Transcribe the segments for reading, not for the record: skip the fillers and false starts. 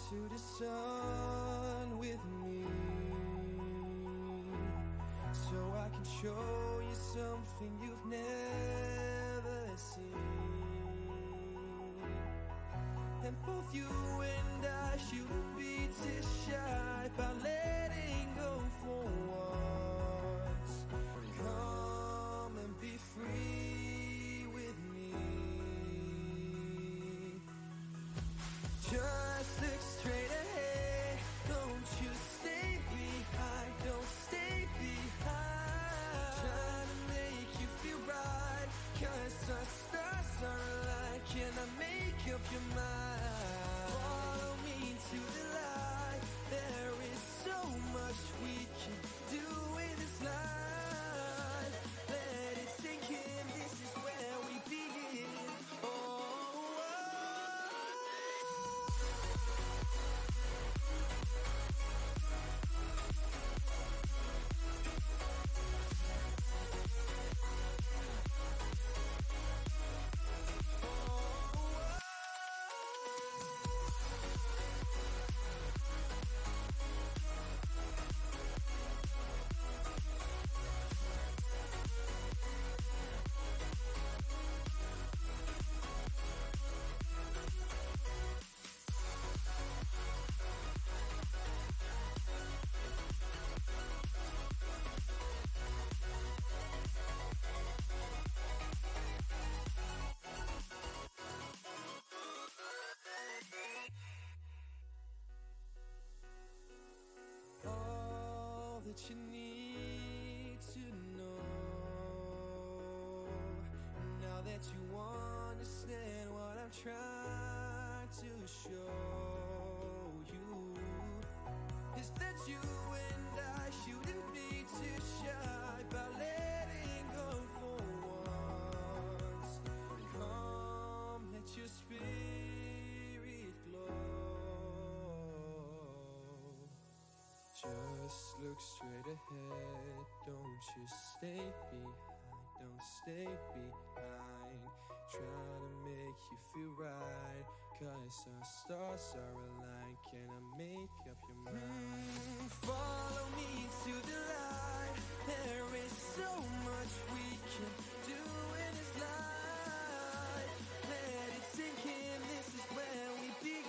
to the sun with me, so I can show you something you've never seen. And both you and I shouldn't be too shy about letting go for once. Come and be free with me. Just look straight ahead, don't you stay behind, don't stay behind. Trying to make you feel right, 'cause our stars are aligned. Can I make up your mind? Follow me to the light, there is so much we can do in this life. Let it sink in, this is where we begin. All that you need to know, now that you understand what I'm trying to show you, is that you and I shouldn't be too shy about letting go for once. Come, let your spirit glow. Just look straight ahead, don't you stay behind, don't stay behind. Try to make you feel right, 'cause our stars are aligned. Can I make up your mind? Follow me to the light, there is so much we can do in this life. Let it sink in, this is where we begin.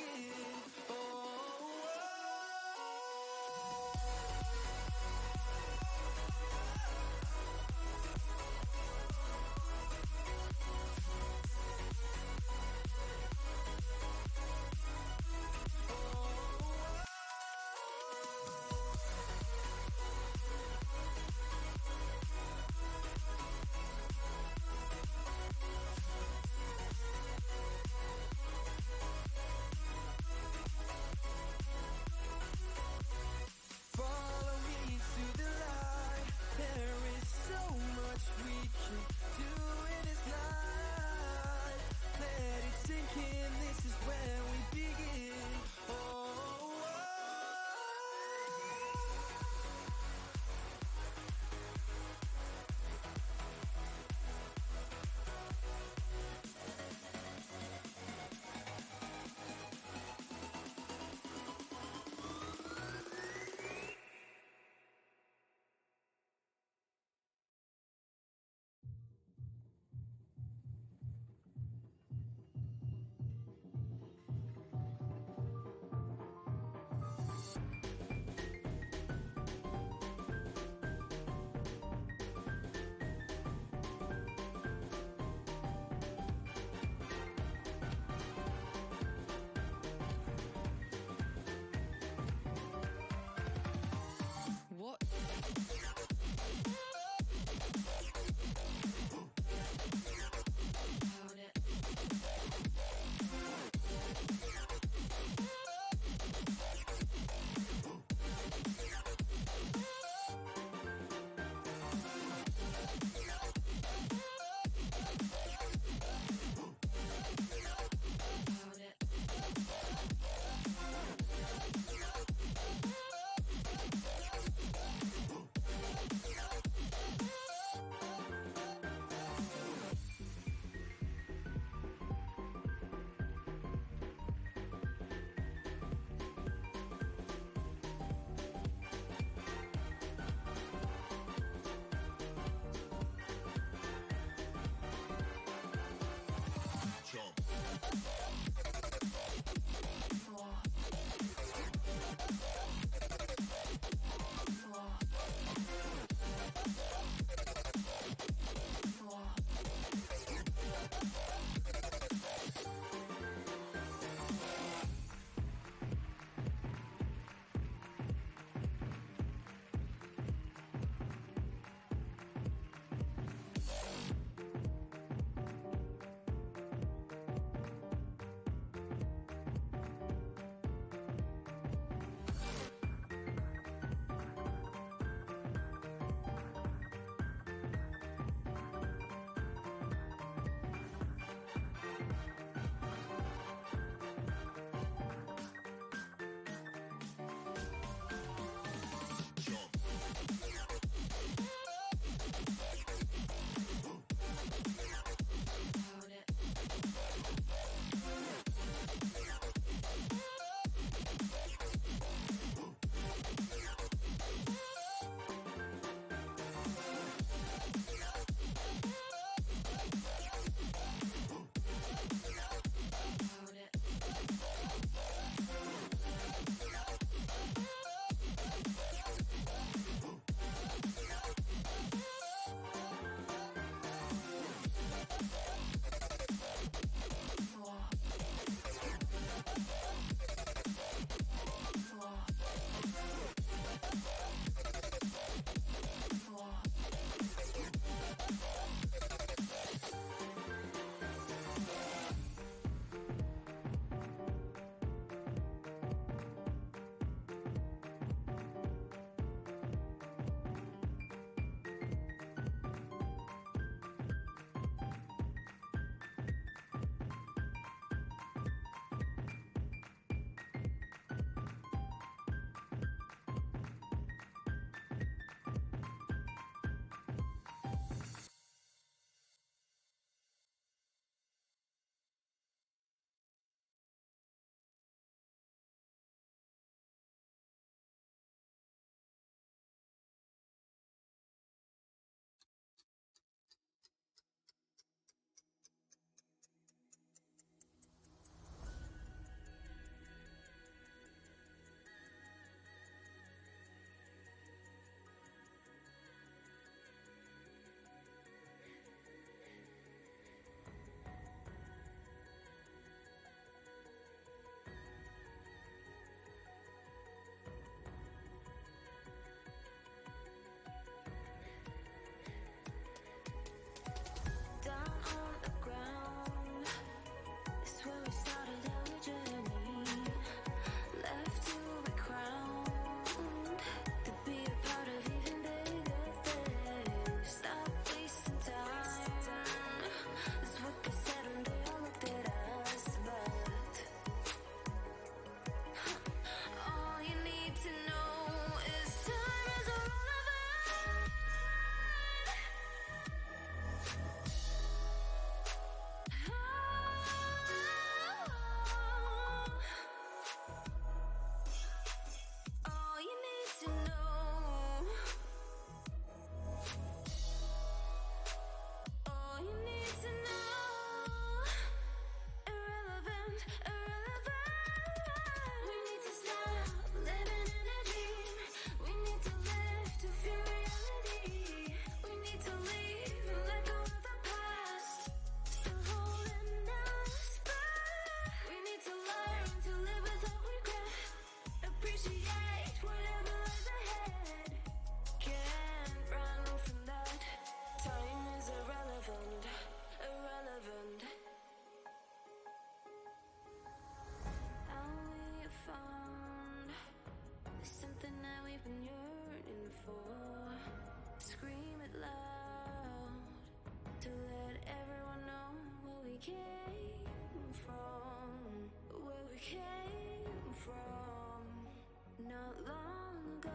not long ago.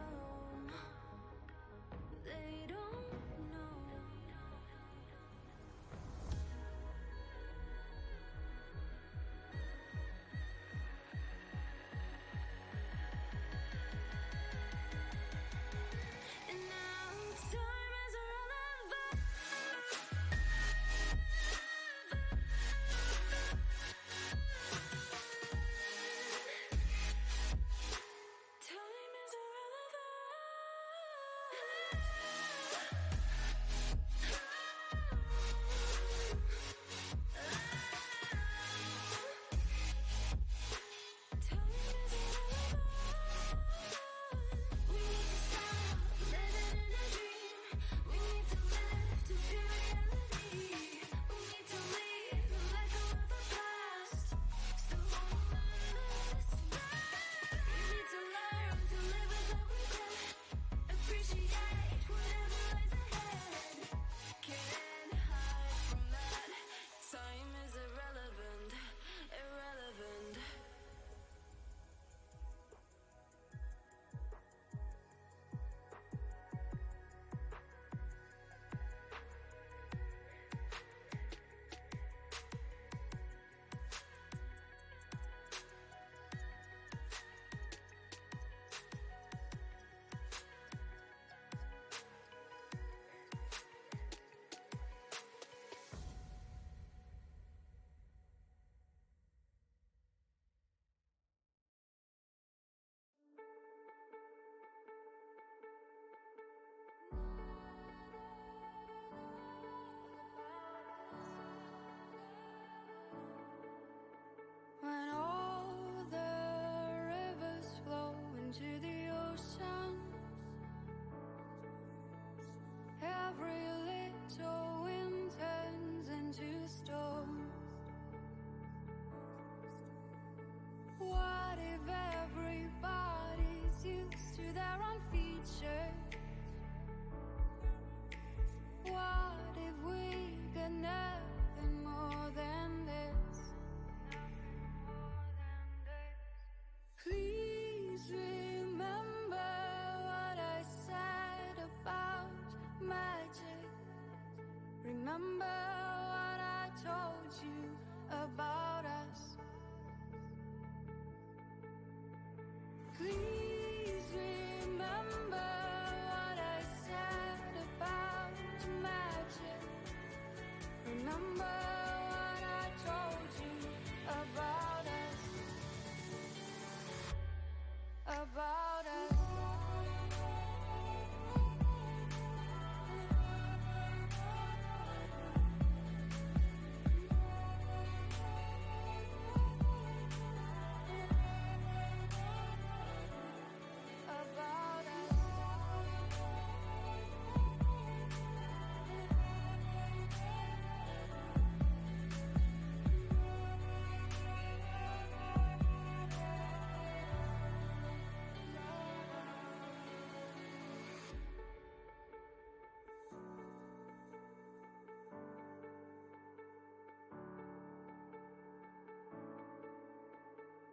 They don't know. And now time is irrelevant. Time is we need to stop living in a dream. We need to live to feel reality. We need to leave and let go of the past. So hold us back. We need to learn to live without regret. Appreciate whatever lies ahead. Can't hide from that. Time is irrelevant, irrelevant. When all the rivers flow into the ocean, every little wind turns into storms. What if everybody's used to their own features? What if we got nothing more than this? Please remember what I said about magic. Remember what I told you about us. Please remember what I said about magic. Remember what I told you about us. About us. About us.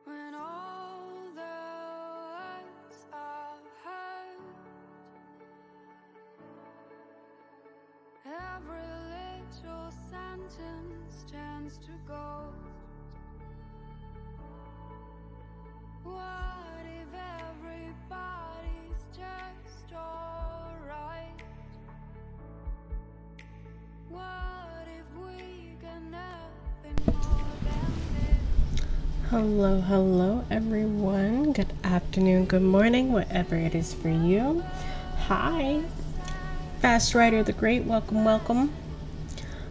When all the words are heard, every little sentence turns to gold. What if everybody's just alright? What if we got nothing more than this? Hello, everyone. Good afternoon, good morning, whatever it is for you. Hi, Fast Rider the Great. Welcome.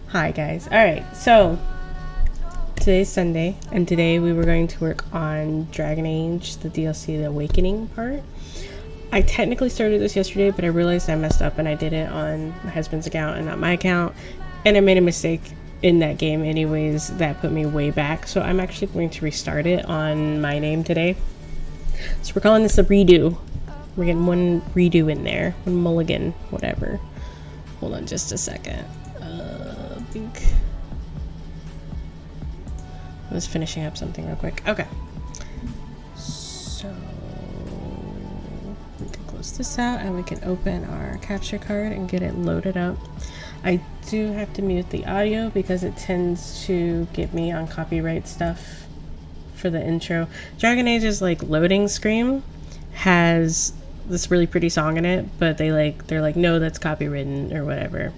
Hi, guys. All right, so today's Sunday, and today we were going to work on Dragon Age, the DLC, the Awakening part. I technically started this yesterday, but I realized I messed up and I did it on my husband's account and not my account, and I made a mistake in that game anyways that put me way back, so I'm actually going to restart it on my name today. So we're calling this a redo. We're getting one redo in there, one mulligan, whatever. Hold on just a second. I think I was finishing up something real quick. Okay, so close this out and we can open our capture card and get it loaded up. I do have to mute the audio because it tends to get me on copyright stuff for the intro. Dragon Age's like loading screen has this really pretty song in it, but they're like, no, that's copywritten or whatever.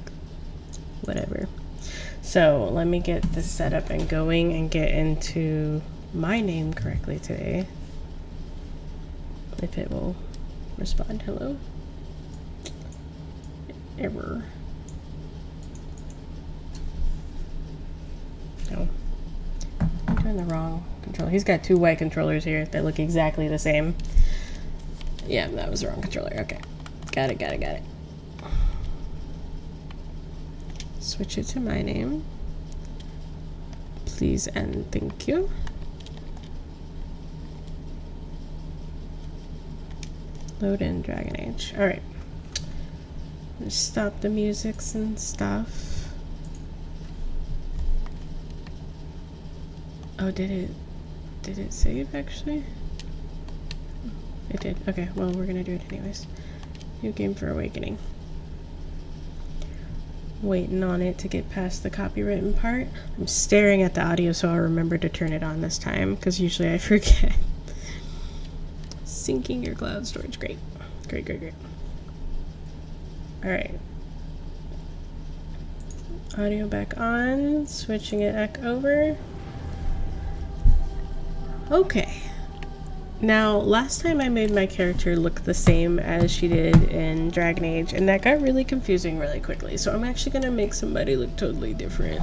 So let me get this set up and going and get into my name correctly today. If it will respond. Hello? Error. No. I'm doing the wrong controller. He's got two white controllers here that look exactly the same. Yeah, that was the wrong controller. Okay. Got it. Switch it to my name. Please and thank you. Load in Dragon Age. Alright. Stop the musics and stuff. Oh, did it save actually? It did. Okay, well, we're gonna do it anyways. New game for Awakening. Waiting on it to get past the copywritten part. I'm staring at the audio so I'll remember to turn it on this time because usually I forget. Syncing your cloud storage. Great. Alright. Audio back on. Switching it back over. Okay. Now, last time I made my character look the same as she did in Dragon Age, and that got really confusing really quickly. So I'm actually going to make somebody look totally different.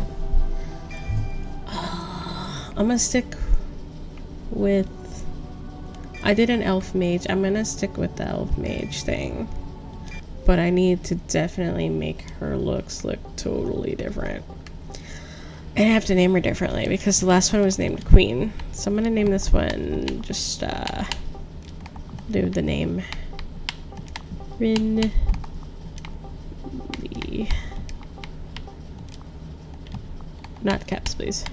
I'm going to stick with... I did an elf mage. I'm going to stick with the elf mage thing. But I need to definitely make her looks look totally different. And I have to name her differently because the last one was named Queen. So I'm going to name this one just, do the name. Rin Lee. Not caps, please.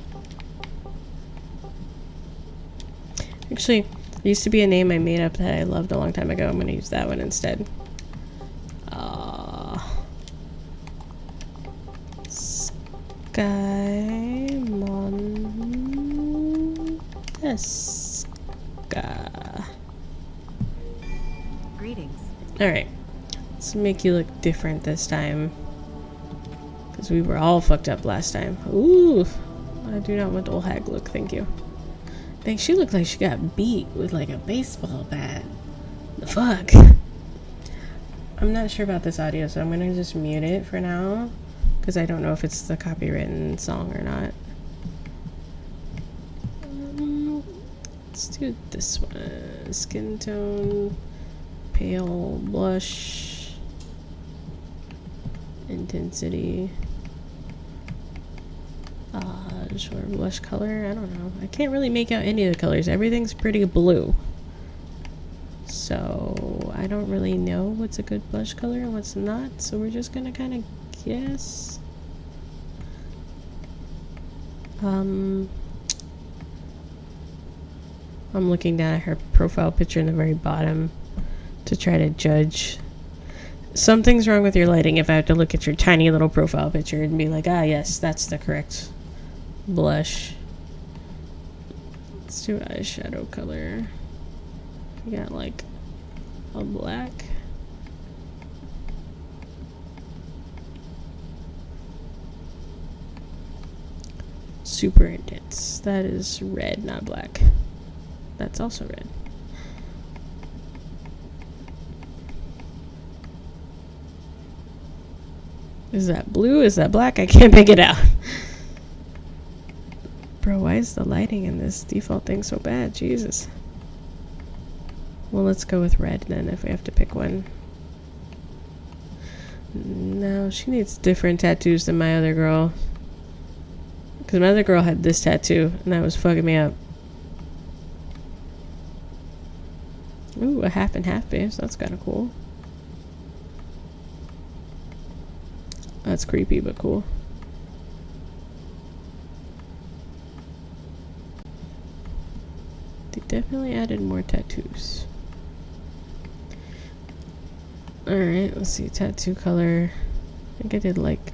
Actually, there used to be a name I made up that I loved a long time ago. I'm going to use that one instead. Skymondeska. Greetings. Alright. Let's make you look different this time. Because we were all fucked up last time. Ooh. I do not want the old hag look, thank you. Dang, she looked like she got beat with like a baseball bat. The fuck? I'm not sure about this audio, so I'm gonna just mute it for now. Because I don't know if it's the copywritten song or not. Let's do this one. Skin tone, pale blush, intensity, short blush color. I don't know. I can't really make out any of the colors. Everything's pretty blue. So I don't really know what's a good blush color and what's not. So we're just gonna kind of guess. I'm looking down at her profile picture in the very bottom to try to judge. Something's wrong with your lighting if I have to look at your tiny little profile picture and be like, ah, yes, that's the correct blush. Let's do eyeshadow color. We got like a black. Super intense. That is red, not black. That's also red. Is that blue? Is that black? I can't pick it out. Bro, why is the lighting in this default thing so bad? Jesus. Well, let's go with red then if we have to pick one. No, she needs different tattoos than my other girl. Because my other girl had this tattoo, and that was fucking me up. Ooh, a half and half base. That's kind of cool. That's creepy, but cool. They definitely added more tattoos. Alright, let's see. Tattoo color. I think I did like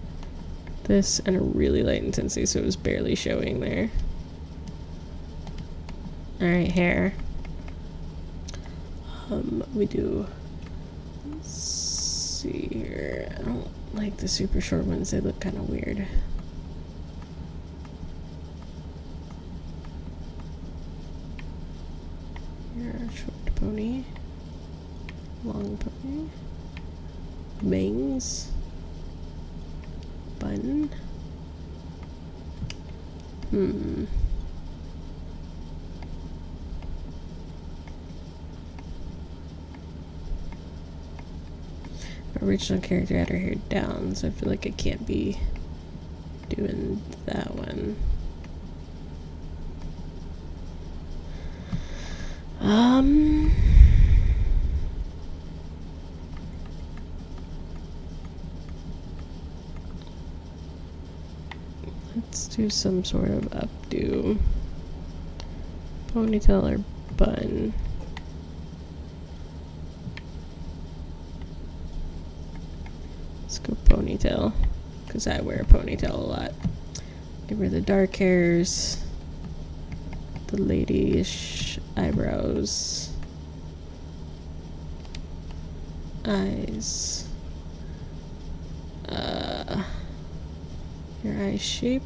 this and a really light intensity, so it was barely showing there. Alright, hair. We do. Let's see here. I don't like the super short ones, they look kind of weird. Here, short pony. Long pony. Bangs. Bun. Original character had her hair down, so I feel like I can't be doing that one. Let's do some sort of updo. Ponytail or bun. Let's go ponytail, because I wear a ponytail a lot. Give her the dark hairs, the ladyish eyebrows, eyes, your eye shape.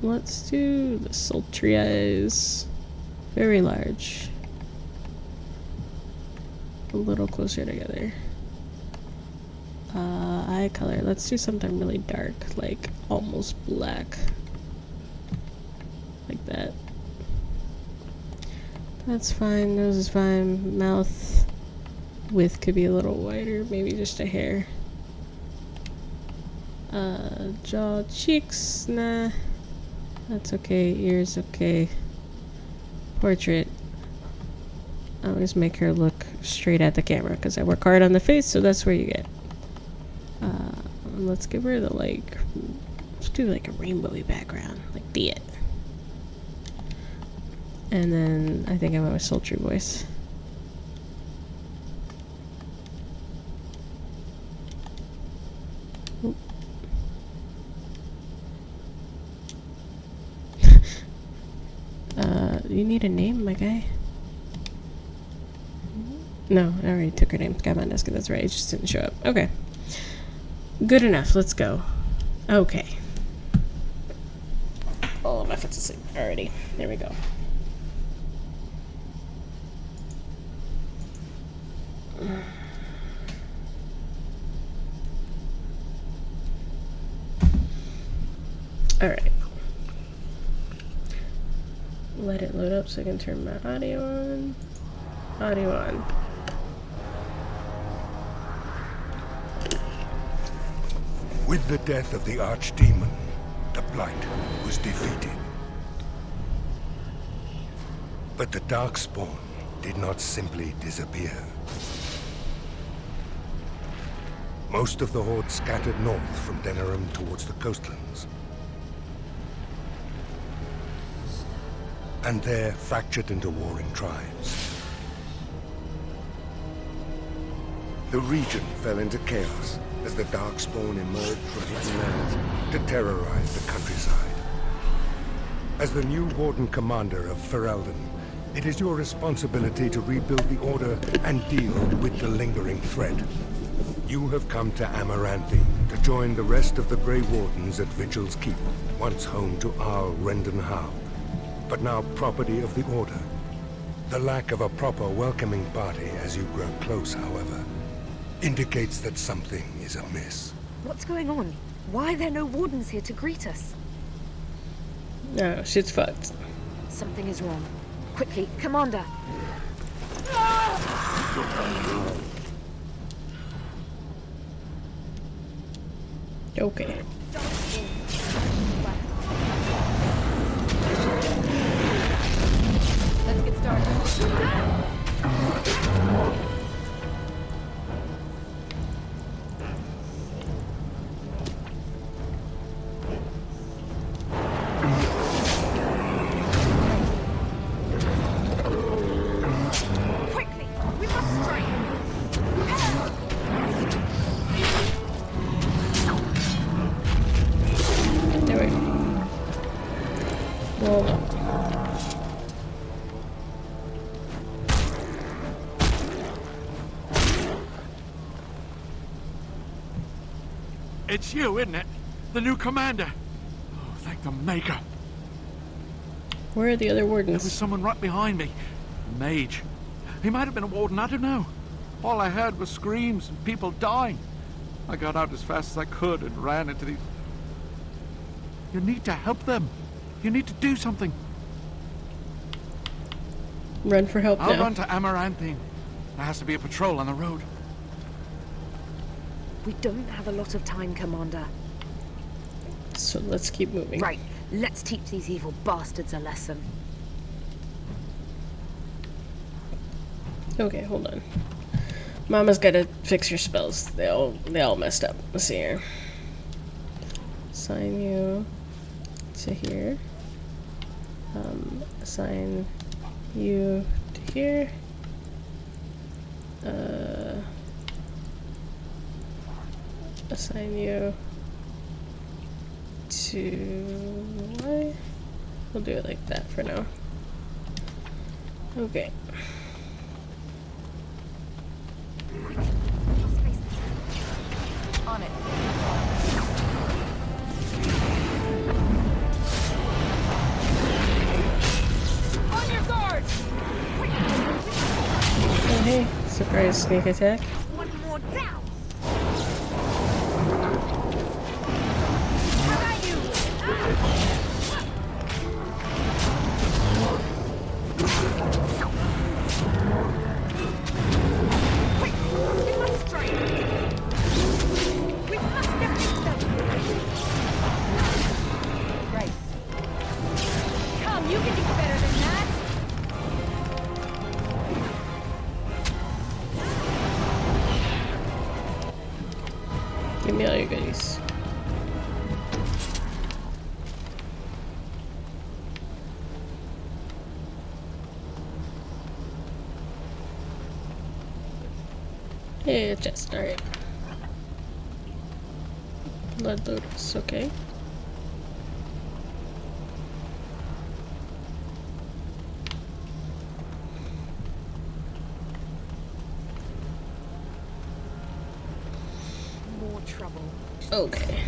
Let's do the sultry eyes, very large. A little closer together. Eye color. Let's do something really dark, like almost black. Like that. That's fine. Nose is fine. Mouth width could be a little wider, maybe just a hair. Jaw, cheeks, nah. That's okay. Ears, okay. Portrait. I always make her look straight at the camera because I work hard on the face, so that's where you get. Let's give her the like, let's do like a rainbowy background, like Diet. And then I think I went with sultry voice. You need a name, my guy? No, I already took her name. Gamandeska, that's right. It just didn't show up. Okay. Good enough. Let's go. Okay. All of my foot's asleep already. There we go. Alright. Let it load up so I can turn my audio on. Audio on. With the death of the Archdemon, the Blight was defeated. But the Darkspawn did not simply disappear. Most of the Horde scattered north from Denerim towards the coastlands. And there fractured into warring tribes. The region fell into chaos as the Darkspawn emerged from hidden lands to terrorize the countryside. As the new Warden Commander of Ferelden, it is your responsibility to rebuild the Order and deal with the lingering threat. You have come to Amaranthi to join the rest of the Grey Wardens at Vigil's Keep, once home to Arl Rendenhau, but now property of the Order. The lack of a proper welcoming party as you grow close, however, indicates that something is amiss. What's going on? Why are there no wardens here to greet us? No, shit's fucked. Something is wrong. Quickly, Commander! Okay. Let's get started. Quickly, It's you, isn't it? The new commander. Oh, thank the Maker. Where are the other There was wardens? someone right behind me. A mage. He might have been a warden, I don't know. All I heard was screams and people dying. I got out as fast as I could and ran into these... You need to help them. You need to do something. Run for help I'll now. run to Amaranthine. There has to be a patrol on the road. We don't have a lot of time, Commander. So let's keep moving. Right, let's teach these evil bastards a lesson. Okay, hold on. Mama's gotta fix your spells. They all messed up. Let's see here. Assign you to here. Assign you to here. Assign you to Y. We'll do it like that for now. Okay. On it. On your guard! Oh hey, surprise sneak attack. One more down! How about you? Quick! We must strike! We must defeat them! Right. Come, you can do better than that! Give me all your goodies. Hey, a chest, alright. Blood lotus, okay. More trouble. Okay.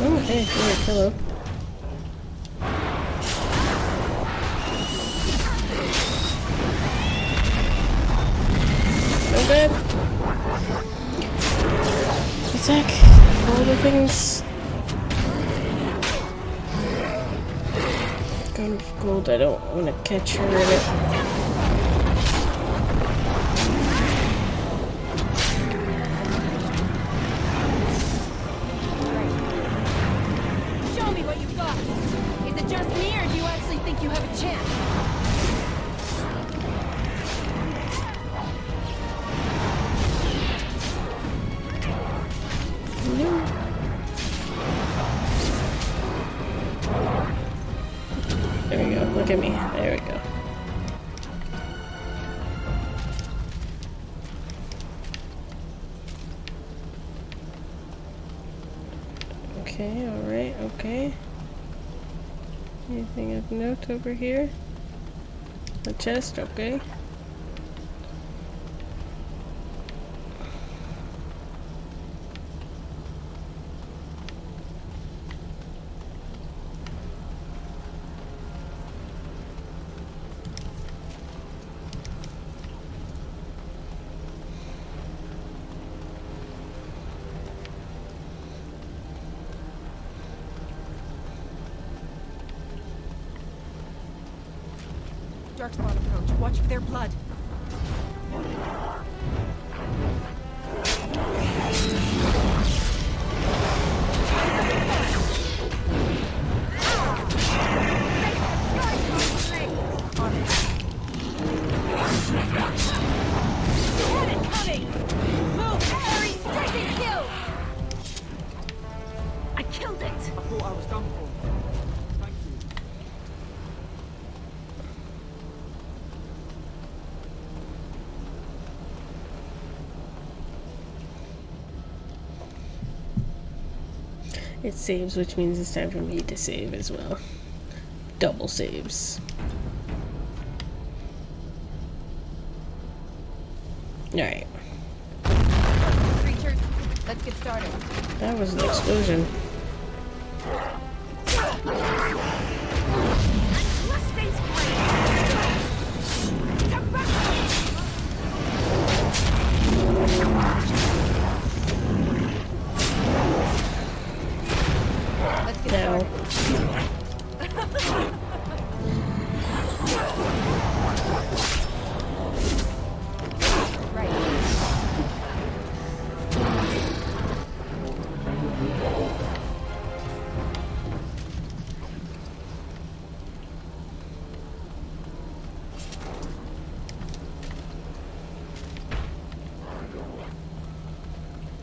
Oh, hey, you're a killer. No good. Attack. All the things. Gun of gold, I don't want to catch her in it. Show me what you've got! Is it just me, or do you actually think you have a chance? There we go, look at me. There we go. Okay, alright, okay. Anything of note over here? A chest, okay. Darkspawn approach. Watch for their blood. I killed it! I thought I was done for. Thank you. It saves, which means it's time for me to save as well. Double saves. Alright. Creatures, let's get started. That was an explosion. Let's get Now. started. Right.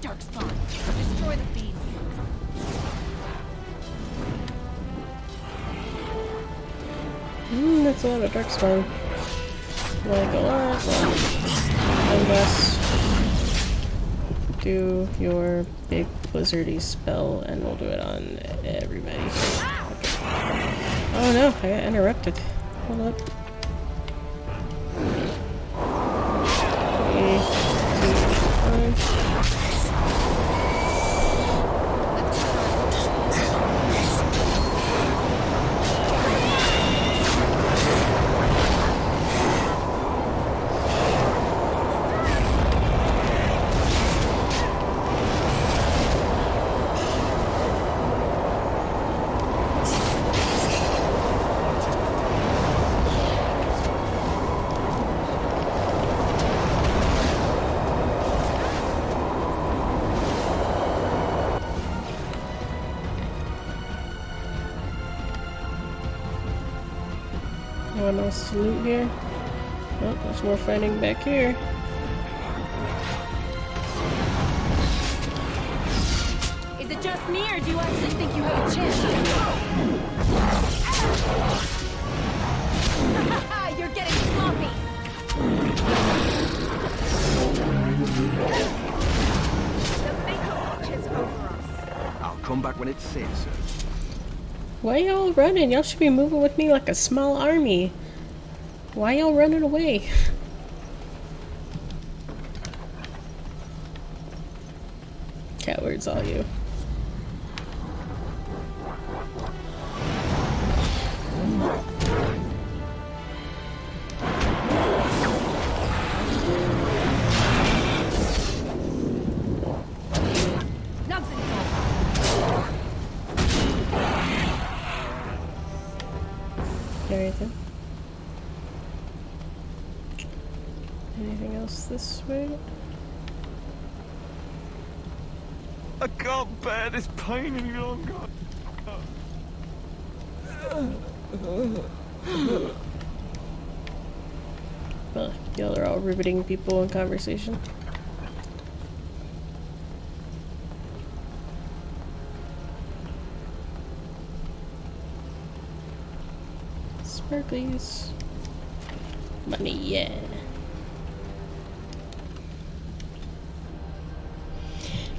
Darkspawn, destroy the beast. That's a lot of Darkspawn. Like a lot. Unless do your big blizzardy spell and we'll do it on everybody. Okay. Oh no, I got interrupted. Hold up. 3, 2, 1. Anyone else to loot here? Oh, there's more fighting back here. Is it just me, or do you actually think you have a chance? You're getting sloppy! The Maker watches over us. I'll come back when it's safe, sir. Why y'all running? Y'all should be moving with me like a small army. Why y'all running away? Cowards, all you. Anything? Anything else this way? I can't bear this pain any longer. Well, y'all are all riveting people in conversation. Sparklies. Money, yeah.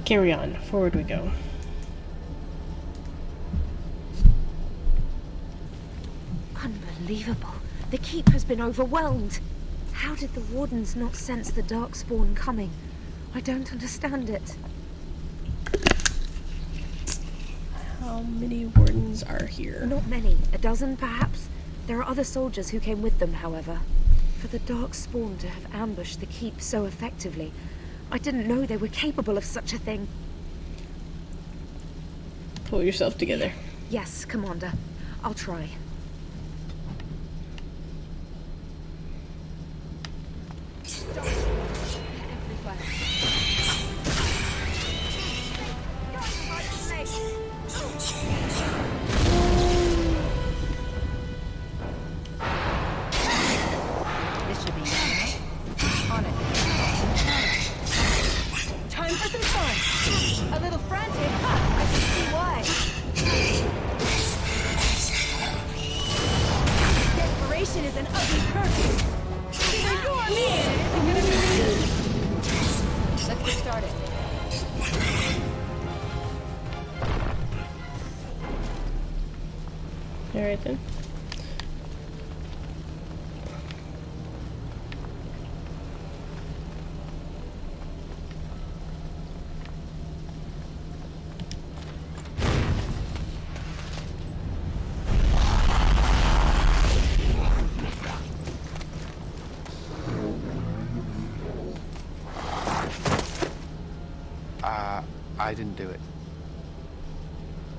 Carry on. Forward we go. Unbelievable. The keep has been overwhelmed. How did the wardens not sense the Darkspawn coming? I don't understand it. How many wardens are here? Not many. A dozen, perhaps. There are other soldiers who came with them, however. For the Darkspawn to have ambushed the keep so effectively, I didn't know they were capable of such a thing. Pull yourself together. Yes, Commander. I'll try. This should be easy. On it. Time for some fun. A little frantic. Ha! I can see why. Alright then. I didn't do it.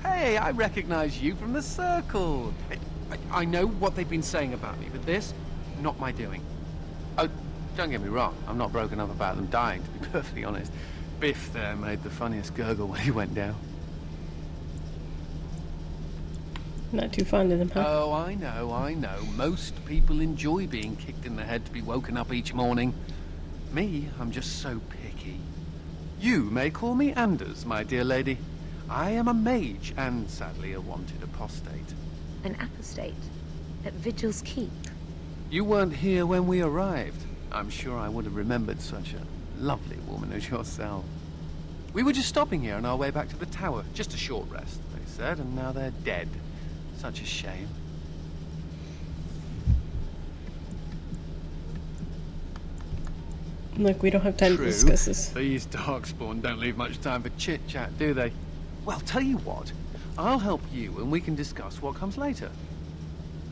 Hey, I recognize you from the circle. I know what they've been saying about me, but this, not my doing. Oh, don't get me wrong, I'm not broken up about them dying, to be perfectly honest. Biff there made the funniest gurgle when he went down. Not too fond of them, huh? Oh, I know. Most people enjoy being kicked in the head to be woken up each morning. Me, I'm just so picky. You may call me Anders, my dear lady. I am a mage, and sadly a wanted apostate. An apostate? At Vigil's Keep? You weren't here when we arrived. I'm sure I would have remembered such a lovely woman as yourself. We were just stopping here on our way back to the tower. Just a short rest, they said, and now they're dead. Such a shame. Look, we don't have time True. to discuss this. These Darkspawn don't leave much time for chit-chat, do they? Well, tell you what. I'll help you and we can discuss what comes later.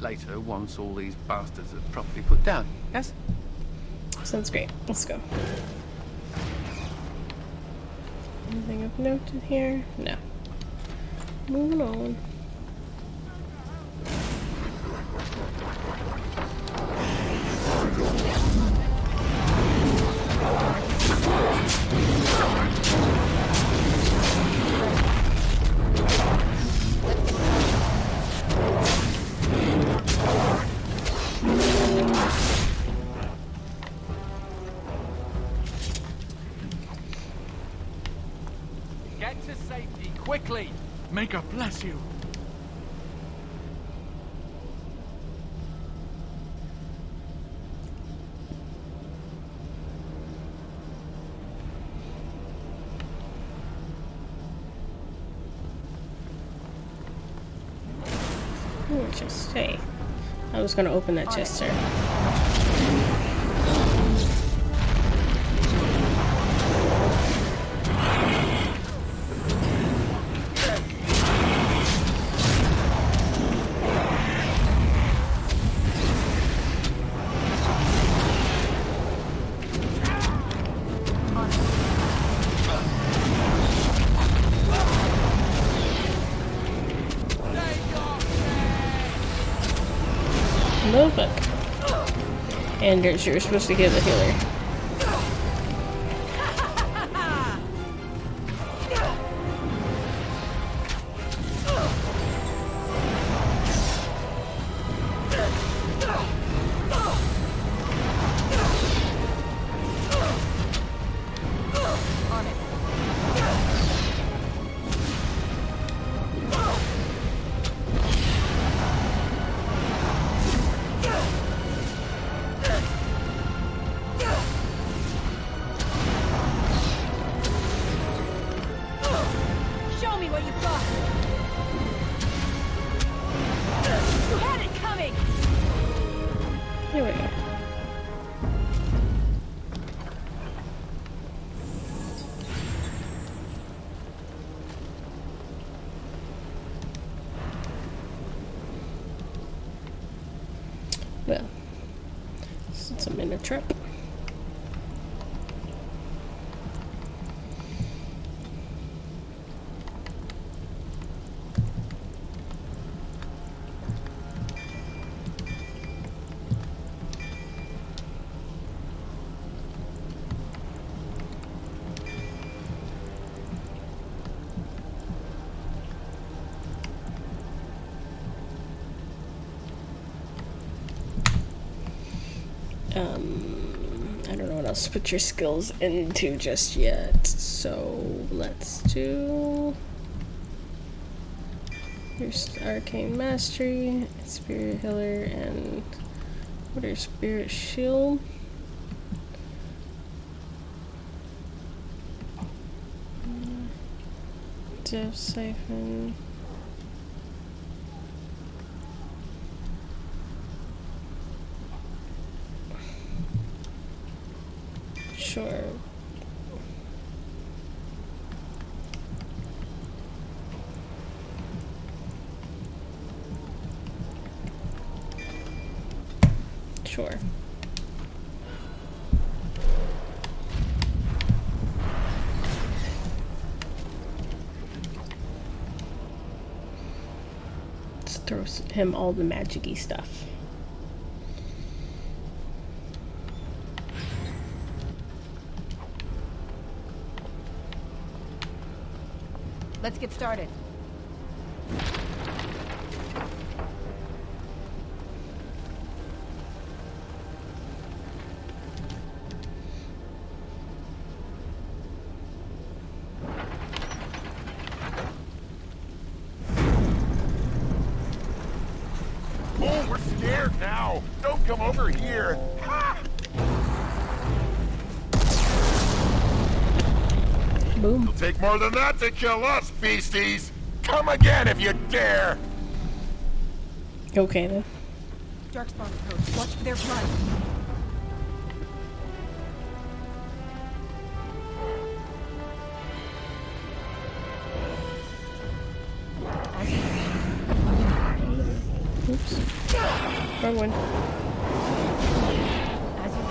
Later, once all these bastards are properly put down, yes? Sounds great. Let's go. Anything of note in here? No. Moving on. Get to safety, quickly! May God bless you. Chest. Hey. I was gonna open that chest, sir. No fuck. Anders, you're supposed to get the healer. Show me what you've got! You had it coming! Here we go. Well, since I'm in a trap. I don't know what else to put your skills into just yet, so let's do your Arcane Mastery, Spirit Healer, and what are Spirit Shield? Death Siphon. Sure. Sure. Let's throw him all the magic-y stuff. Let's get started. Oh, we're scared now. Don't come over here. Ha! Boom. It'll take more than that to kill us, beasties. Come again if you dare. Okay then. Darkspawn approach. Watch for their blood. Oops. Wrong one. As you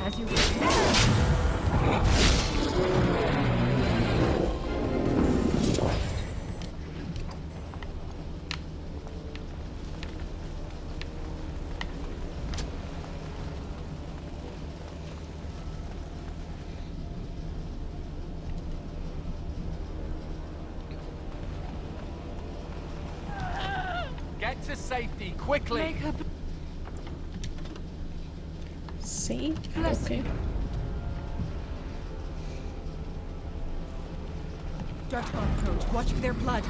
As you Get to safety, quickly! make up. See? Bless Okay. you. Darkspawn approach. Watch for their blood.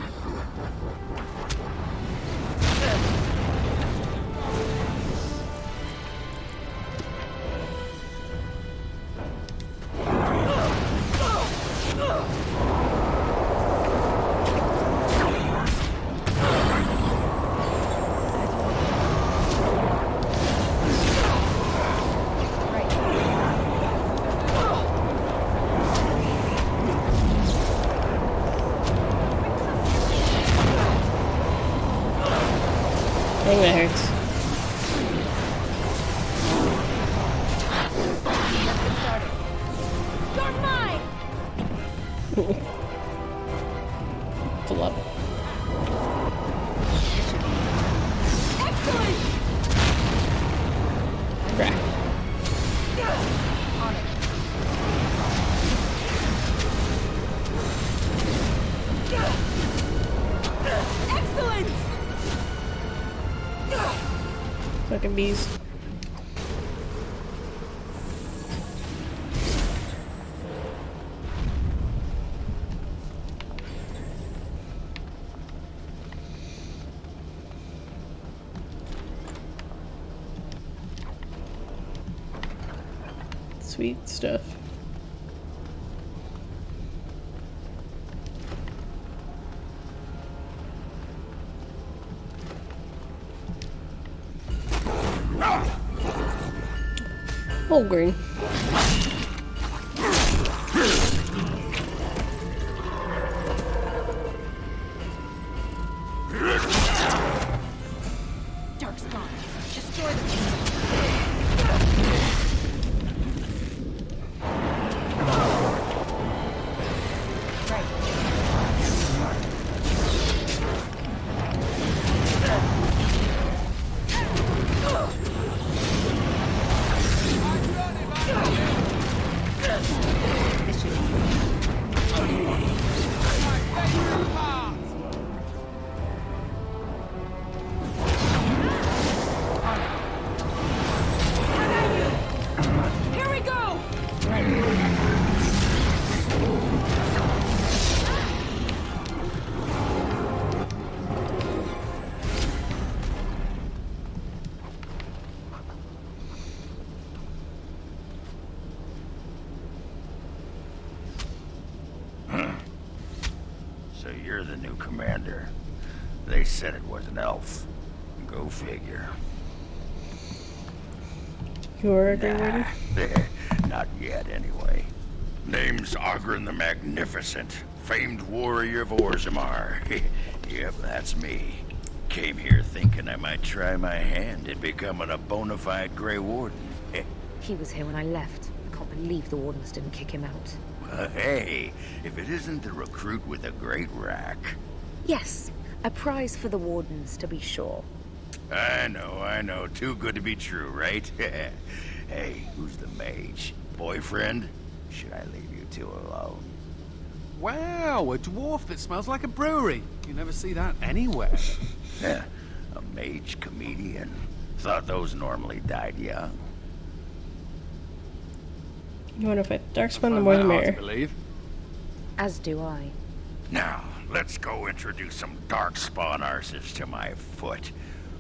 Dang, that hurts. You're mine! Pull up. Excellent! Crack. On it. Excellent! Fucking bees. Sweet stuff. Oh, green. Darkspawn. Destroy them. Here we go! So you're the new commander. They said it was an elf. Go figure. You're a Grey Warden? Not yet, anyway. Name's Oghren the Magnificent, famed warrior of Orzammar. Yep, that's me. Came here thinking I might try my hand at becoming a bona fide Grey Warden. He was here when I left. I can't believe the Wardens didn't kick him out. Well, hey, if it isn't the recruit with a great rack. Yes, a prize for the Wardens, to be sure. I know. Too good to be true, right? Hey, who's the mage? Boyfriend? Should I leave you two alone? Wow, a dwarf that smells like a brewery. You never see that anywhere. A mage comedian. Thought those normally died young. You want to fight Darkspawn, the more the merrier. I believe. As do I. Now, let's go introduce some Darkspawn arses to my foot.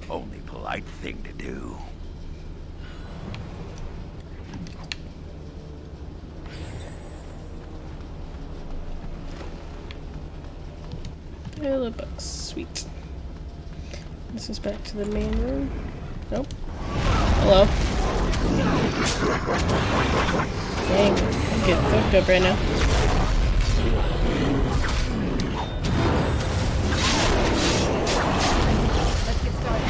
Only polite thing to do. Hello, books. Sweet. This is back to the main room. Nope. Hello. Dang, I'm getting fucked up right now. Let's get started.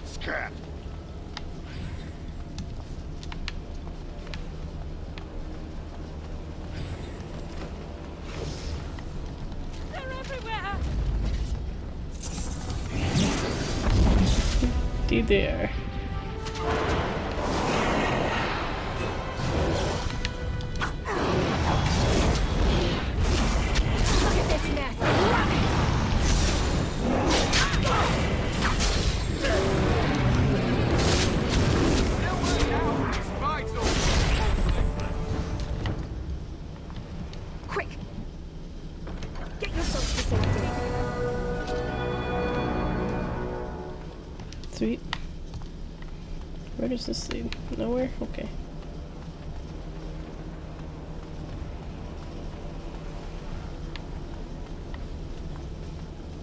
Scrap. They're everywhere. Indeed they are. Look at this mess. Quick! Get yourself to safety. Sweet. Where does this lead? Nowhere? Okay.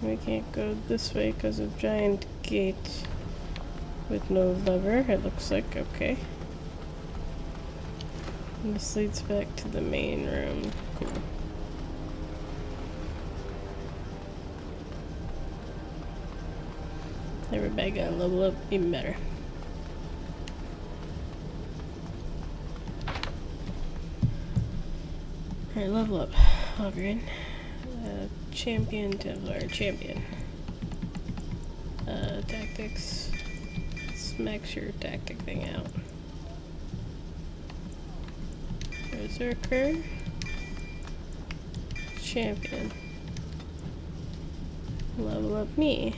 We can't go this way because of giant gate with no lever, it looks like. Okay. And this leads back to the main room. Cool. Everybody gotta level up even better. Alright, level up. Oghren. Champion, Templar, champion. Tactics. Let's max your tactic thing out. Berserker. Champion. Level up me.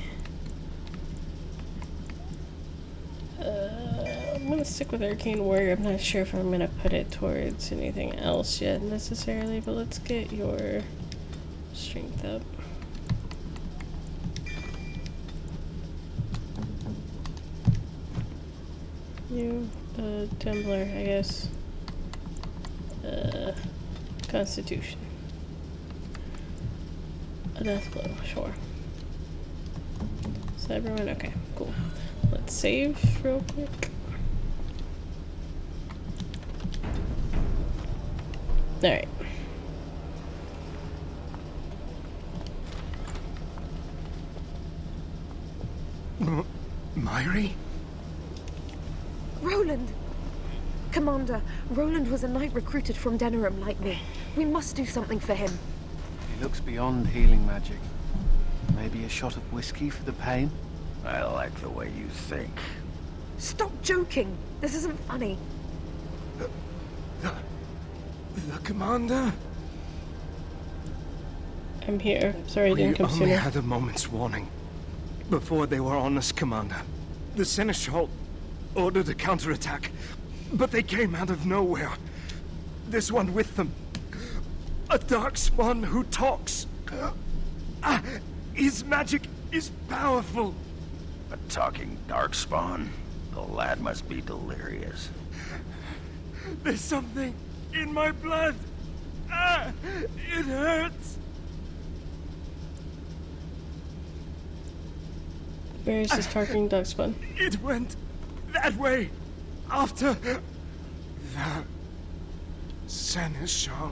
I'm gonna stick with Arcane Warrior. I'm not sure if I'm gonna put it towards anything else yet necessarily, but let's get your strength up. You, Templar, I guess. Constitution. A death blow, sure. Is that everyone? Okay, cool. Let's save real quick. Alright. Mhairi? Roland! Commander, Roland was a knight recruited from Denerim like me. We must do something for him. He looks beyond healing magic. Maybe a shot of whiskey for the pain? I like the way you think. Stop joking! This isn't funny. The commander? I'm here. Sorry I didn't come We only sooner. had a moment's warning. Before they were on us, Commander. The Seneschal... ordered a counterattack, but they came out of nowhere. This one with them. A darkspawn who talks. His magic is powerful. A talking darkspawn? The lad must be delirious. There's something in my blood. It hurts. Where is this talking darkspawn? It went that way after the Seneschal.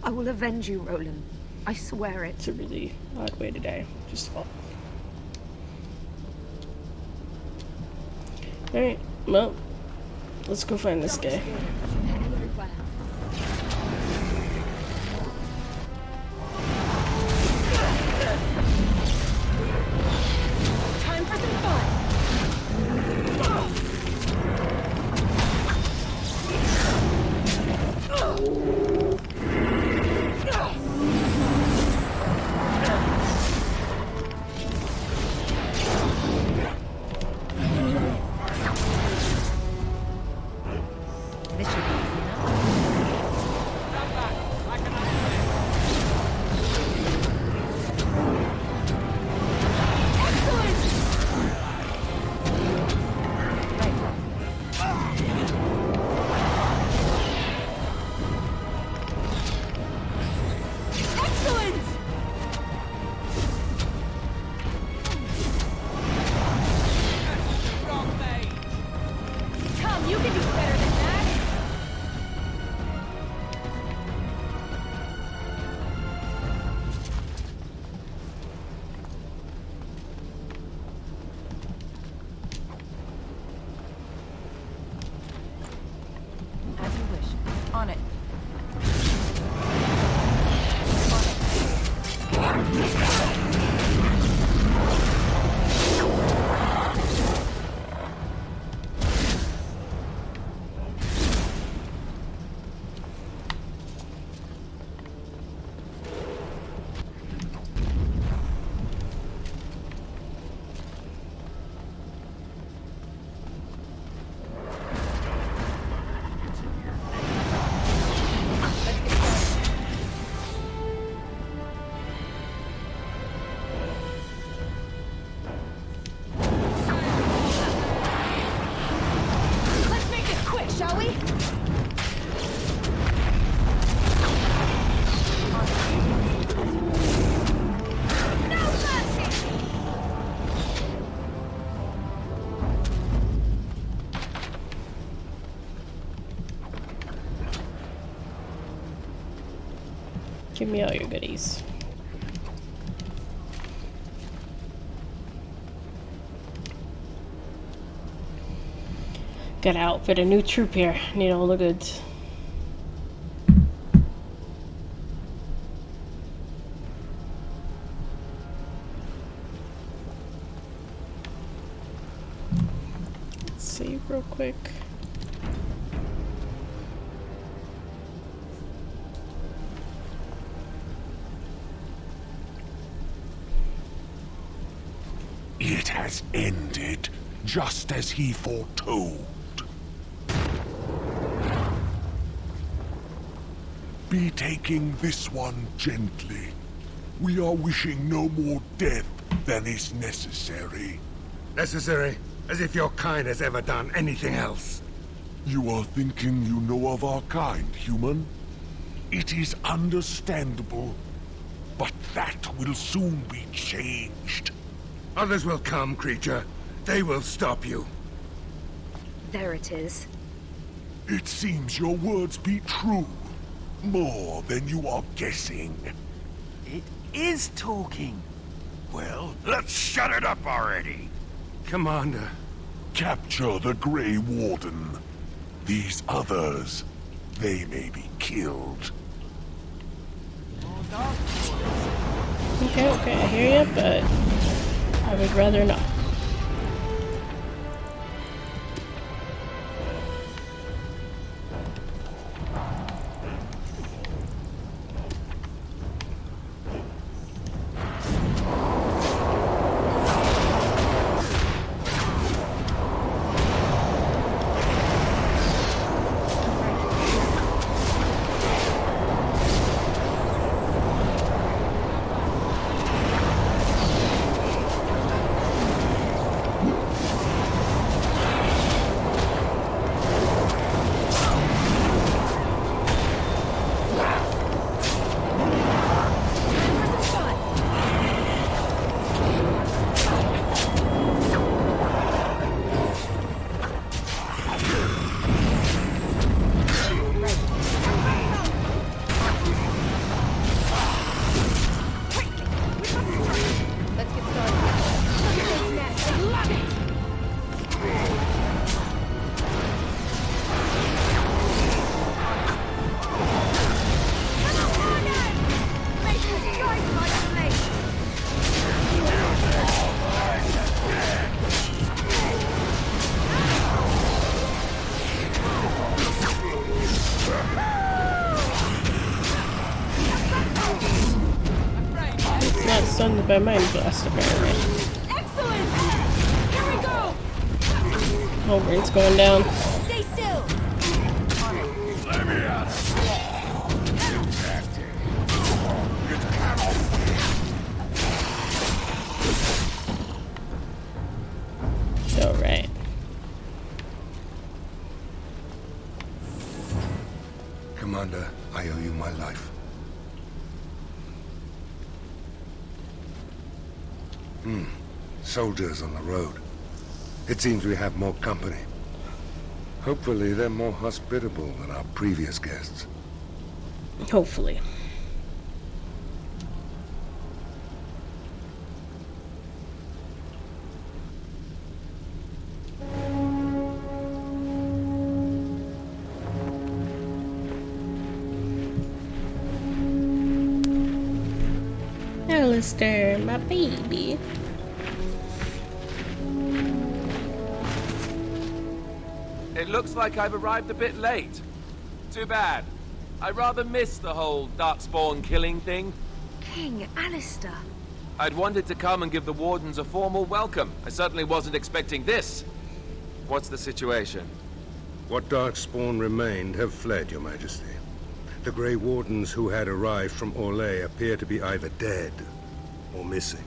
I will avenge you, Roland. I swear it. It's a really odd way to die. Just fall. Alright, well, let's go find this guy. Time for some fun. This should be easy enough. Excellent! Come, you can do better than that. As you wish. On it. Let's make this quick, shall we? No mercy! Give me all your goodies. Gotta outfit a new troop here. Need all the goods. Let's see real quick. It has ended, just as he foretold. Be taking this one gently. We are wishing no more death than is necessary. Necessary? As if your kind has ever done anything else. You are thinking you know of our kind, human? It is understandable, but that will soon be changed. Others will come, creature. They will stop you. There it is. It seems your words be true. More than you are guessing. It is talking. Well, let's shut it up already. Commander. Capture the Grey Warden. These others, they may be killed. Okay, I hear you, but I would rather not. Stunned by Mind Blast, apparently. Excellent! Here we go! Holgren's going down. Stay still! Let me out. Alright. Commander, I owe you my life. Soldiers on the road. It seems we have more company. Hopefully they're more hospitable than our previous guests. Hopefully. Alistair, my baby. It looks like I've arrived a bit late. Too bad. I rather missed the whole Darkspawn killing thing. King Alistair. I'd wanted to come and give the Wardens a formal welcome. I certainly wasn't expecting this. What's the situation? What Darkspawn remained have fled, Your Majesty. The Grey Wardens who had arrived from Orlais appear to be either dead or missing.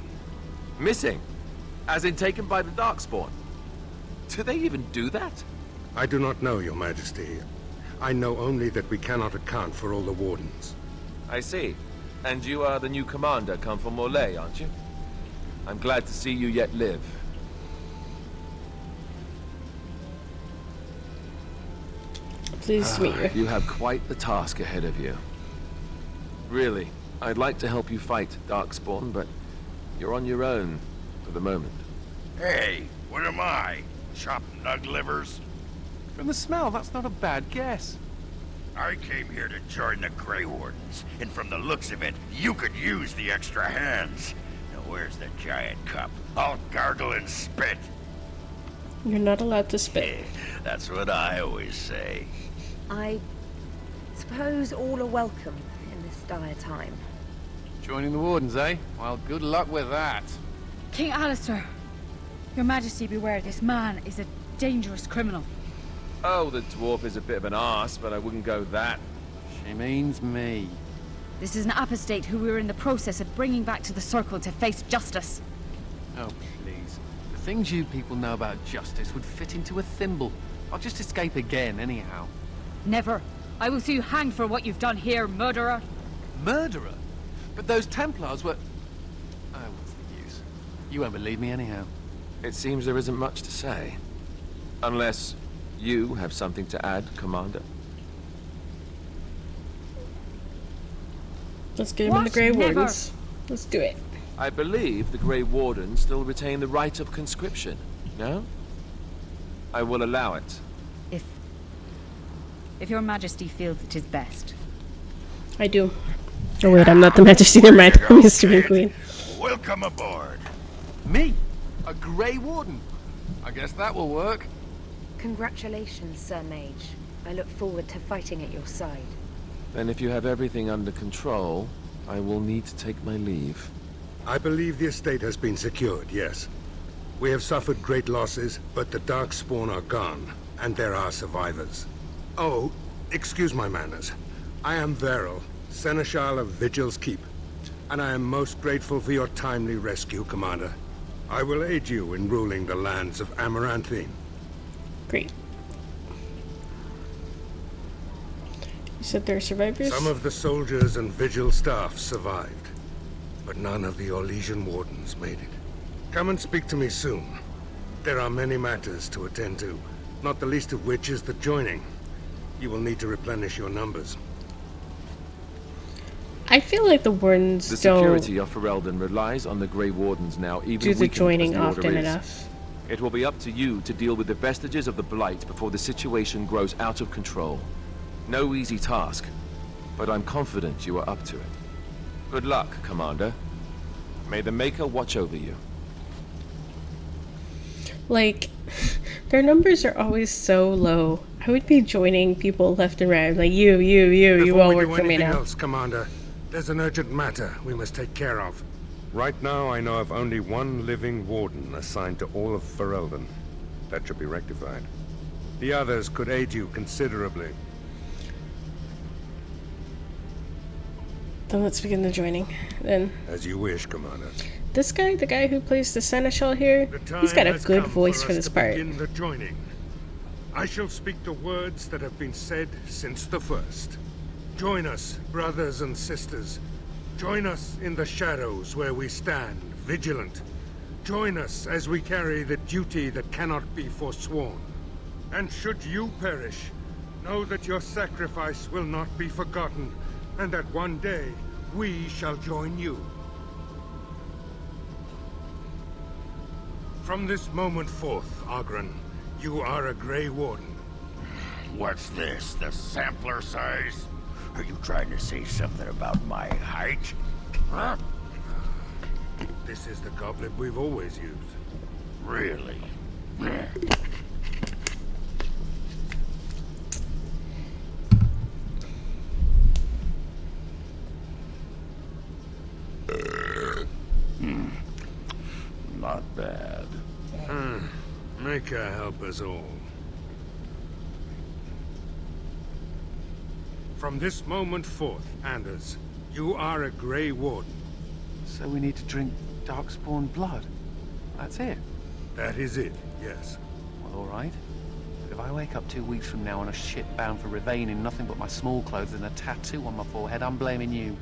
Missing? As in taken by the Darkspawn? Do they even do that? I do not know, Your Majesty. I know only that we cannot account for all the Wardens. I see. And you are the new commander come from Orlais, aren't you? I'm glad to see you yet live. Pleased to meet you. You have quite the task ahead of you. Really, I'd like to help you fight Darkspawn, but you're on your own for the moment. Hey, what am I? Chopped nug livers? From the smell, that's not a bad guess. I came here to join the Grey Wardens, and from the looks of it, you could use the extra hands. Now where's the giant cup? I'll gargle and spit. You're not allowed to spit. That's what I always say. I suppose all are welcome in this dire time. Joining the Wardens, eh? Well, good luck with that. King Alistair, Your Majesty beware, this man is a dangerous criminal. Oh, the dwarf is a bit of an arse, but I wouldn't go that. She means me. This is an apostate who we were in the process of bringing back to the Circle to face justice. Oh, please. The things you people know about justice would fit into a thimble. I'll just escape again, anyhow. Never. I will see you hanged for what you've done here, murderer. Murderer? But those Templars were... Oh, what's the use? You won't believe me anyhow. It seems there isn't much to say. Unless you have something to add, Commander. Let's get him in the Grey Wardens. Let's do it. I believe the Grey Wardens still retain the right of conscription, no? I will allow it. If Your Majesty feels it is best. I do. Oh wait, I'm not the Majesty, never mind. I'm used to being Queen. Welcome aboard. Me? A Grey Warden? I guess that will work. Congratulations, Sir Mage. I look forward to fighting at your side. Then if you have everything under control, I will need to take my leave. I believe the estate has been secured, yes. We have suffered great losses, but the Darkspawn are gone, and there are survivors. Oh, excuse my manners. I am Veril, Seneschal of Vigil's Keep, and I am most grateful for your timely rescue, Commander. I will aid you in ruling the lands of Amaranthine. Great. You said there are survivors? Some of the soldiers and Vigil staff survived, but none of the Orlesian Wardens made it. Come and speak to me soon. There are many matters to attend to, not the least of which is the joining. You will need to replenish your numbers. I feel like the Wardens The don't security of Ferelden relies on the Grey Wardens now, even do the weakened as joining the Order often is. enough. It will be up to you to deal with the vestiges of the Blight before the situation grows out of control. No easy task, but I'm confident you are up to it. Good luck, Commander. May the Maker watch over you. Like, their numbers are always so low. I would be joining people left and right. Like, you all work for me now. Else, Commander, there's an urgent matter we must take care of. Right now, I know of only one living warden assigned to all of Ferelden. That should be rectified. The others could aid you considerably. Then let's begin the joining. Then. As you wish, Commander. This guy, the guy who plays the Seneschal here, he's got a good voice for this part. Begin the joining. I shall speak the words that have been said since the first. Join us, brothers and sisters. Join us in the shadows where we stand, vigilant. Join us as we carry the duty that cannot be forsworn. And should you perish, know that your sacrifice will not be forgotten, and that one day we shall join you. From this moment forth, Oghren, you are a Grey Warden. What's this, the sampler size? Are you trying to say something about my height? Huh? This is the goblet we've always used. Really? Not bad. Make her help us all. From this moment forth, Anders, you are a Grey Warden. So we need to drink Darkspawn blood? That's it? That is it, yes. Well, alright. But if I wake up 2 weeks from now on a ship bound for Rivain in nothing but my small clothes and a tattoo on my forehead, I'm blaming you.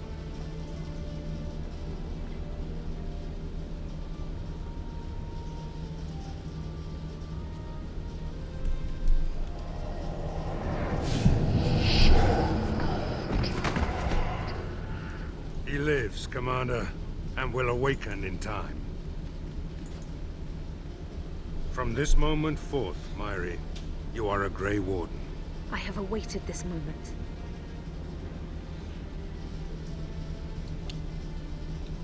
He lives, Commander, and will awaken in time. From this moment forth, Mhairi, you are a Grey Warden. I have awaited this moment.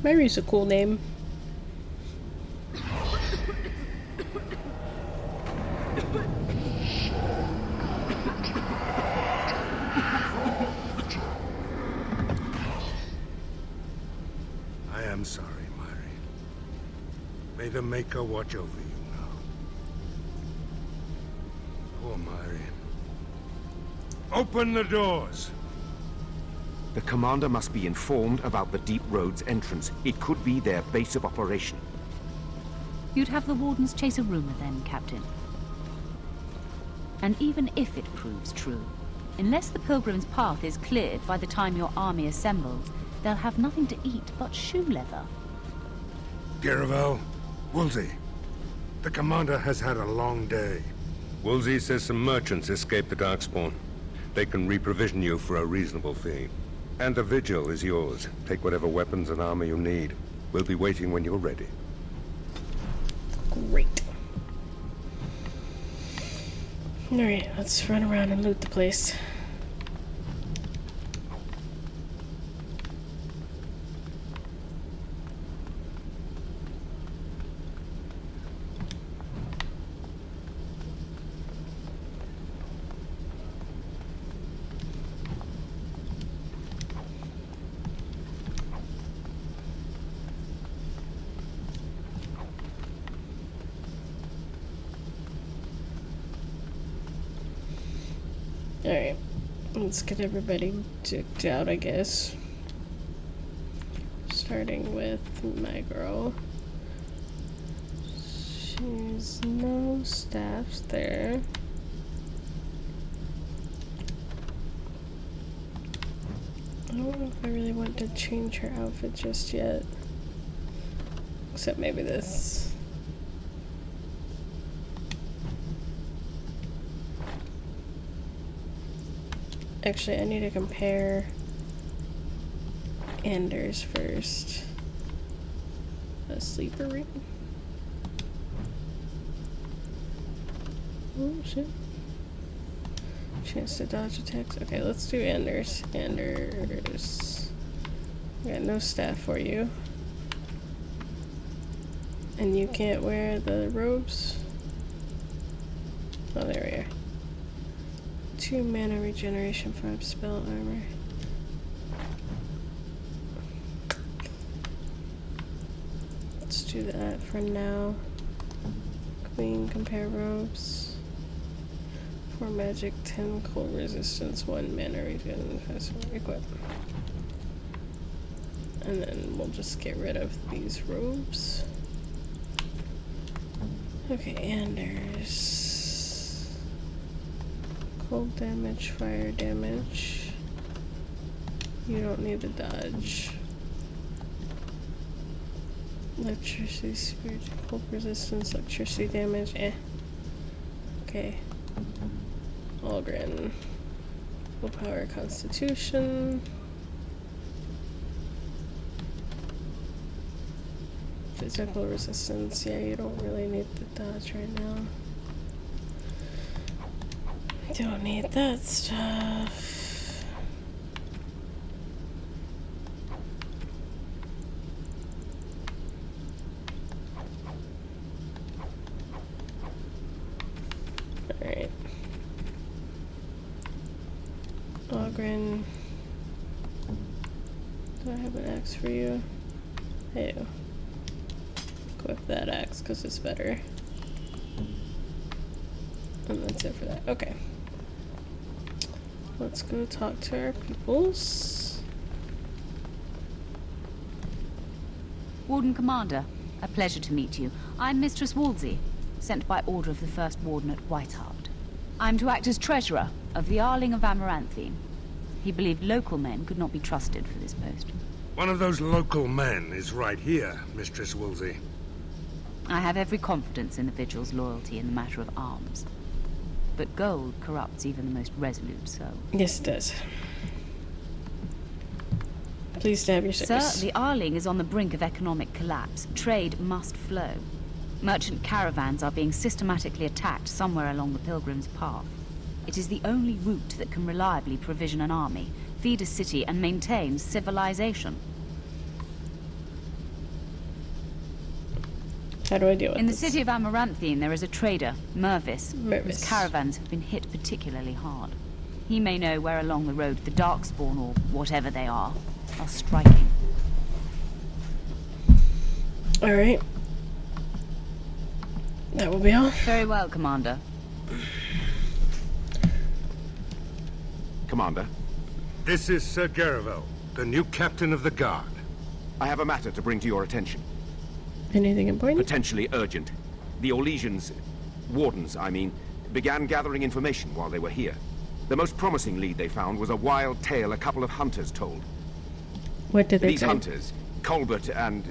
Mhairi's a cool name. I am sorry, Mhairi. May the Maker watch over you now. Poor Mhairi. Open the doors! The commander must be informed about the Deep Road's entrance. It could be their base of operation. You'd have the Wardens chase a rumor then, Captain. And even if it proves true, unless the Pilgrim's path is cleared by the time your army assembles, they'll have nothing to eat but shoe leather. Giravel, Woolsey. The commander has had a long day. Woolsey says some merchants escaped the Darkspawn. They can reprovision you for a reasonable fee. And the vigil is yours. Take whatever weapons and armor you need. We'll be waiting when you're ready. Great. Alright, let's run around and loot the place. Alright, let's get everybody dicked out, I guess. Starting with my girl. She's no staffs there. I don't know if I really want to change her outfit just yet. Except maybe this. Actually, I need to compare Anders first. A sleeper ring? Oh shit. Chance to dodge attacks. Okay, let's do Anders. Anders. Got no staff for you. And you can't wear the robes? Oh, there we are. 2 mana regeneration, 5 spell armor. let's do that for now. Queen, compare robes. 4 magic, 10 cold resistance, 1 mana regen, equip. And then we'll just get rid of these robes. Okay, and there's cold damage, fire damage. You don't need to dodge. Electricity, spirit, cold resistance, electricity damage, Okay. Algren. Willpower, constitution. Physical resistance, yeah, you don't really need the dodge right now. Don't need that stuff. Alright. Ogren. Do I have an axe for you? I do. Equip that axe because it's better. And that's it for that. Okay. Let's go talk to our peoples. Warden Commander, a pleasure to meet you. I'm Mistress Wolsey, sent by order of the First Warden at Whiteheart. I'm to act as treasurer of the Arling of Amaranthine. He believed local men could not be trusted for this post. One of those local men is right here, Mistress Wolsey. I have every confidence in the Vigil's loyalty in the matter of arms. But gold corrupts even the most resolute soul. Yes, it does. Please stab your service. Sir, the Arling is on the brink of economic collapse. Trade must flow. Merchant caravans are being systematically attacked somewhere along the Pilgrim's Path. It is the only route that can reliably provision an army, feed a city, and maintain civilization. How do I deal with In the this? city of Amaranthine, there is a trader, Mervis, whose caravans have been hit particularly hard. He may know where along the road the Darkspawn, or whatever they are striking. Alright. That will be all. Very well, Commander. Commander? This is Sir Garavel, the new captain of the guard. I have a matter to bring to your attention. Anything important? Potentially urgent. The Orlesians, wardens, I mean, began gathering information while they were here. The most promising lead they found was a wild tale a couple of hunters told. What did they These say? hunters, Colbert and,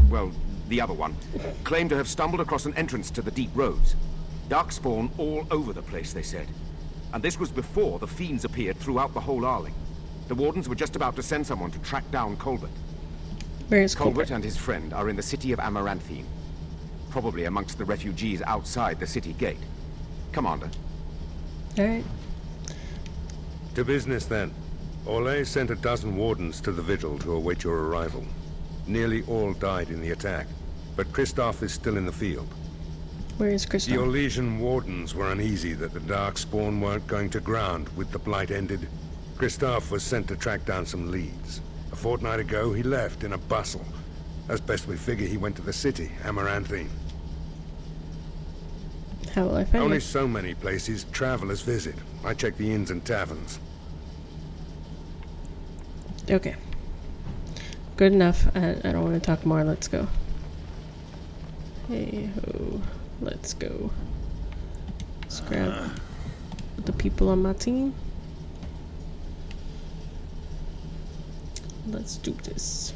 well, the other one, claim to have stumbled across an entrance to the deep roads. Darkspawn all over the place, they said. And this was before the fiends appeared throughout the whole Arling. The wardens were just about to send someone to track down Colbert. Where is Colbert and his friend are in the city of Amaranthine. Probably amongst the refugees outside the city gate. Commander. Alright. To business, then. Orlais sent a dozen wardens to the Vigil to await your arrival. Nearly all died in the attack, but Kristoff is still in the field. Where is Kristoff? The Orlesian wardens were uneasy that the Darkspawn weren't going to ground with the Blight ended. Kristoff was sent to track down some leads. A fortnight ago, he left in a bustle. As best we figure, he went to the city, Amaranthine. How will I find Only it? so many places travelers visit. I check the inns and taverns. Okay. Good enough. I don't want to talk more. Let's go. Hey ho. Let's go. Let's grab the people on my team. Let's do this.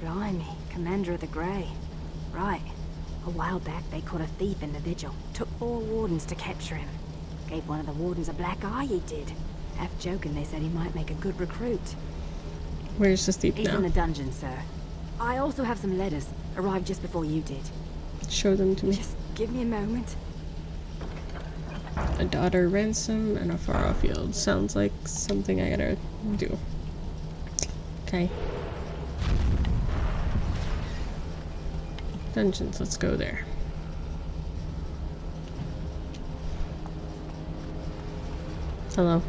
Blimey, Commander of the Grey. Right. A while back, they caught a thief in the Vigil. Took 4 wardens to capture him. Gave one of the wardens a black eye, he did. Half joking, they said he might make a good recruit. Where's the thief He's now? in the dungeon, sir. I also have some letters. Arrived just before you did. Show them to me. Just give me a moment. A daughter ransom and a far off field. Sounds like something I gotta do. Okay. Dungeons, let's go there. Hello.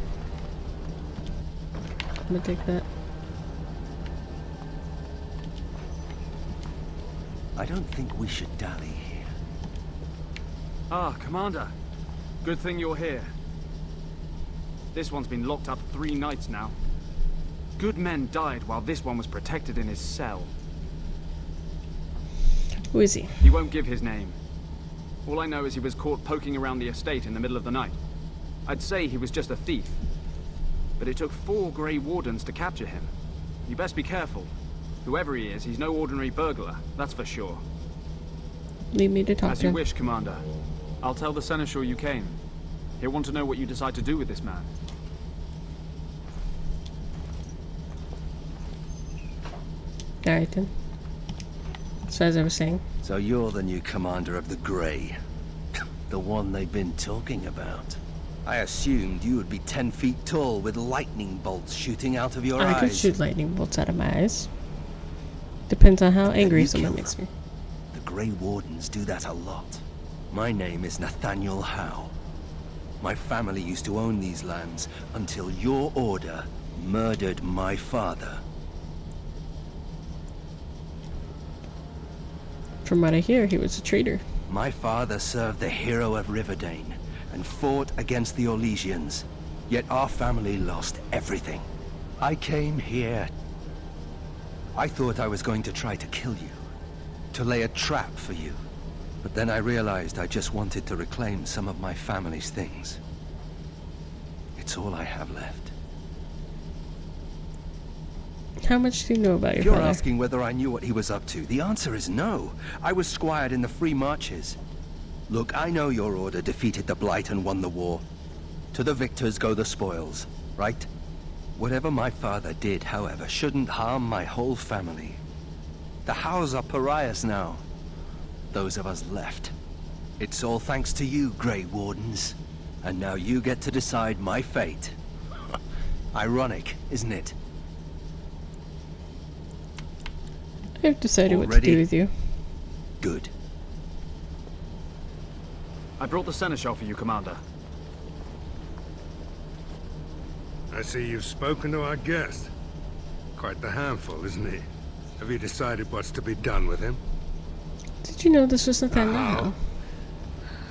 I'm gonna take that. I don't think we should dally here. Ah, Commander. Good thing you're here. This one's been locked up 3 nights now. Good men died while this one was protected in his cell. Who is he? He won't give his name. All I know is he was caught poking around the estate in the middle of the night. I'd say he was just a thief. But it took 4 Grey Wardens to capture him. You best be careful. Whoever he is, he's no ordinary burglar, that's for sure. Leave me to talk As to you him. wish, Commander. I'll tell the Seneschal you came. He'll want to know what you decide to do with this man. Alright then. So as I was saying. So you're the new commander of the Grey. The one they've been talking about. I assumed you would be 10 feet tall with lightning bolts shooting out of your eyes. I could shoot lightning bolts out of my eyes. Depends on how angry someone makes me. The Grey Wardens do that a lot. My name is Nathaniel Howe. My family used to own these lands until your order murdered my father. From what I hear, he was a traitor. My father served the hero of Riverdane and fought against the Orlesians. Yet our family lost everything. I came here. I thought I was going to try to kill you, to lay a trap for you. But then I realized I just wanted to reclaim some of my family's things. It's all I have left. How much do you know about your If you're father? asking whether I knew what he was up to, the answer is no. I was squired in the Free Marches. Look, I know your order defeated the Blight and won the war. To the victors go the spoils, right? Whatever my father did, however, shouldn't harm my whole family. The Howes are pariahs now. Those of us left. It's all thanks to you, Grey Wardens. And now you get to decide my fate. Ironic, isn't it? I've decided what to do with you. Good. I brought the Seneschal for you, Commander. I see you've spoken to our guest. Quite the handful, isn't he? Have you decided what's to be done with him? Did you know this was Nathaniel?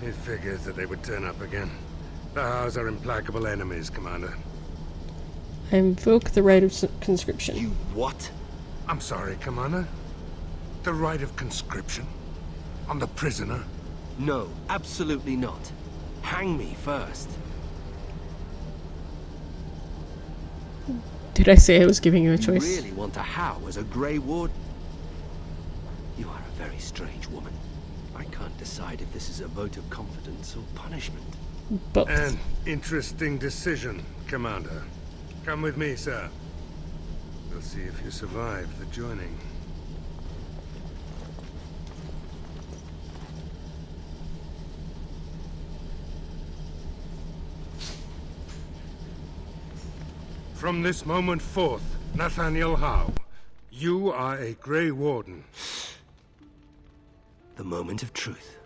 It figures that they would turn up again. The Howes are implacable enemies, Commander. I invoke the right of conscription. You what? I'm sorry, Commander. The right of conscription? On the prisoner? No, absolutely not. Hang me first. Did I say I was giving you a choice? You really want a Howe as a Grey Ward? You are a very strange woman. I can't decide if this is a vote of confidence or punishment. Both. An interesting decision, Commander. Come with me, sir. We'll see if you survive the joining. From this moment forth, Nathaniel Howe, you are a Grey Warden. The moment of truth.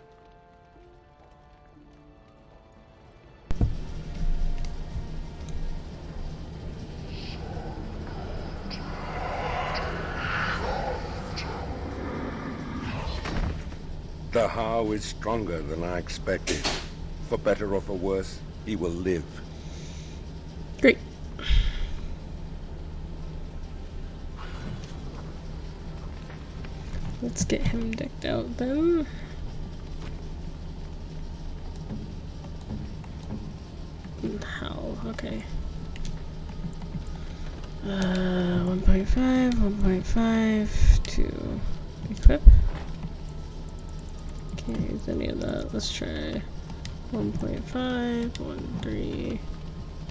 The Howe is stronger than I expected. For better or for worse, he will live. Great. Let's get him decked out then. How? Okay. 1.5, 1.5 to equip. Can't use any of that. Let's try 1.5, 1.3,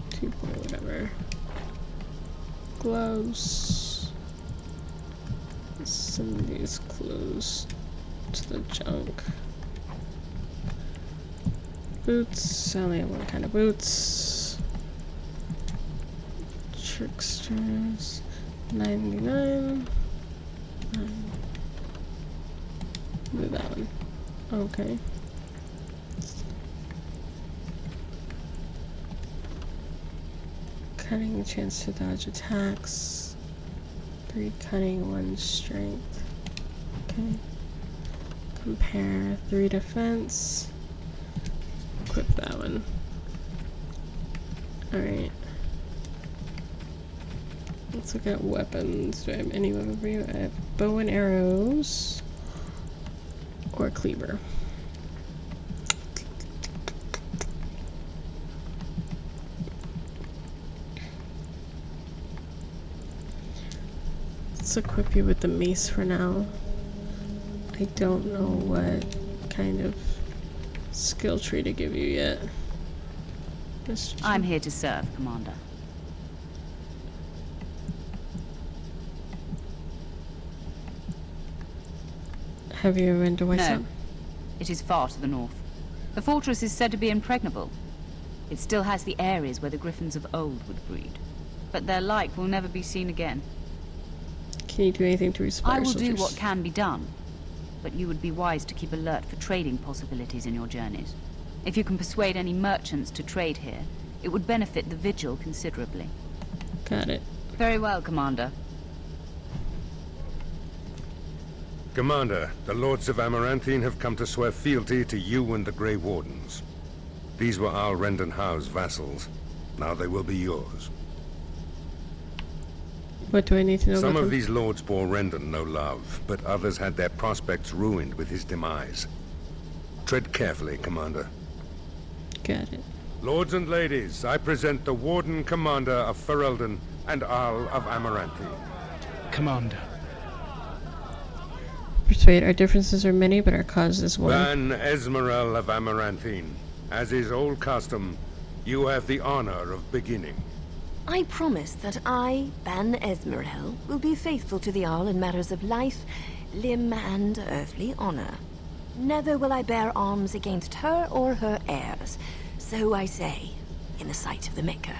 2. Whatever. Gloves. Send these clothes to the junk. Boots. I only have one kind of boots. Tricksters. 99. Do that one. Okay. Cunning, a chance to dodge attacks. 3 cunning, 1 strength. Okay. Compare 3 defense. Equip that one. Alright. Let's look at weapons. Do I have any weapon for you? I have bow and arrows. Or cleaver. Let's equip you with the mace for now. I don't know what kind of skill tree to give you yet. I'm here to serve, Commander. Have you ever been to Weissam? No. It is far to the north. The fortress is said to be impregnable. It still has the areas where the griffins of old would breed. But their like will never be seen again. Can you do anything to inspire I will soldiers? do what can be done. But you would be wise to keep alert for trading possibilities in your journeys. If you can persuade any merchants to trade here, it would benefit the Vigil considerably. Got it. Very well, Commander. Commander, the Lords of Amaranthine have come to swear fealty to you and the Grey Wardens. These were Al Rendenhau's vassals. Now they will be yours. What do I need to know Some about of them? these lords bore Rendon no love, but others had their prospects ruined with his demise. Tread carefully, Commander. Got it. Lords and ladies, I present the Warden Commander of Ferelden and Arl of Amaranthine. Commander. Persuade, our differences are many, but our cause is one. Ban Esmerel of Amaranthine. As is old custom, you have the honor of beginning. I promise that I, Ban Esmerel, will be faithful to the Arl in matters of life, limb, and earthly honor. Never will I bear arms against her or her heirs. So I say, in the sight of the Maker.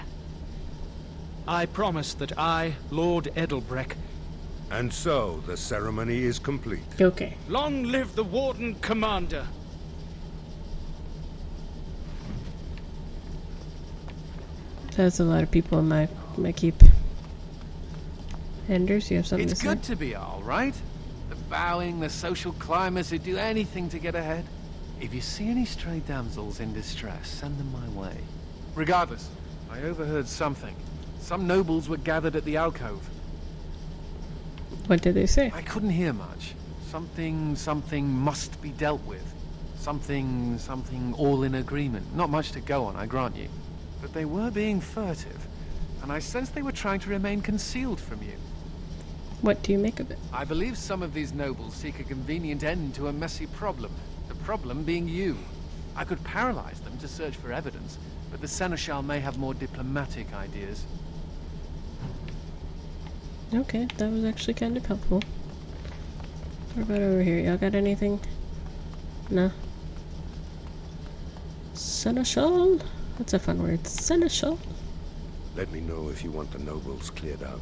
I promise that I, Lord Edelbreck... And so, the ceremony is complete. Okay. Long live the Warden Commander! That's a lot of people in my keep. Anders, you have something It's to say? good to be Arl, right? The bowing, the social climbers who do anything to get ahead. If you see any stray damsels in distress, send them my way. Regardless, I overheard something. Some nobles were gathered at the alcove. What did they say? I couldn't hear much. Something must be dealt with. Something all in agreement. Not much to go on, I grant you. But they were being furtive, and I sensed they were trying to remain concealed from you. What do you make of it? I believe some of these nobles seek a convenient end to a messy problem. The problem being you. I could paralyze them to search for evidence, but the Seneschal may have more diplomatic ideas. Okay, that was actually kind of helpful. What about over here? Y'all got anything? No. Seneschal? That's a fun word. Seneschal? Let me know if you want the nobles cleared out.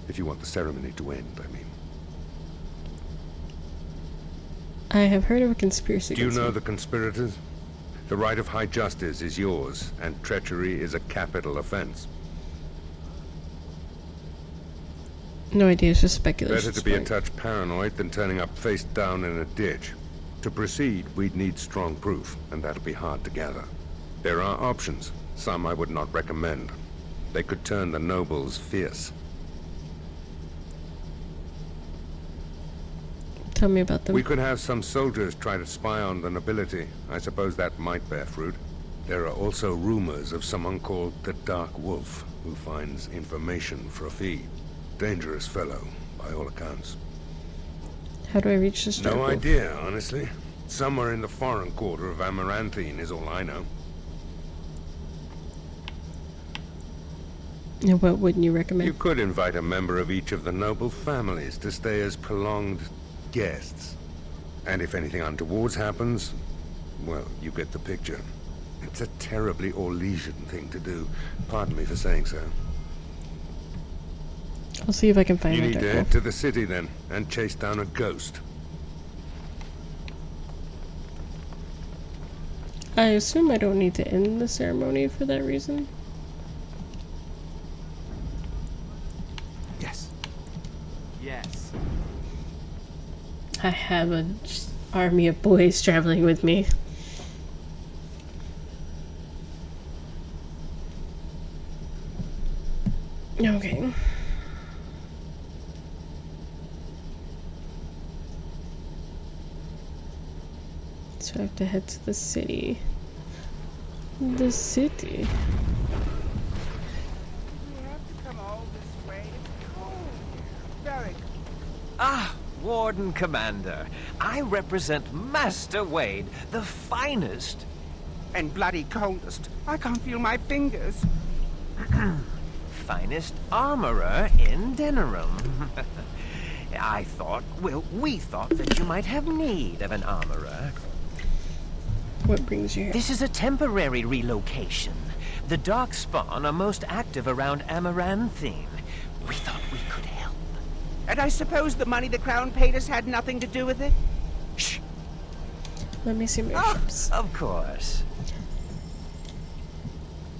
If you want the ceremony to end, I mean. I have heard of a conspiracy. Do you against know me. the conspirators? The right of high justice is yours, and treachery is a capital offense. No idea, it's just speculation. Better to be a touch paranoid than turning up face down in a ditch. To proceed, we'd need strong proof, and that'll be hard to gather. There are options. Some I would not recommend. They could turn the nobles fierce. Tell me about them. We could have some soldiers try to spy on the nobility. I suppose that might bear fruit. There are also rumors of someone called the Dark Wolf, who finds information for a fee. Dangerous fellow, by all accounts. How do I reach this Dark No Wolf? idea, honestly. Somewhere in the foreign quarter of Amaranthine is all I know. And what wouldn't you recommend? You could invite a member of each of the noble families to stay as prolonged guests. And if anything untoward happens, well, you get the picture. It's a terribly Orlesian thing to do. Pardon me for saying so. I'll see if I can find You my need Dark to Wolf. head to the city then, and chase down a ghost. I assume I don't need to end the ceremony for that reason. Yes. Yes. I have an army of boys traveling with me. Okay. So I have to head to the city. The city. Ah, Warden Commander. I represent Master Wade, the finest. And bloody coldest. I can't feel my fingers. Finest armorer in Denerim. I thought, well, we thought that you might have need of an armorer. What brings you here? This is a temporary relocation. The Darkspawn are most active around Amaranthine. We thought we could help. And I suppose the money the Crown paid us had nothing to do with it? Shh. Let me see my ships. Of course.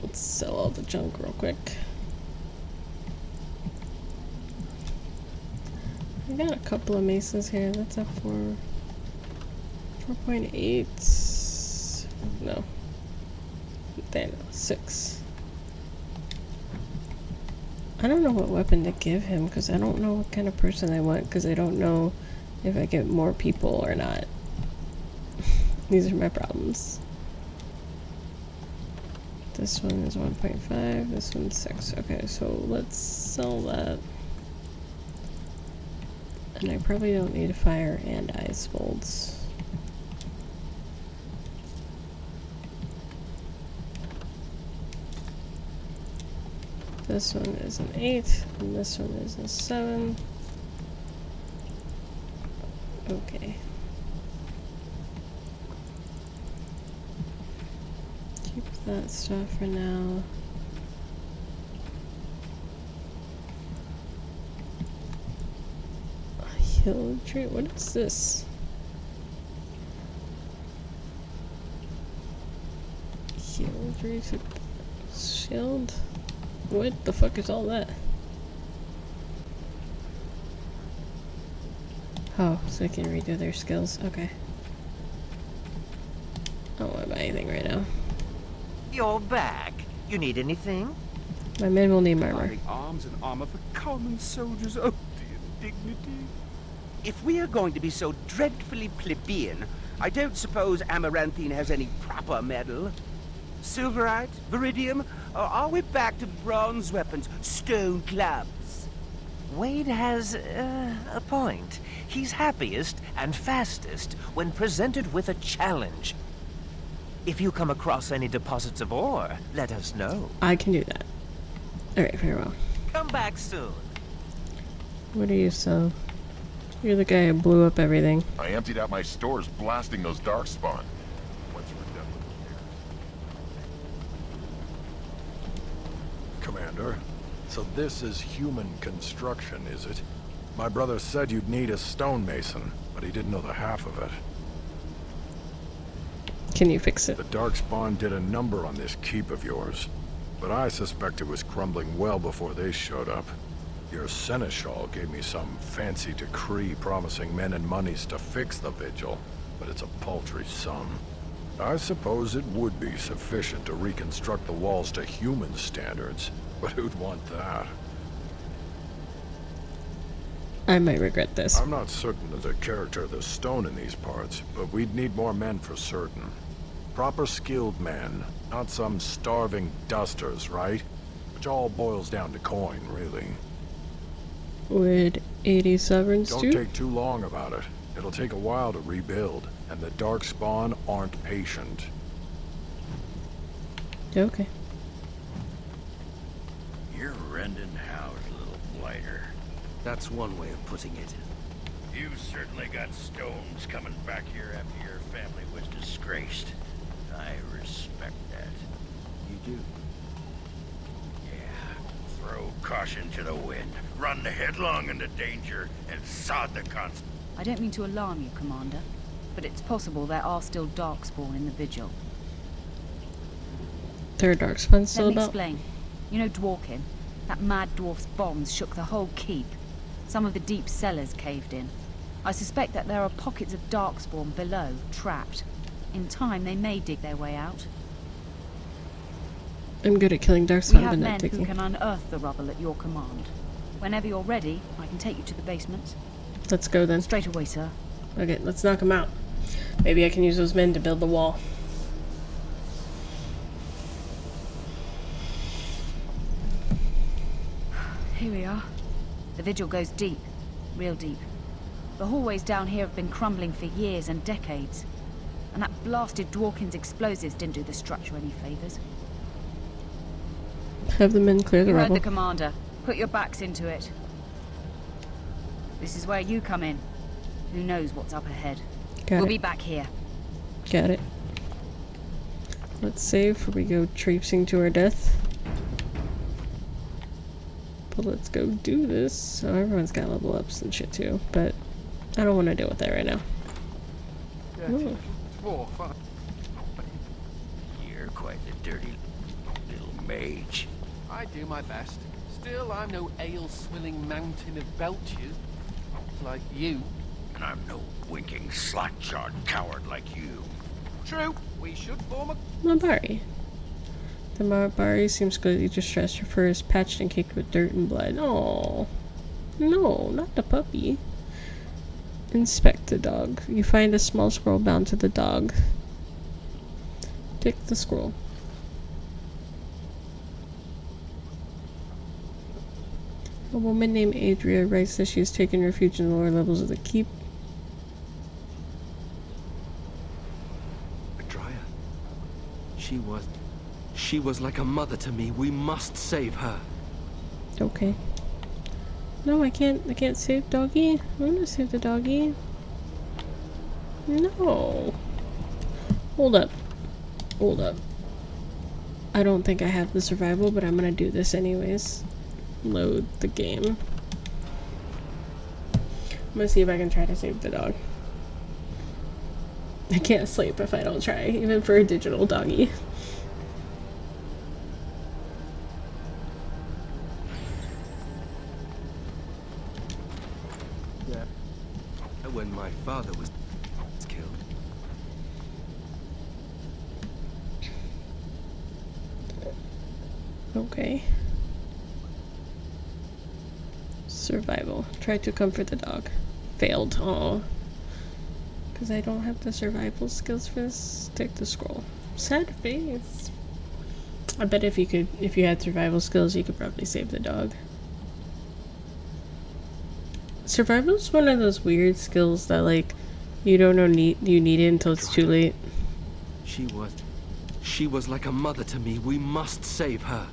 Let's sell all the junk real quick. I got a couple of maces here. That's up for 4.8. No. Then 6. I don't know what weapon to give him because I don't know what kind of person I want because I don't know if I get more people or not. These are my problems. This one is 1.5, this one's 6. Okay, so let's sell that. And I probably don't need fire and ice bolts. This one is an 8, and this one is a 7. Okay. Keep that stuff for now. Hill tree? What is this? Hill tree shield? What the fuck is all that? Oh, so I can redo their skills. Okay. I don't want to buy anything right now. You're back. You need anything? My men will need armor. Providing arms and armor for common soldiers. Oh, the indignity. If we are going to be so dreadfully plebeian, I don't suppose Amaranthine has any proper metal. Silverite? Viridium? Or are we back to bronze weapons, stone clubs? Wade has a point. He's happiest and fastest when presented with a challenge. If you come across any deposits of ore, let us know. I can do that. Alright, very well. Come back soon. What are you, so? You're the guy who blew up everything. I emptied out my stores blasting those Darkspawn. Once you were done with them Commander, so this is human construction, is it? My brother said you'd need a stonemason, but he didn't know the half of it. Can you fix it? The Darkspawn did a number on this keep of yours, but I suspect it was crumbling well before they showed up. Your seneschal gave me some fancy decree promising men and monies to fix the vigil, but it's a paltry sum. I suppose it would be sufficient to reconstruct the walls to human standards, but who'd want that? I might regret this. I'm not certain of the character of the stone in these parts, but we'd need more men for certain. Proper skilled men, not some starving dusters, right? Which all boils down to coin, really. Would 80 sovereigns do? Don't take too long about it. It'll take a while to rebuild, and the Darkspawn aren't patient. Okay. You're rending house, little blighter. That's one way of putting it. You've certainly got stones coming back here after your family was disgraced. I respect that. You do? Yeah. Throw caution to the wind. Run headlong into danger and sod the constant. I don't mean to alarm you, Commander, but it's possible there are still Darkspawn in the Vigil. There are darkspawn still Let me about? explain. You know Dworkin? That mad dwarf's bombs shook the whole keep. Some of the deep cellars caved in. I suspect that there are pockets of darkspawn below, trapped. In time, they may dig their way out. I'm good at killing We darkspawn, have but men not who digging. can unearth the rubble at your command. Whenever you're ready, I can take you to the basement. Let's go then. Straight away, sir. Okay, let's knock them out. Maybe I can use those men to build the wall. Here we are. The vigil goes deep. Real deep. The hallways down here have been crumbling for years and decades. And that blasted Dworkin's explosives didn't do the structure any favors. Have the men clear the You heard rubble. the commander. Put your backs into it. This is where you come in. Who knows what's up ahead? Got We'll it. be back here. Got it. Let's save before we go traipsing to our death. But let's go do this. So everyone's got level ups and shit too, but I don't want to deal with that right now. Ooh. You're quite the dirty little mage. I do my best. Still, I'm no ale-swilling mountain of belches. Like you. And I'm no winking, slack-jawed coward like you. True. We should form a... Mabari. The Mabari seems clearly distressed. Her fur is patched and caked with dirt and blood. Oh, no, not the puppy. Inspect the dog. You find a small scroll bound to the dog. Take the scroll. A woman named Adria writes that she has taken refuge in the lower levels of the keep. Adria. She was like a mother to me. We must save her. Okay. No, I can't save doggy. I want to save the doggy. No. Hold up. Hold up. I don't think I have the survival, but I'm gonna do this anyways. Load the game. I'm gonna see if I can try to save the dog. I can't sleep if I don't try, even for a digital doggy. When my father was killed. Okay. Survival. Tried to comfort the dog. Failed. Aw. Because I don't have the survival skills for this. Take the scroll. Sad face. I bet if you had survival skills, you could probably save the dog. Survival is one of those weird skills that, like, you don't know you need it until it's too late. She was like a mother to me. We must save her.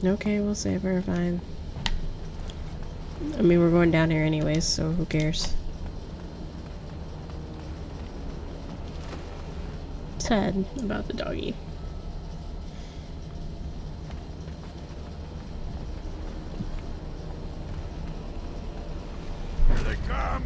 Okay, we'll save her. Fine. I mean, we're going down here anyways, so who cares? Sad about the doggy. Here they come!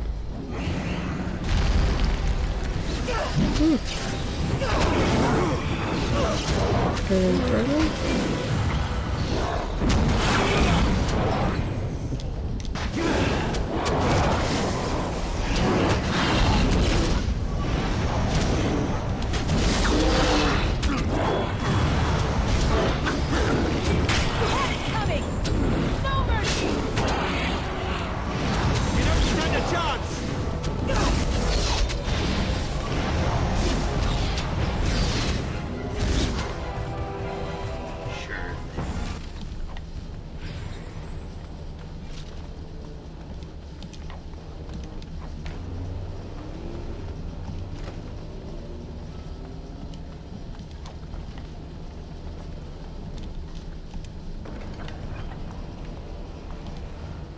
Coming! No mercy! You don't stand a chance! Sure.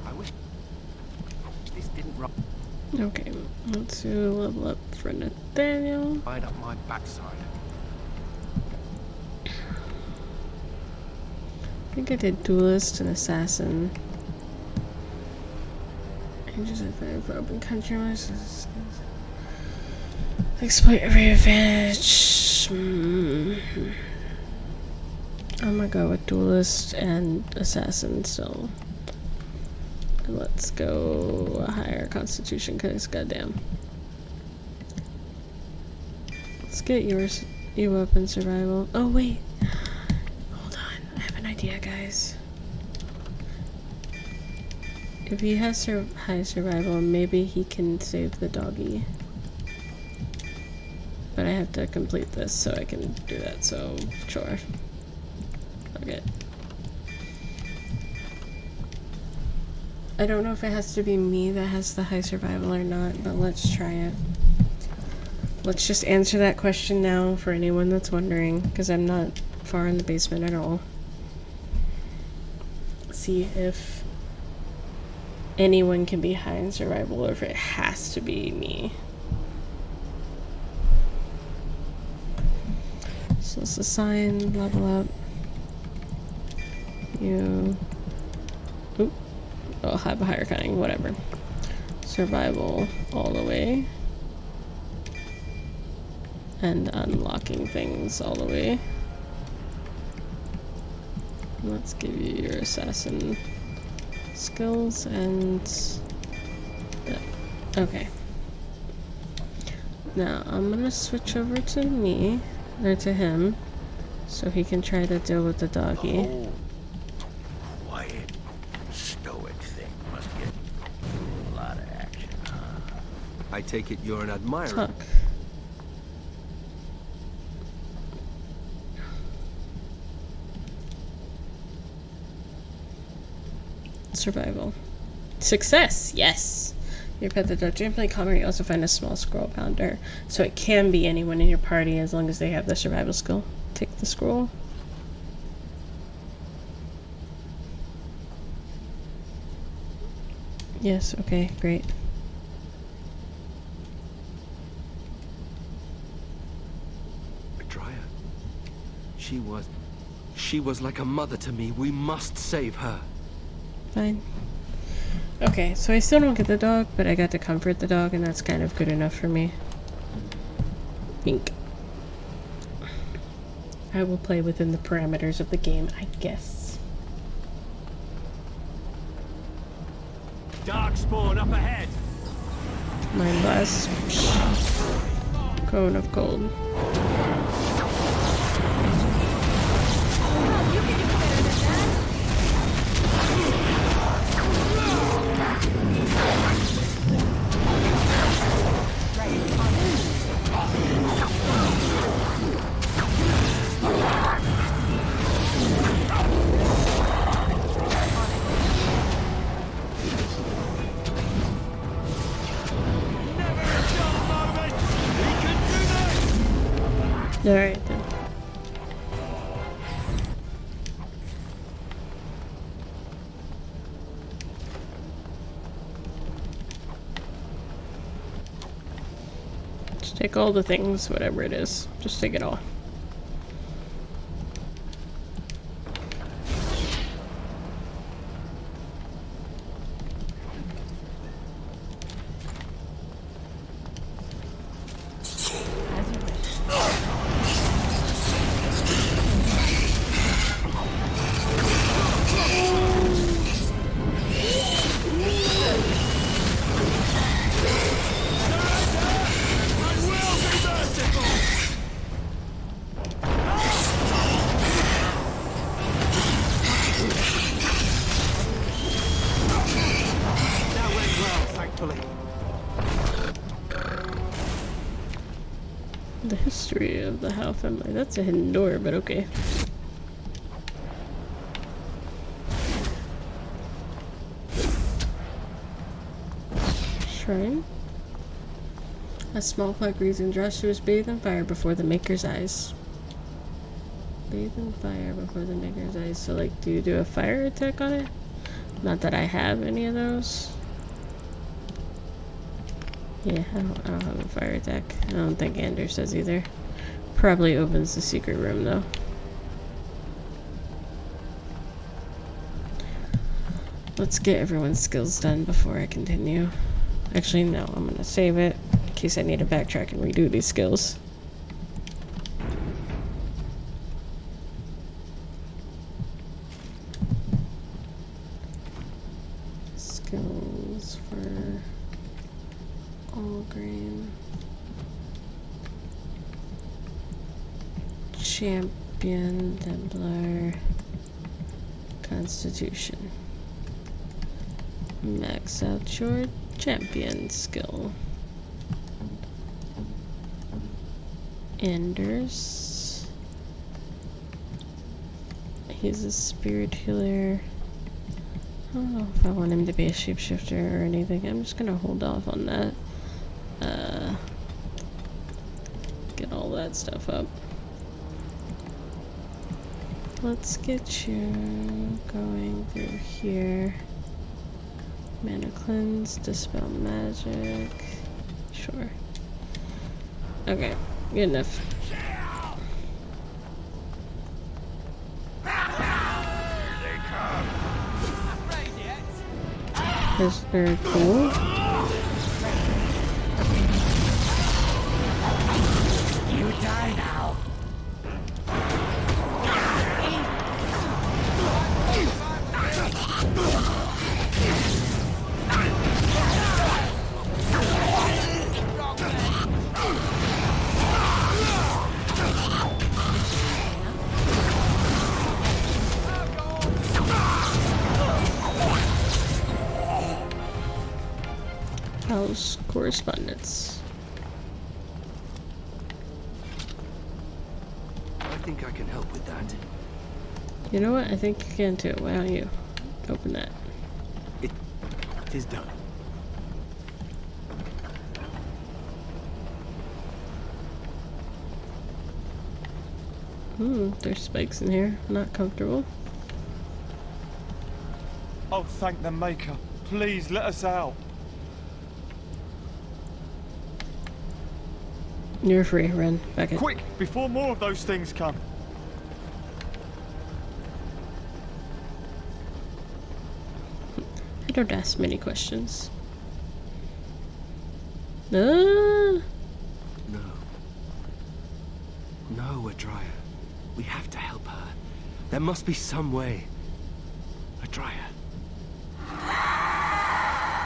I wish this didn't run Okay, let's do a level up for Nathaniel. right up my backside. I think I did duelist and assassin. Ranges of fire for open country. Exploit every advantage. I'm gonna go with duelist and assassin still. And let's go a higher constitution because goddamn. Let's get yours. You up in survival. Oh wait. Hold on. I have an idea, guys. If he has high survival, maybe he can save the doggy. But I have to complete this so I can do that, so sure. Okay. I don't know if it has to be me that has the high survival or not, but let's try it. Let's just answer that question now for anyone that's wondering, because I'm not far in the basement at all. See if anyone can be high in survival or if it has to be me. So let's assign, level up. You. Oop. I'll have a higher cunning, whatever. Survival all the way. And unlocking things all the way. Let's give you your assassin skills and that. Okay. Now I'm gonna switch over to me, or to him, so he can try to deal with the doggy. Oh, quiet, stoic thing must get a lot of action, huh? I take it you're an admirer. Talk. Survival. Success! Yes! You pet the dog gently, calmer. You also find a small scroll pounder. So it can be anyone in your party as long as they have the survival skill. Take the scroll. Yes, okay, great. Maitreya. She was like a mother to me. We must save her. Fine. Okay, so I still don't get the dog, but I got to comfort the dog, and that's kind of good enough for me. Pink. I will play within the parameters of the game, I guess. Darkspawn up ahead. Mind blast. Cone of cold. Alright then. Just take all the things, whatever it is. Just take it all. The history of the Howe family. That's a hidden door, but okay. Shrine. A small plug reads, and Joshua was bathed in fire before the Maker's eyes. Bathed in fire before the Maker's eyes. So, like, do you do a fire attack on it? Not that I have any of those. Yeah, I don't have a fire attack. I don't think Anders does either. Probably opens the secret room though. Let's get everyone's skills done before I continue. Actually, no, I'm gonna save it in case I need to backtrack and redo these skills. Champion, Templar, Constitution. Max out your champion skill. Anders. He's a spirit healer. I don't know if I want him to be a shapeshifter or anything. I'm just gonna hold off on that. Get all that stuff up. Let's get you going through here. Mana cleanse, dispel magic. Sure. Okay, good enough. That's very cool. You die now. House correspondence. I think I can help with that. You know what? I think you can too. Why don't you open that? It is done. There's spikes in here. Not comfortable. Oh, thank the Maker. Please, let us out. You're free, Ren. Back it. Quick, before more of those things come. I don't ask many questions. No, Adria. We have to help her. There must be some way. Adria.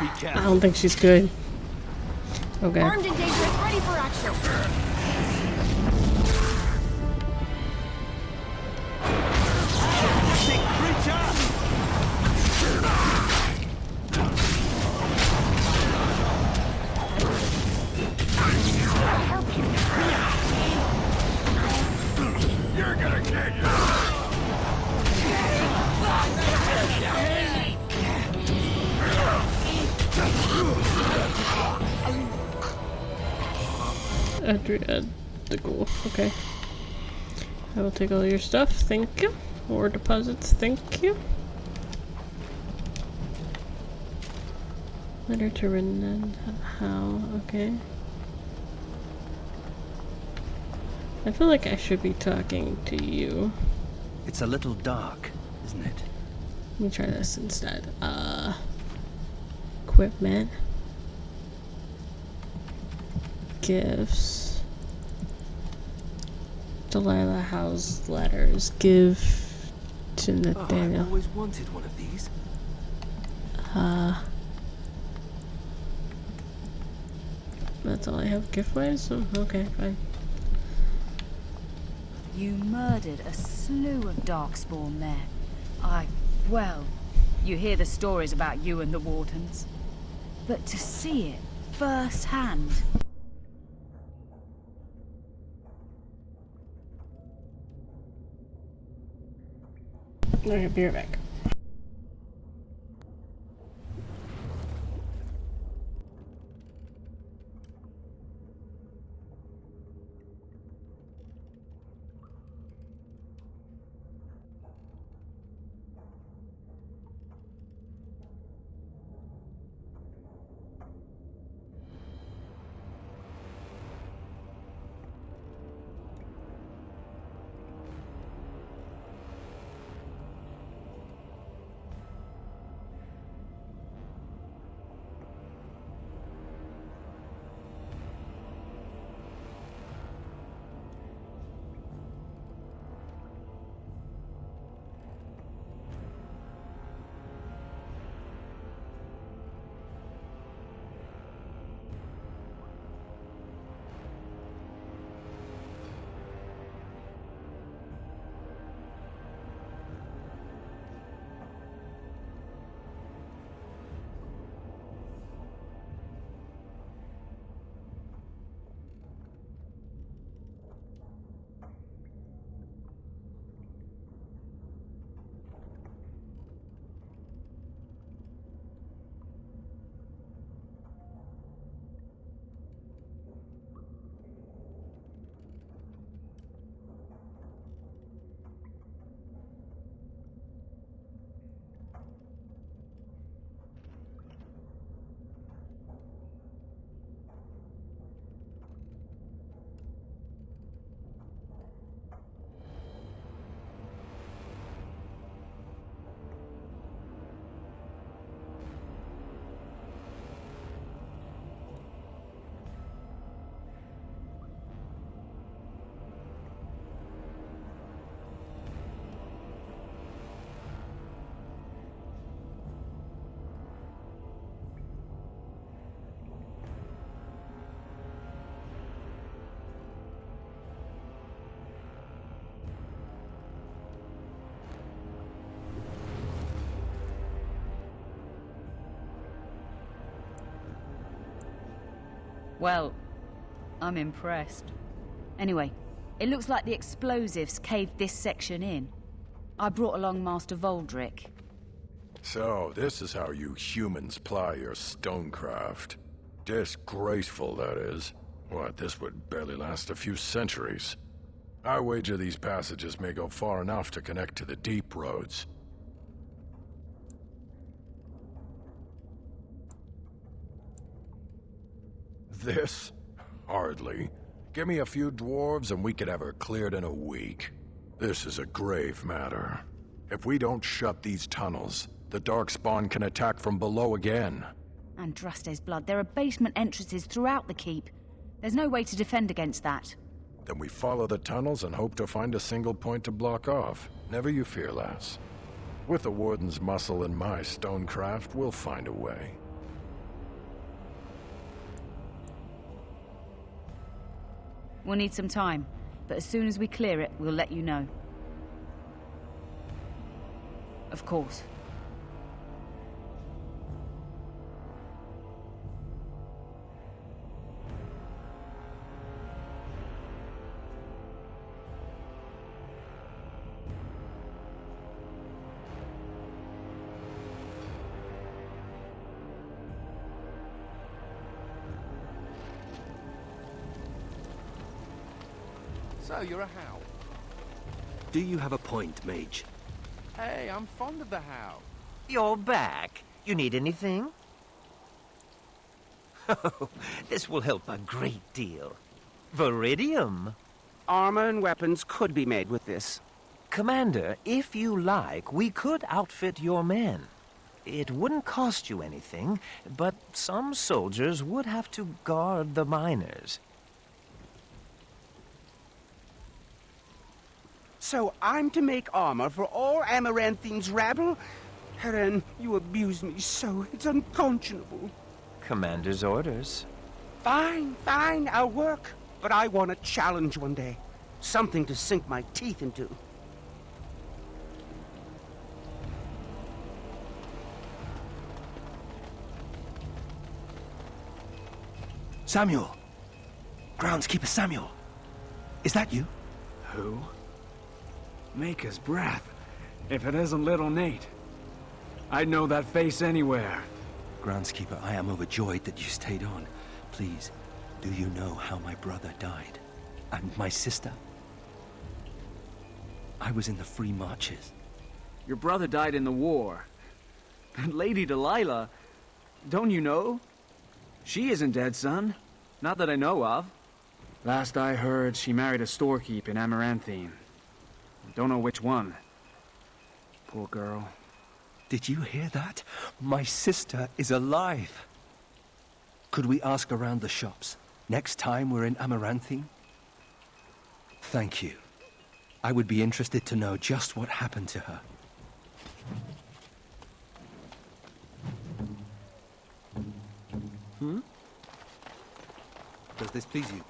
Be careful. I don't think she's good. Okay. Armed and dangerous, ready for action. You're gonna get Adria, the ghoul. Okay. I will take all your stuff. Thank you. More deposits. Thank you. Letter to Renan. How? Okay. I feel like I should be talking to you. It's a little dark, isn't it? Let me try this instead. Equipment. Gifts. Delilah Howe's letters. Give to Nathaniel. I've always wanted one of these. That's all I have gift-wise? Oh, okay, fine. You murdered a slew of Darkspawn there. Well, you hear the stories about you and the Wardens. But to see it firsthand... Okay, be right back. Well, I'm impressed. Anyway, it looks like the explosives caved this section in. I brought along Master Voldrick. So, this is how you humans ply your stonecraft. Disgraceful, that is. What, this would barely last a few centuries. I wager these passages may go far enough to connect to the deep roads. This? Hardly. Give me a few dwarves and we could have her cleared in a week. This is a grave matter. If we don't shut these tunnels, the Darkspawn can attack from below again. Andraste's blood. There are basement entrances throughout the keep. There's no way to defend against that. Then we follow the tunnels and hope to find a single point to block off. Never you fear, lass. With the Warden's muscle and my stonecraft, we'll find a way. We'll need some time, but as soon as we clear it, we'll let you know. Of course. So, you're a Howe? Do you have a point, Mage? Hey, I'm fond of the Howe. You're back. You need anything? Oh, this will help a great deal. Viridium. Armor and weapons could be made with this. Commander, if you like, we could outfit your men. It wouldn't cost you anything, but some soldiers would have to guard the miners. So I'm to make armor for all Amaranthine's rabble? Heren, you abuse me so, it's unconscionable. Commander's orders. Fine, I'll work. But I want a challenge one day. Something to sink my teeth into. Samuel! Groundskeeper Samuel! Is that you? Who? Maker's breath. If it isn't little Nate. I'd know that face anywhere. Groundskeeper, I am overjoyed that you stayed on. Please, do you know how my brother died? And my sister? I was in the Free Marches. Your brother died in the war. And Lady Delilah, don't you know? She isn't dead, son. Not that I know of. Last I heard, she married a storekeep in Amaranthine. Don't know which one. Poor girl. Did you hear that? My sister is alive. Could we ask around the shops next time we're in Amaranthine? Thank you. I would be interested to know just what happened to her. Does this please you?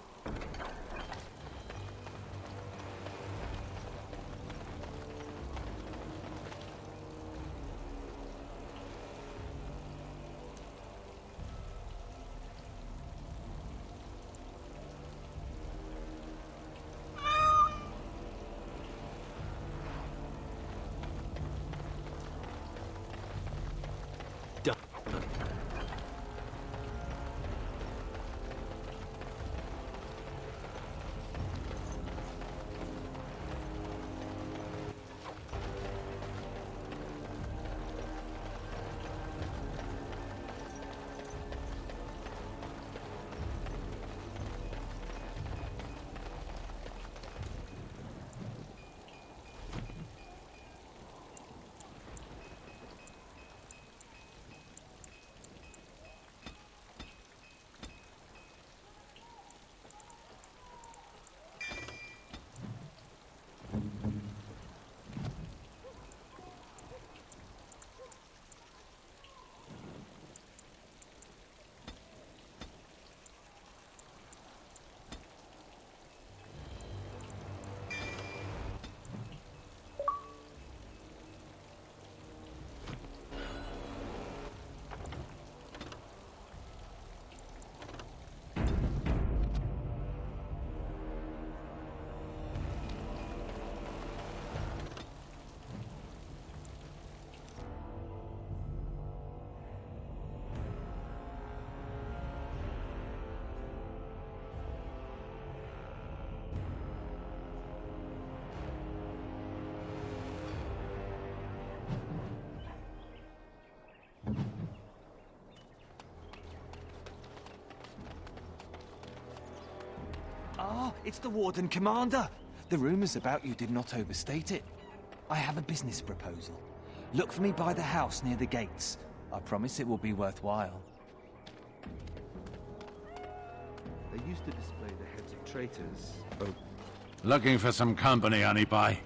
it's the Warden Commander. The rumors about you did not overstate it. I have a business proposal. Look for me by the house near the gates. I promise it will be worthwhile. They used to display the heads of traitors. Oh, Looking for some company, honey pie?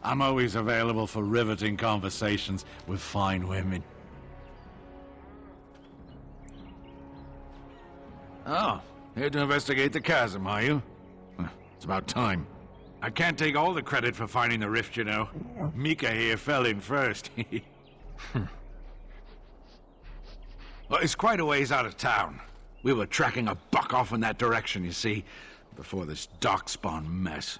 I'm always available for riveting conversations with fine women. Oh, here to investigate the chasm, are you? It's about time. I can't take all the credit for finding the rift, you know. Mika here fell in first. Well, it's quite a ways out of town. We were tracking a buck off in that direction, you see, before this darkspawn mess.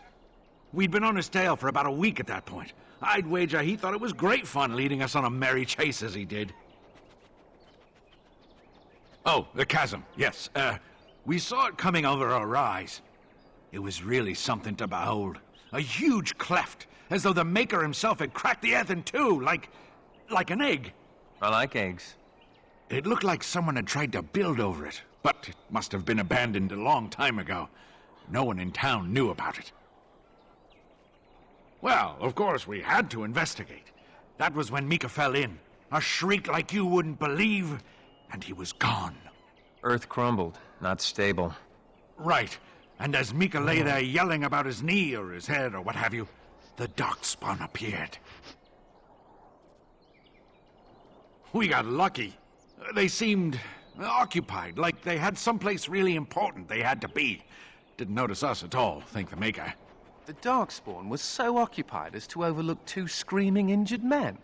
We'd been on his tail for about a week at that point. I'd wager he thought it was great fun leading us on a merry chase as he did. Oh, the chasm, yes. We saw it coming over our rise. It was really something to behold. A huge cleft, as though the Maker himself had cracked the earth in two, like an egg. I like eggs. It looked like someone had tried to build over it, but it must have been abandoned a long time ago. No one in town knew about it. Well, of course, we had to investigate. That was when Mika fell in. A shriek like you wouldn't believe, and he was gone. Earth crumbled, not stable. Right. And as Mika lay there yelling about his knee or his head or what have you, the darkspawn appeared. We got lucky. They seemed occupied, like they had someplace really important they had to be. Didn't notice us at all, thank the Maker. The Darkspawn was so occupied as to overlook two screaming injured men.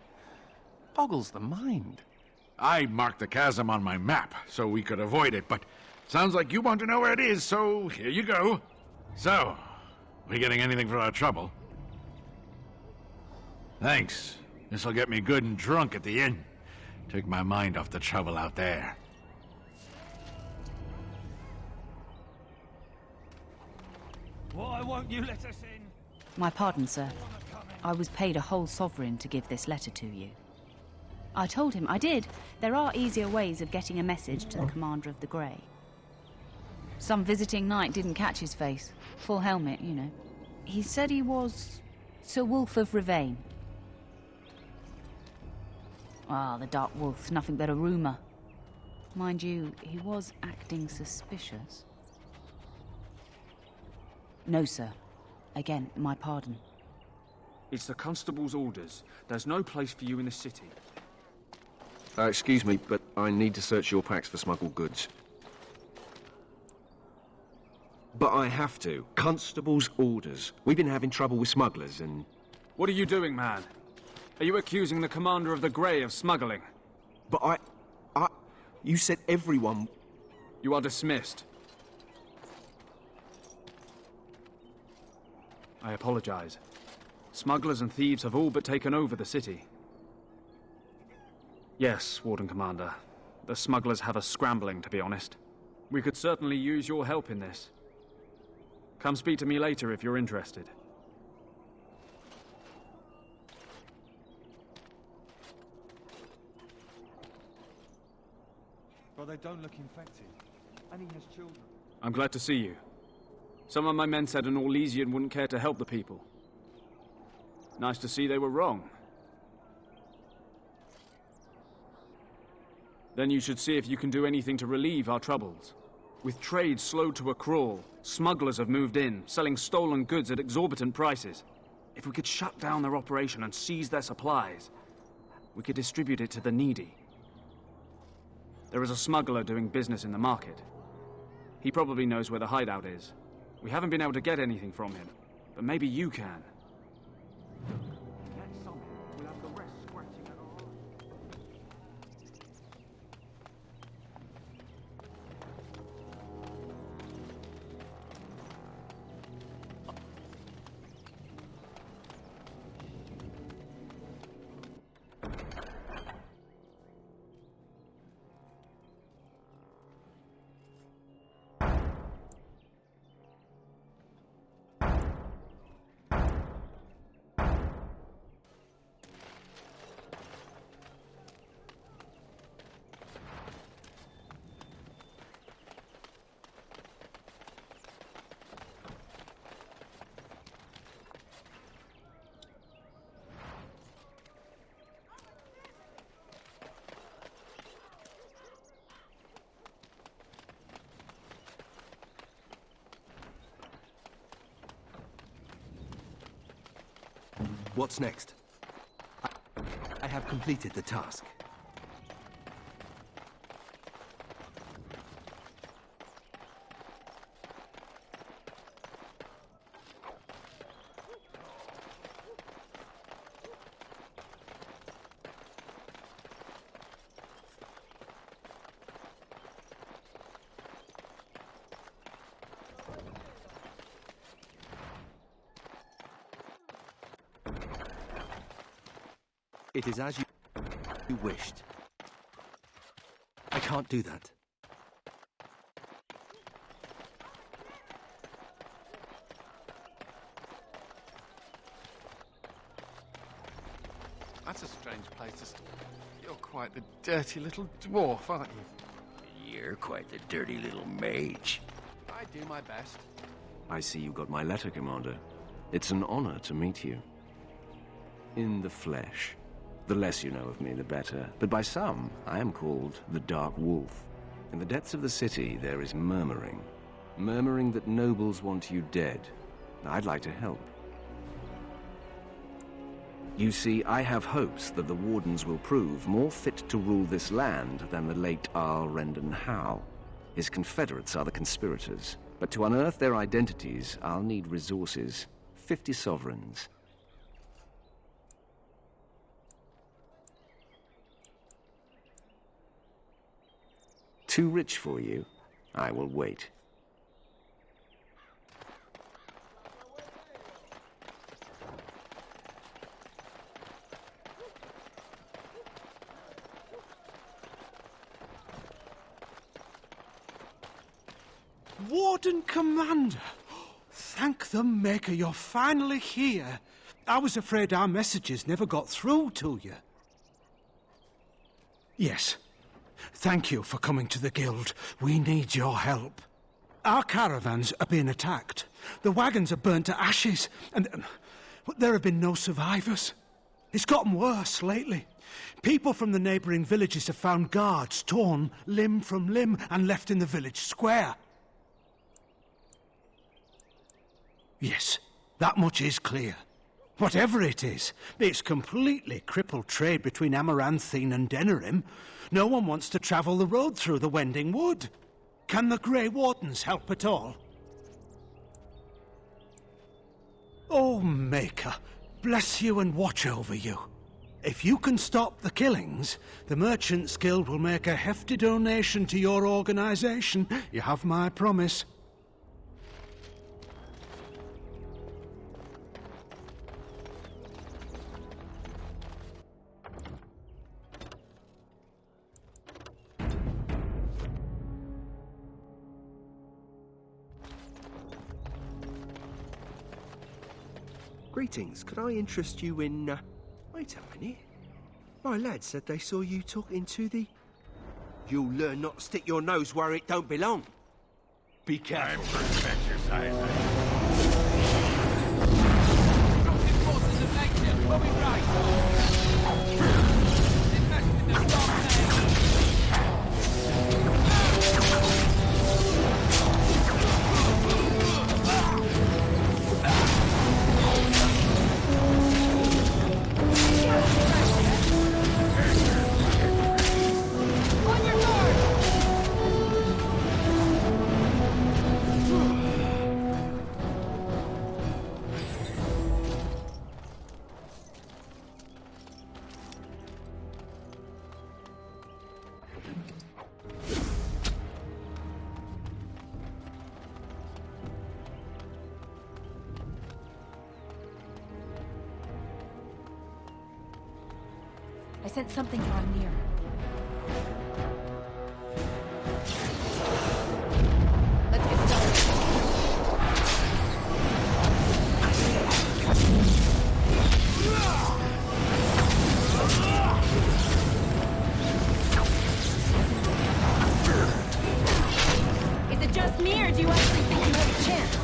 Boggles the mind. I marked the chasm on my map so we could avoid it, but sounds like you want to know where it is, so here you go. So, we getting anything for our trouble? Thanks. This'll get me good and drunk at the inn. Take my mind off the trouble out there. Why won't you let us in? My pardon, sir. I was paid a whole sovereign to give this letter to you. I told him I did. There are easier ways of getting a message to the Commander of the Grey. Some visiting knight didn't catch his face. Full helmet, you know. He said he was Sir Wolf of Rivain. Ah, the Dark Wolf's nothing but a rumour. Mind you, he was acting suspicious. No, sir. Again, my pardon. It's the constable's orders. There's no place for you in the city. Excuse me, but I need to search your packs for smuggled goods. But I have to. Constable's orders. We've been having trouble with smugglers and... What are you doing, man? Are you accusing the Commander of the Grey of smuggling? But You said everyone... You are dismissed. I apologize. Smugglers and thieves have all but taken over the city. Yes, Warden Commander. The smugglers have us scrambling, to be honest. We could certainly use your help in this. Come speak to me later if you're interested. But they don't look infected. And he has children. I'm glad to see you. Some of my men said an Orlesian wouldn't care to help the people. Nice to see they were wrong. Then you should see if you can do anything to relieve our troubles. With trade slowed to a crawl, smugglers have moved in, selling stolen goods at exorbitant prices. If we could shut down their operation and seize their supplies, we could distribute it to the needy. There is a smuggler doing business in the market. He probably knows where the hideout is. We haven't been able to get anything from him, but maybe you can. That's something. We'll have the rest scratching at our What's next? I have completed the task. It is as you wished. I can't do that. That's a strange place to stay. You're quite the dirty little dwarf, aren't you? You're quite the dirty little mage. I do my best. I see you got my letter, Commander. It's an honor to meet you. In the flesh. The less you know of me, the better. But by some, I am called the Dark Wolf. In the depths of the city, there is murmuring. Murmuring that nobles want you dead. I'd like to help. You see, I have hopes that the Wardens will prove more fit to rule this land than the late Arl Rendon Howe. His confederates are the conspirators. But to unearth their identities, I'll need resources. 50 sovereigns. Too rich for you? I will wait. Warden Commander! Thank the Maker you're finally here. I was afraid our messages never got through to you. Yes. Thank you for coming to the Guild. We need your help. Our caravans are being attacked. The wagons are burnt to ashes, and there have been no survivors. It's gotten worse lately. People from the neighbouring villages have found guards torn limb from limb and left in the village square. Yes, that much is clear. Whatever it is, it's completely crippled trade between Amaranthine and Denerim. No one wants to travel the road through the Wending Wood. Can the Grey Wardens help at all? Oh, Maker, bless you and watch over you. If you can stop the killings, the Merchants Guild will make a hefty donation to your organization. You have my promise. Greetings, could I interest you in, Wait a minute. My lad said they saw you talking to the... You'll learn not to stick your nose where it don't belong. Be careful. Time for exercise. Forces of nature, will be right. Invest in the dark I sent something drawing near. Let's get started. Is it just me, or do you actually think you have a chance?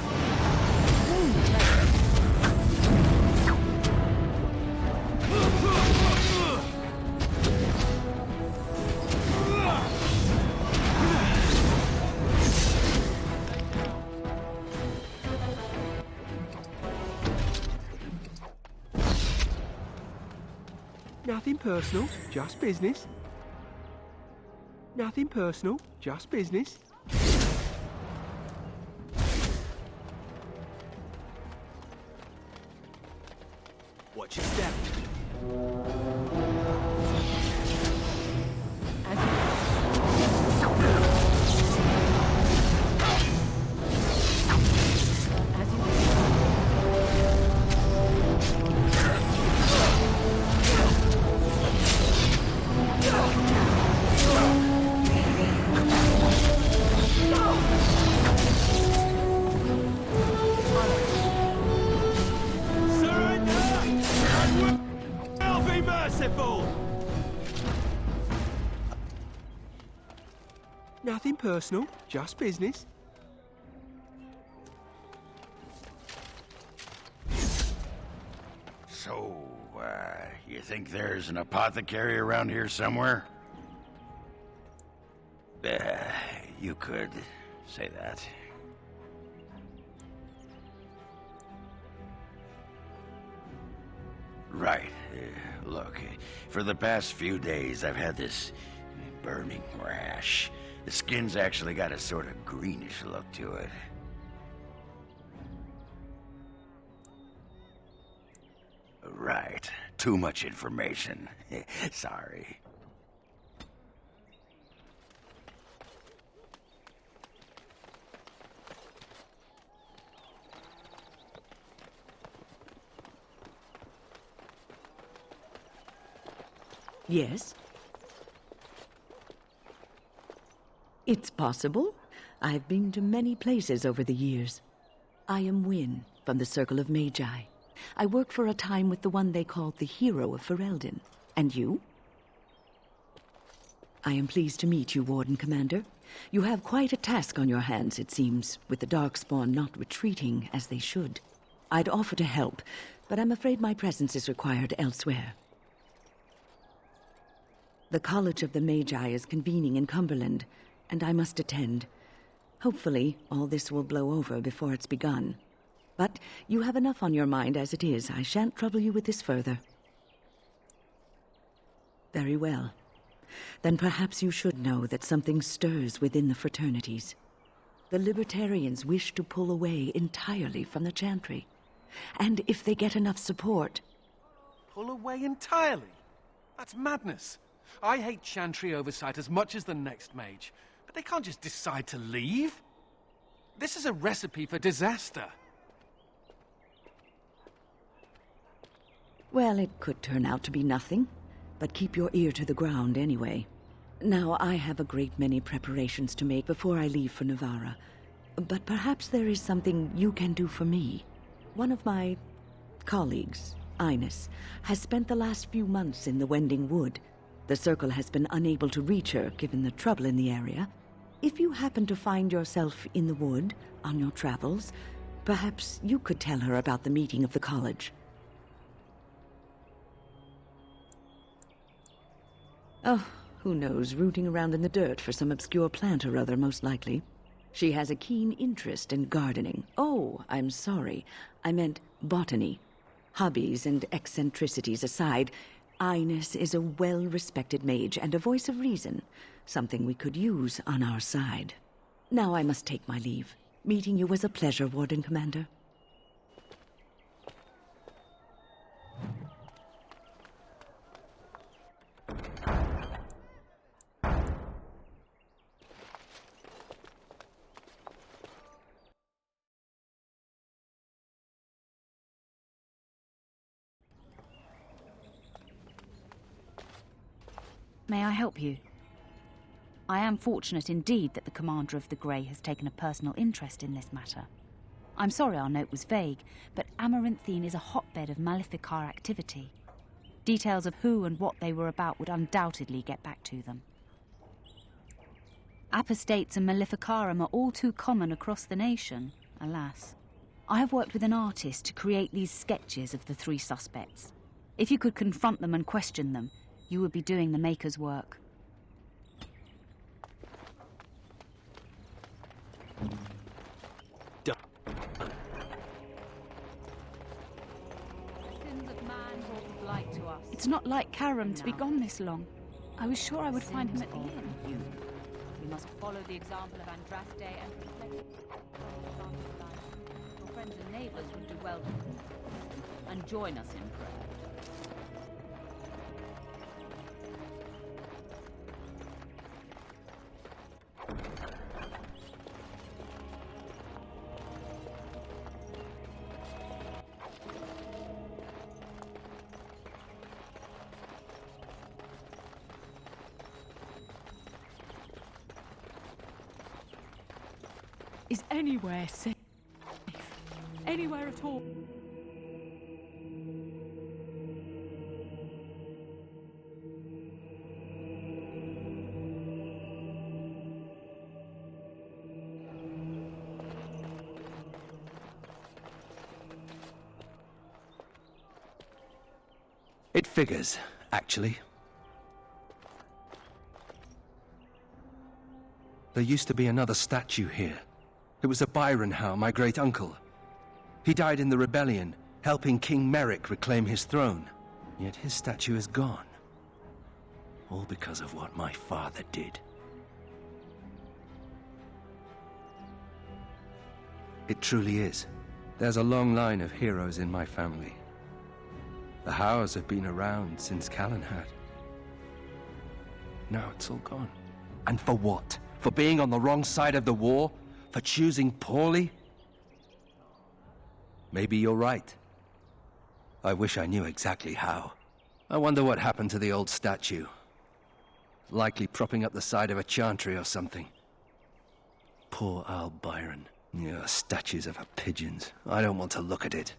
Nothing personal, just business. Nothing personal, just business. Watch your step. Nothing personal, just business. So, you think there's an apothecary around here somewhere? You could say that. Right. Look, for the past few days I've had this burning rash. The skin's actually got a sort of greenish look to it. Right. Too much information. Sorry. Yes? It's possible. I've been to many places over the years. I am Wynne, from the Circle of Magi. I worked for a time with the one they called the Hero of Ferelden. And you? I am pleased to meet you, Warden Commander. You have quite a task on your hands, it seems, with the Darkspawn not retreating as they should. I'd offer to help, but I'm afraid my presence is required elsewhere. The College of the Magi is convening in Cumberland, and I must attend. Hopefully, all this will blow over before it's begun. But you have enough on your mind as it is. I shan't trouble you with this further. Very well. Then perhaps you should know that something stirs within the fraternities. The Libertarians wish to pull away entirely from the Chantry. And if they get enough support... Pull away entirely? That's madness. I hate Chantry oversight as much as the next mage, but they can't just decide to leave. This is a recipe for disaster. Well, it could turn out to be nothing, but keep your ear to the ground anyway. Now, I have a great many preparations to make before I leave for Navarra, but perhaps there is something you can do for me. One of my colleagues, Ines, has spent the last few months in the Wending Wood. The Circle has been unable to reach her, given the trouble in the area. If you happen to find yourself in the wood on your travels, perhaps you could tell her about the meeting of the college. Oh, who knows, rooting around in the dirt for some obscure plant or other, most likely. She has a keen interest in gardening. Oh, I'm sorry. I meant botany. Hobbies and eccentricities aside, Ines is a well-respected mage and a voice of reason, something we could use on our side. Now I must take my leave. Meeting you was a pleasure, Warden Commander. May I help you? I am fortunate indeed that the Commander of the Grey has taken a personal interest in this matter. I'm sorry our note was vague, but Amaranthine is a hotbed of Maleficar activity. Details of who and what they were about would undoubtedly get back to them. Apostates and Maleficarum are all too common across the nation, alas. I have worked with an artist to create these sketches of the three suspects. If you could confront them and question them, you would be doing the Maker's work. Sins of man brought the It's not like Karam to be gone this long. I was sure I would find him at the inn. We must follow the example of Andraste and reflect your friends and neighbors would do well to and join us in prayer. Is anywhere safe? Anywhere at all? It figures, actually. There used to be another statue here. It was a Byron Howe, my great-uncle. He died in the rebellion, helping King Merrick reclaim his throne. Yet his statue is gone. All because of what my father did. It truly is. There's a long line of heroes in my family. The Howes have been around since Callan had. Now it's all gone. And for what? For being on the wrong side of the war? For choosing poorly? Maybe you're right. I wish I knew exactly how. I wonder what happened to the old statue. Likely propping up the side of a chantry or something. Poor Al Byron. Yeah, statues of her pigeons. I don't want to look at it.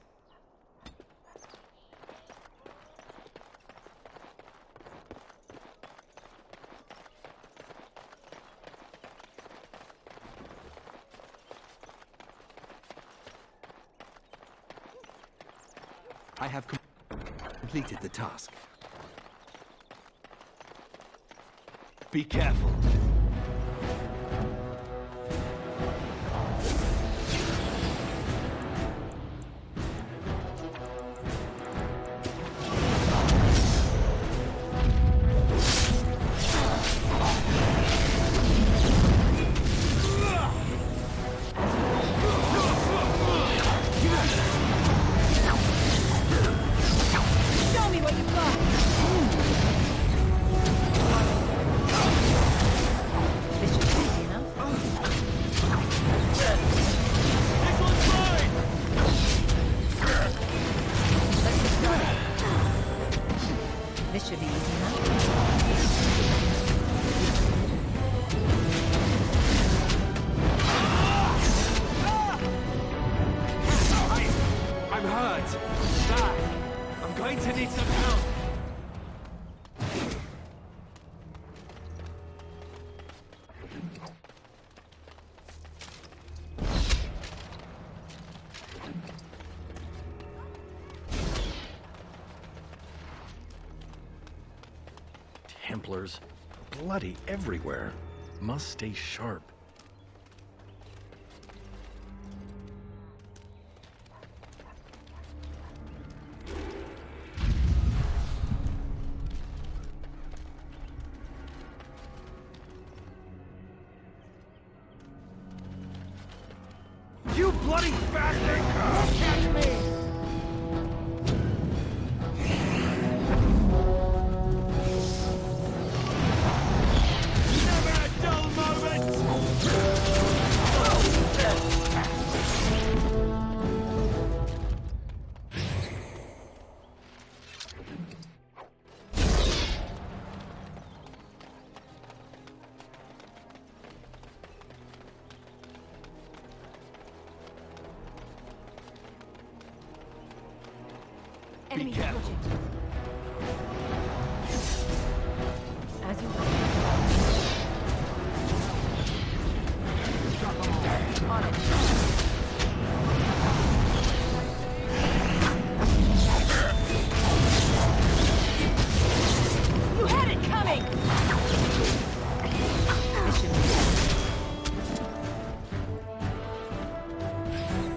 I have completed the task. Be careful. This should be easy enough. I'm hurt. Back. I'm going to need some help. Templars. Bloody everywhere. Must stay sharp. You bloody bastard! Catch me! Enemy approaching. As you drop them all. On it. You had it coming!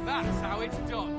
That's how it's done.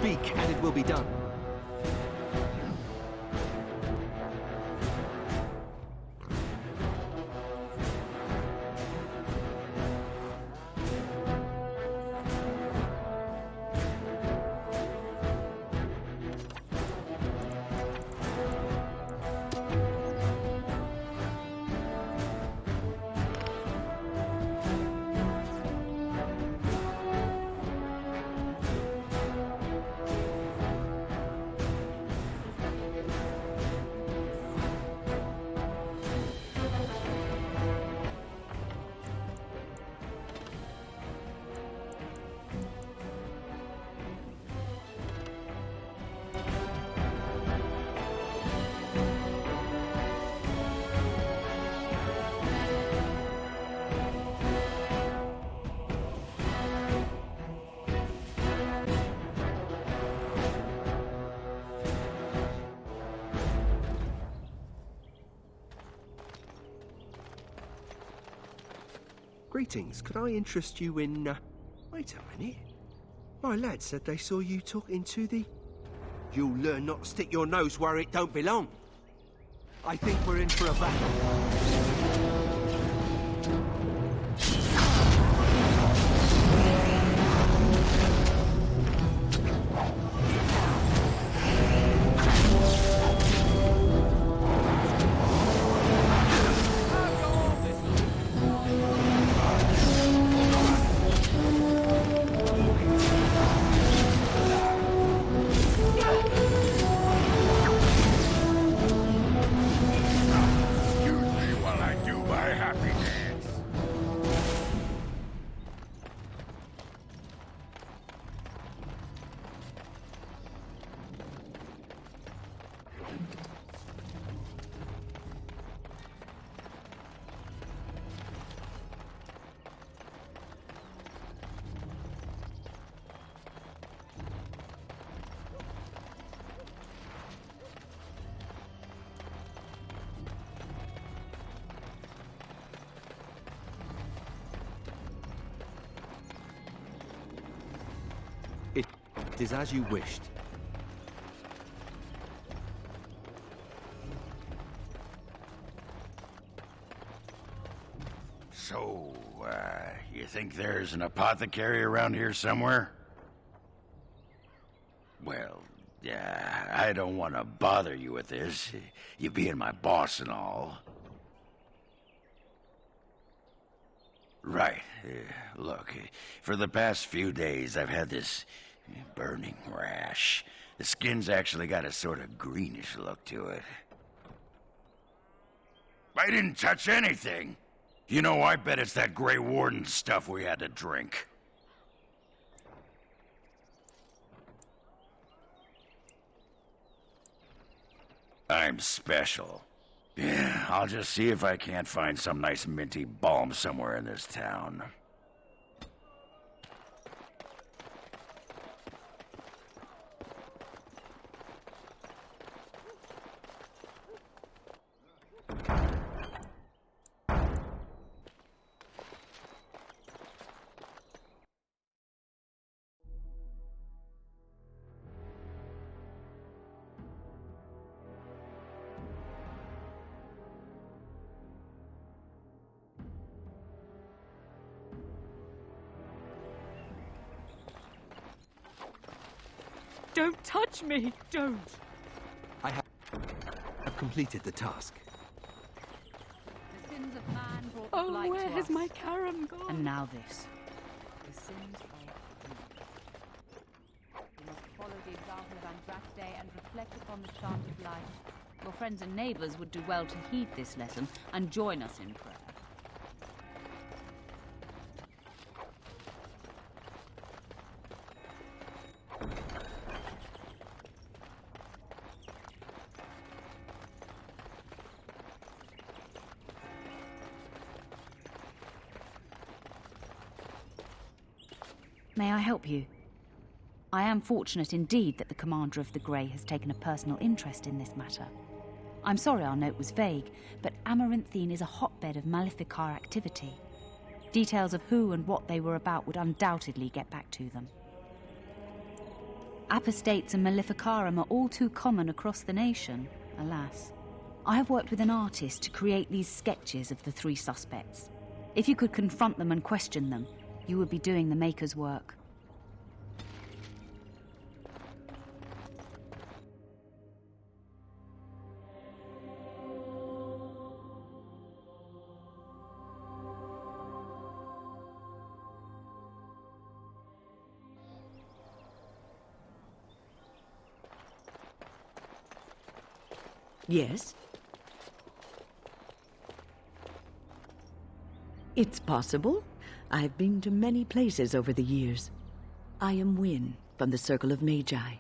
Speak, and it will be done. Greetings, could I interest you in, Wait a minute. My lad said they saw you talking to the... You'll learn not to stick your nose where it don't belong. I think we're in for a battle. It is as you wished. So, you think there's an apothecary around here somewhere? Well, I don't want to bother you with this, you being my boss and all. Right. Look, for the past few days I've had this burning rash. The skin's actually got a sort of greenish look to it. I didn't touch anything. You know, I bet it's that Grey Warden stuff we had to drink. I'm special. Yeah, I'll just see if I can't find some nice minty balm somewhere in this town. Don't touch me! Don't! I have completed the task. The sins of man brought Oh, blight where to has us. my Karam gone? And now this. The sins of man. You must follow the example of Andraste and reflect upon the chant of life. Your friends and neighbors would do well to heed this lesson and join us in prayer. May I help you? I am fortunate indeed that the commander of the Grey has taken a personal interest in this matter. I'm sorry our note was vague, but Amaranthine is a hotbed of Maleficar activity. Details of who and what they were about would undoubtedly get back to them. Apostates and Maleficarum are all too common across the nation, alas. I have worked with an artist to create these sketches of the three suspects. If you could confront them and question them, you would be doing the Maker's work. Yes? It's possible. I've been to many places over the years. I am Wynne, from the Circle of Magi.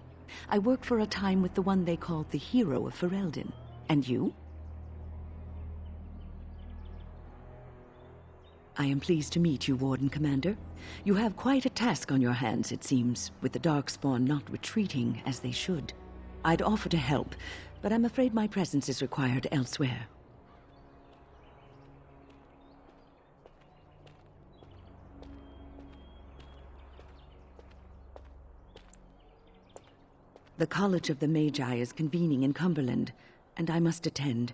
I worked for a time with the one they called the Hero of Ferelden. And you? I am pleased to meet you, Warden Commander. You have quite a task on your hands, it seems, with the Darkspawn not retreating as they should. I'd offer to help, but I'm afraid my presence is required elsewhere. The College of the Magi is convening in Cumberland, and I must attend.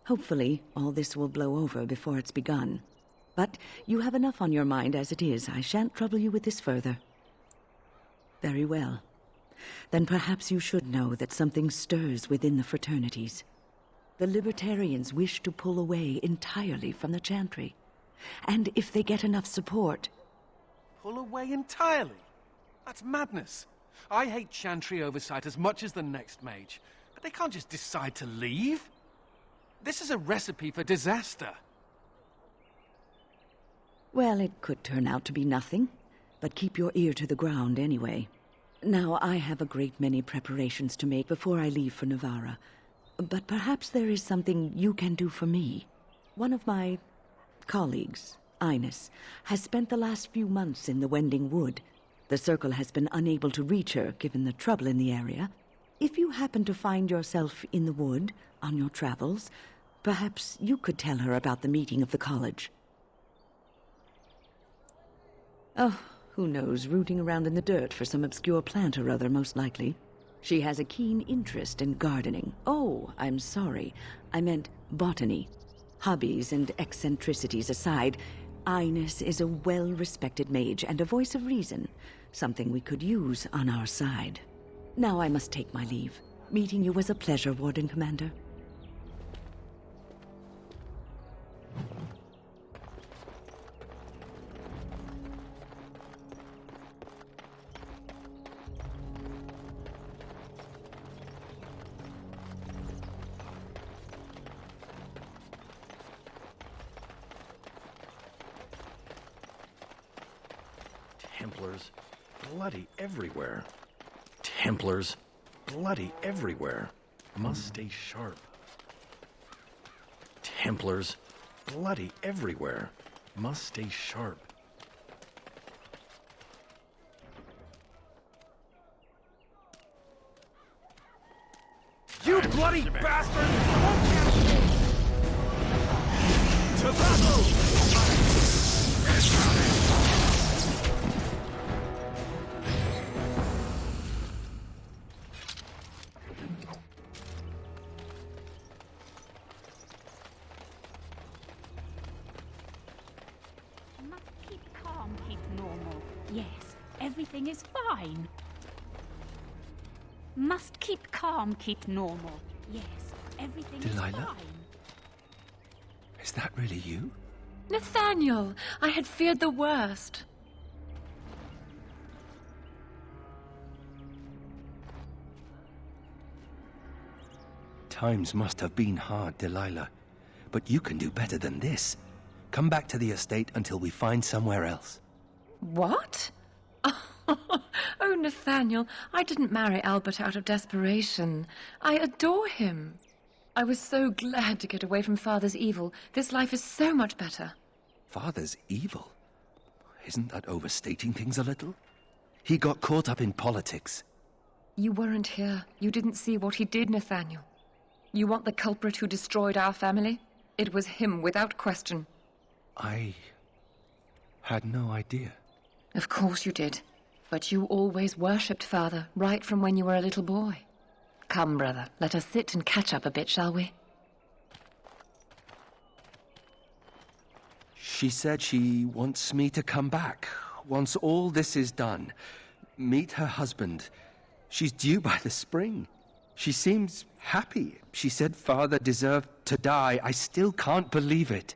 Hopefully, all this will blow over before it's begun. But you have enough on your mind as it is. I shan't trouble you with this further. Very well. Then perhaps you should know that something stirs within the fraternities. The Libertarians wish to pull away entirely from the Chantry. And if they get enough support... Pull away entirely? That's madness. I hate Chantry oversight as much as the next mage, but they can't just decide to leave. This is a recipe for disaster. Well, it could turn out to be nothing, but keep your ear to the ground anyway. Now, I have a great many preparations to make before I leave for Nevarra, but perhaps there is something you can do for me. One of my colleagues, Ines, has spent the last few months in the Wending Wood. The Circle has been unable to reach her, given the trouble in the area. If you happen to find yourself in the wood on your travels, perhaps you could tell her about the meeting of the college. Oh, who knows, rooting around in the dirt for some obscure plant or other, most likely. She has a keen interest in gardening. Oh, I'm sorry. I meant botany. Hobbies and eccentricities aside, Ines is a well-respected mage and a voice of reason, something we could use on our side. Now I must take my leave. Meeting you was a pleasure, Warden Commander. Templars, bloody everywhere. Templars, bloody everywhere. Must stay sharp. Templars, bloody everywhere. Must stay sharp. You bloody bastard! To battle! Everything is fine. Must keep calm, keep normal. Yes, everything Delilah? is fine. Is that really you? Nathaniel, I had feared the worst. Times must have been hard, Delilah. But you can do better than this. Come back to the estate until we find somewhere else. What? Oh, Nathaniel, I didn't marry Albert out of desperation. I adore him. I was so glad to get away from Father's evil. This life is so much better. Father's evil? Isn't that overstating things a little? He got caught up in politics. You weren't here. You didn't see what he did, Nathaniel. You want the culprit who destroyed our family? It was him, without question. I had no idea. Of course you did. But you always worshipped Father, right from when you were a little boy. Come, brother, let us sit and catch up a bit, shall we? She said she wants me to come back. Once all this is done, meet her husband. She's due by the spring. She seems happy. She said Father deserved to die. I still can't believe it.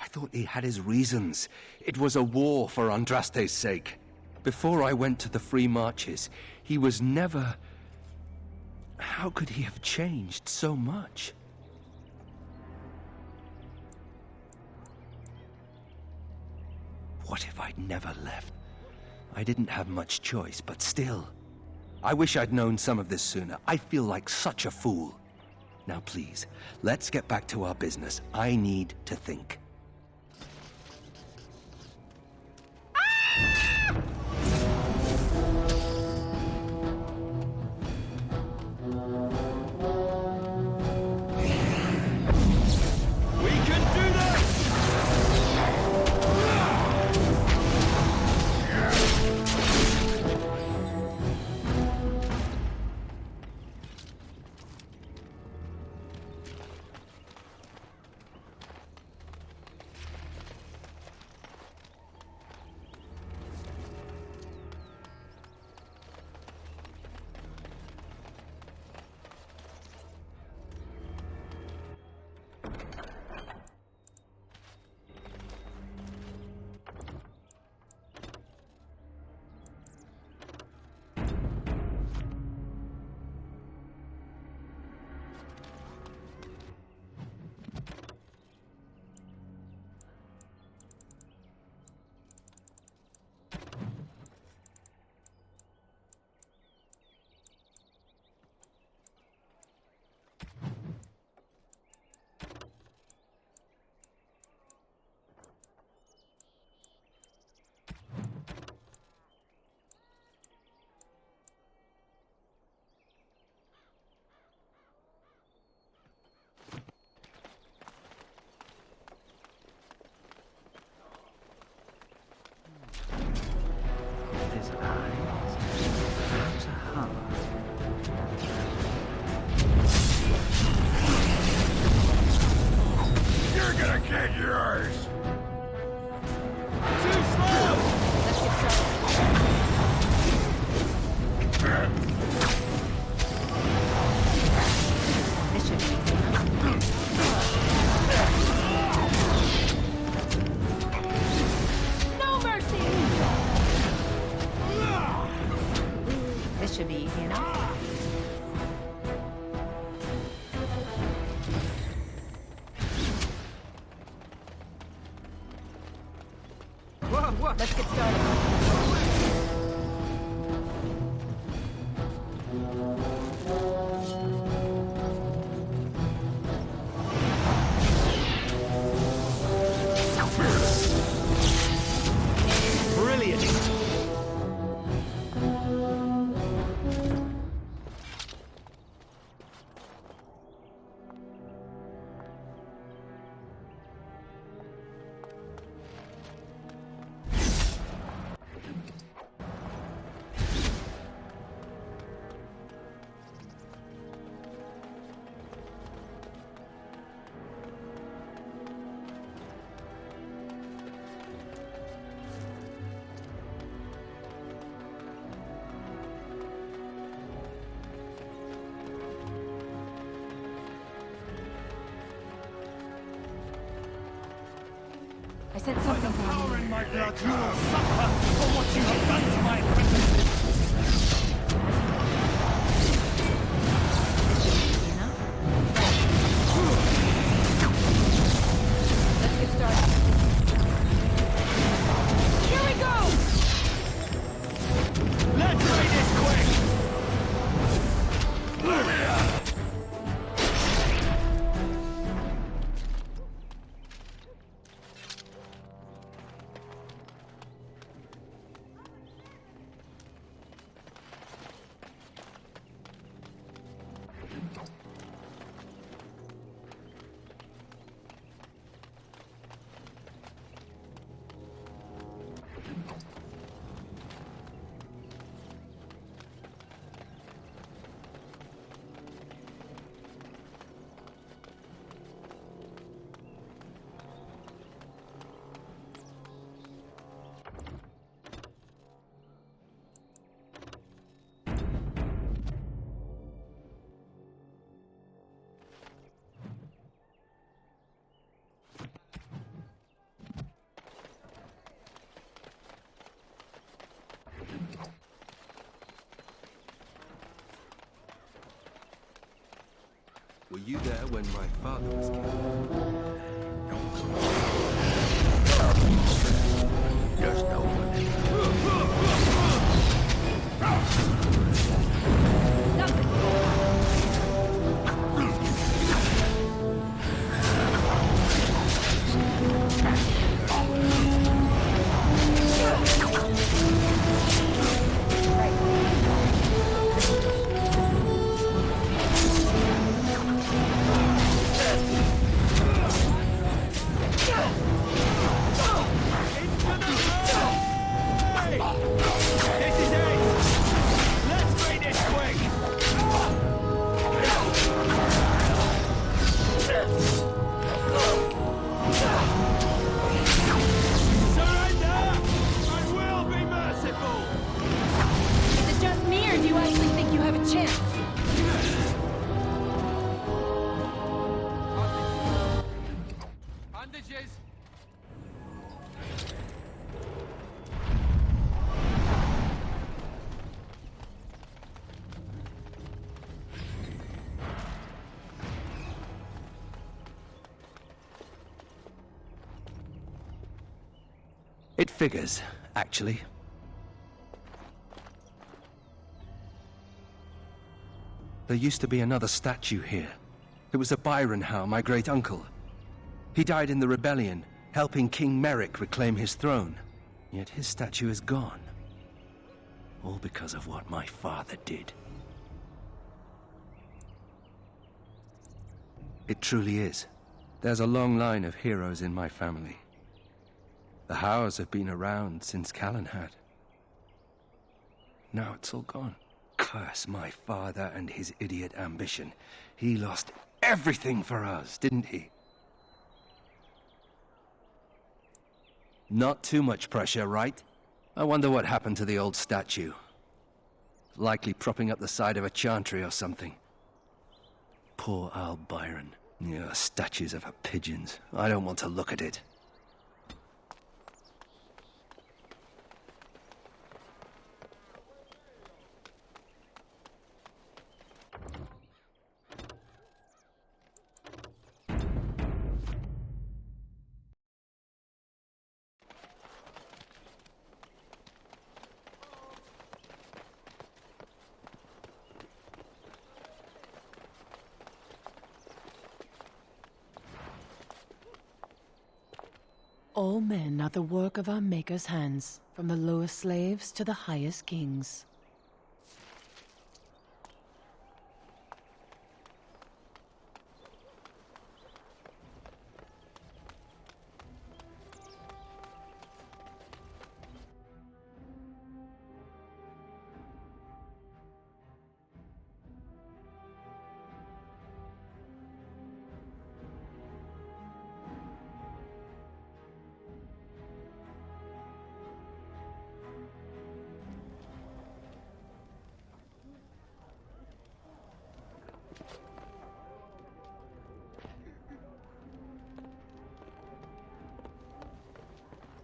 I thought he had his reasons. It was a war for Andraste's sake. Before I went to the Free Marches, he was never... How could he have changed so much? What if I'd never left? I didn't have much choice, but still. I wish I'd known some of this sooner. I feel like such a fool. Now please, let's get back to our business. I need to think. His eyes, perhaps a heart. You're gonna get yours! Too slow! Let's get started. This should be No mercy! This should be easy enough. Let's get started. Brilliant! I said something for Power you. in my blood, you will suffer for what you have done to my apprentice. Let's get started. Here we go! Let's try this quick! you there when my father was killed? Just no one. It figures, actually. There used to be another statue here. It was a Byron Howe, my great-uncle. He died in the rebellion, helping King Merrick reclaim his throne. Yet his statue is gone. All because of what my father did. It truly is. There's a long line of heroes in my family. The Howes have been around since Callan had. Now it's all gone. Curse my father and his idiot ambition. He lost everything for us, didn't he? Not too much pressure, right? I wonder what happened to the old statue. Likely propping up the side of a chantry or something. Poor Al Byron. Yeah, statues of her pigeons. I don't want to look at it. All men are the work of our Maker's hands, from the lowest slaves to the highest kings.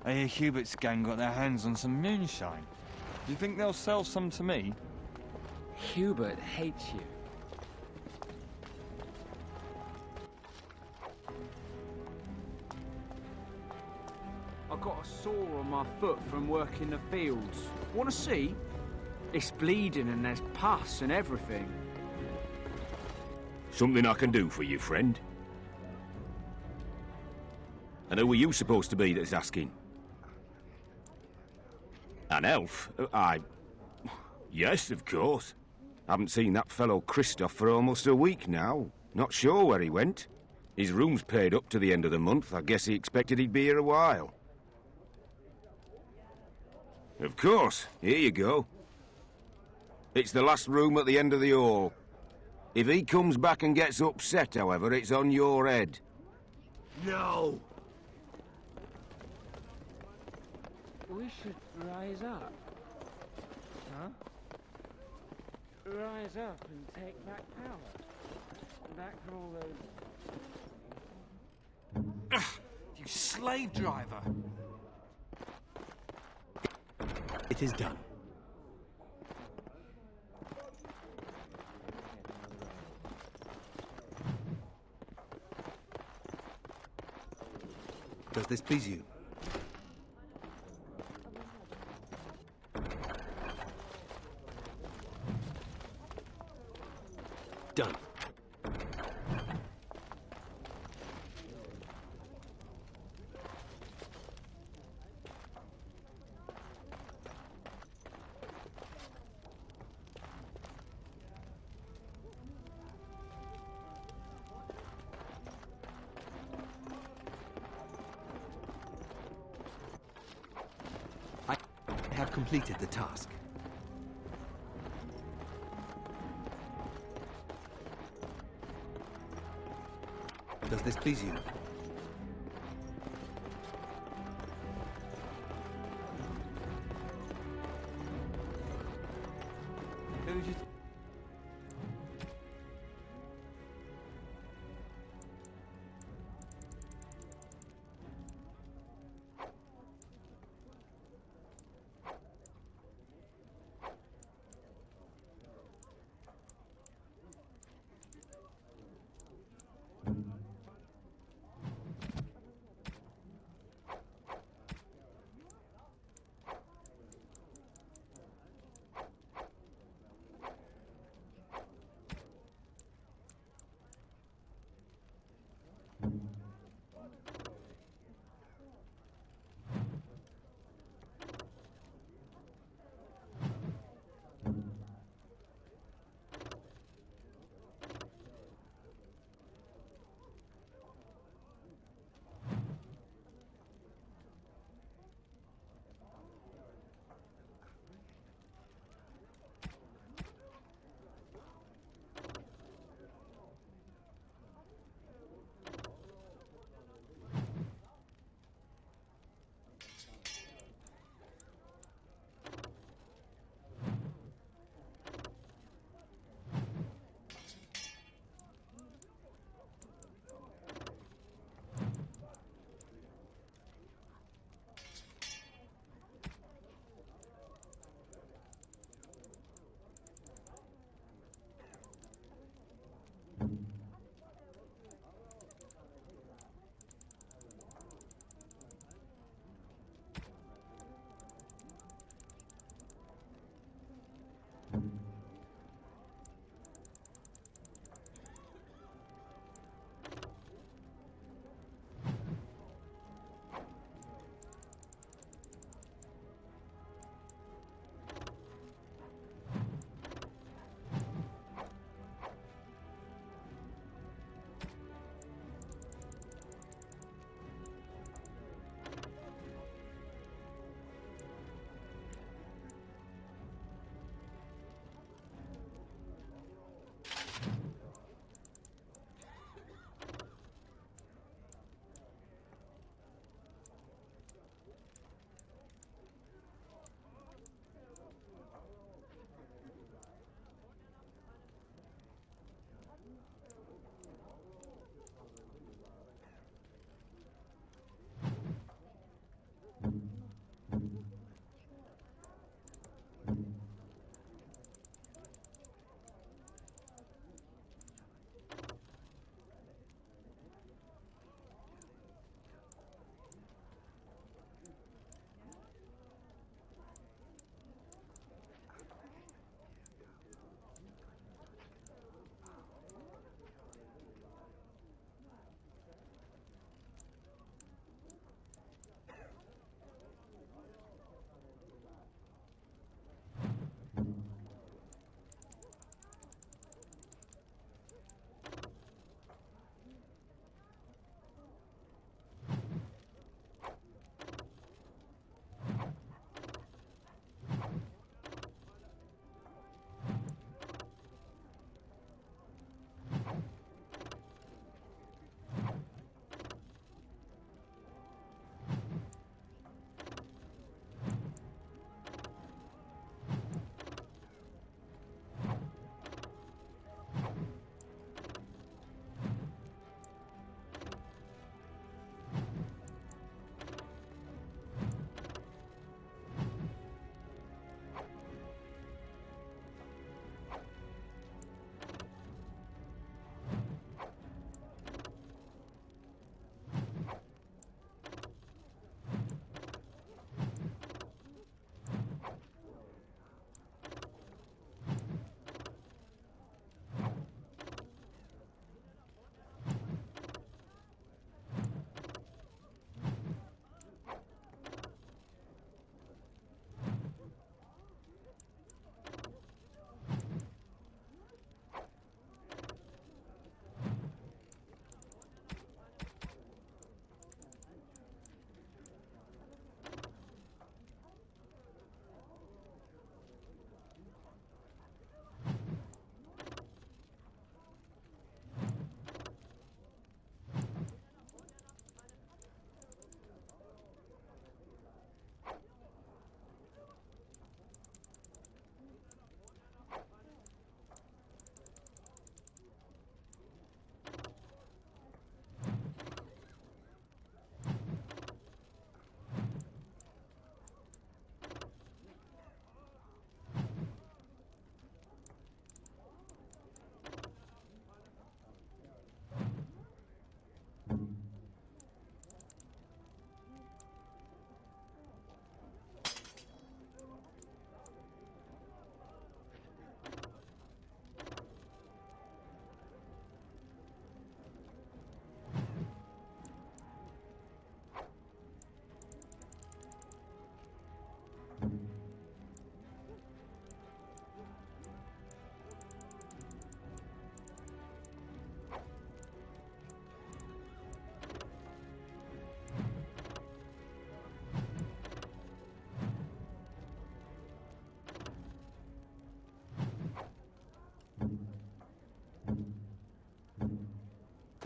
I hear Hubert's gang got their hands on some moonshine. Do you think they'll sell some to me? Hubert hates you. I got a sore on my foot from working the fields. Want to see? It's bleeding and there's pus and everything. Something I can do for you, friend? And who are you supposed to be that's asking? An elf? Yes, of course. Haven't seen that fellow Christoph for almost a week now. Not sure where he went. His room's paid up to the end of the month. I guess he expected he'd be here a while. Of course. Here you go. It's the last room at the end of the hall. If he comes back and gets upset, however, it's on your head. No! We should rise up. Huh? Rise up and take back power. Back all those... You slave driver! It is done. Does this please you? Done. I have completed the task. Does this please you? Who did you...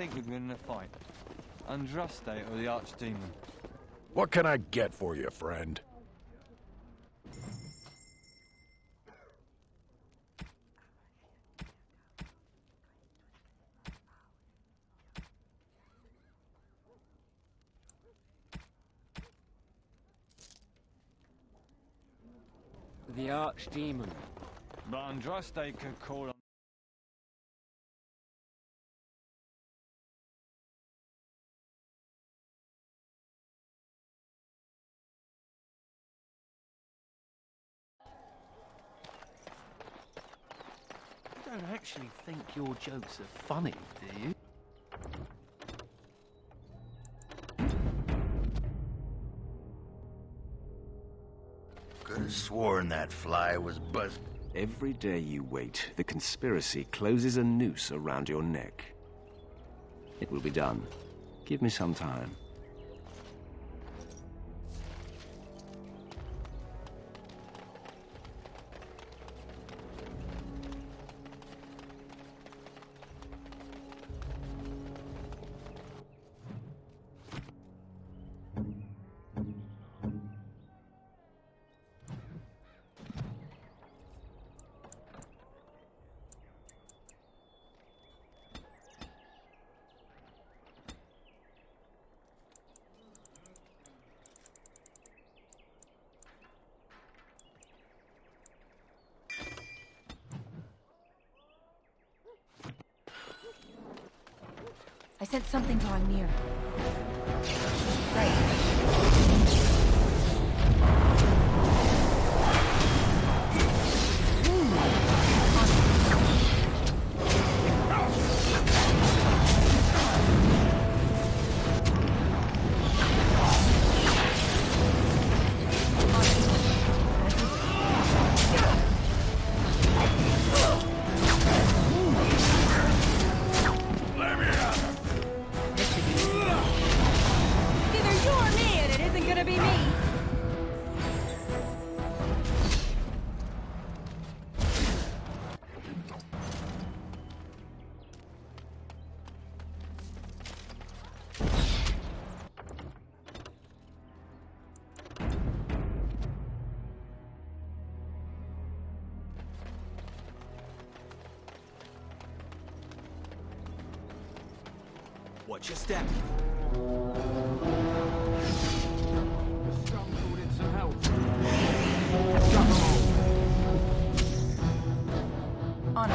think we'd win in a fight? Andraste or the Archdemon? What can I get for you, friend? The Archdemon. But Andraste could call on... You don't actually think your jokes are funny, do you? Could have sworn that fly was buzzed. Every day you wait, the conspiracy closes a noose around your neck. It will be done. Give me some time. I sense something drawing near. Watch your step. Some help. On it.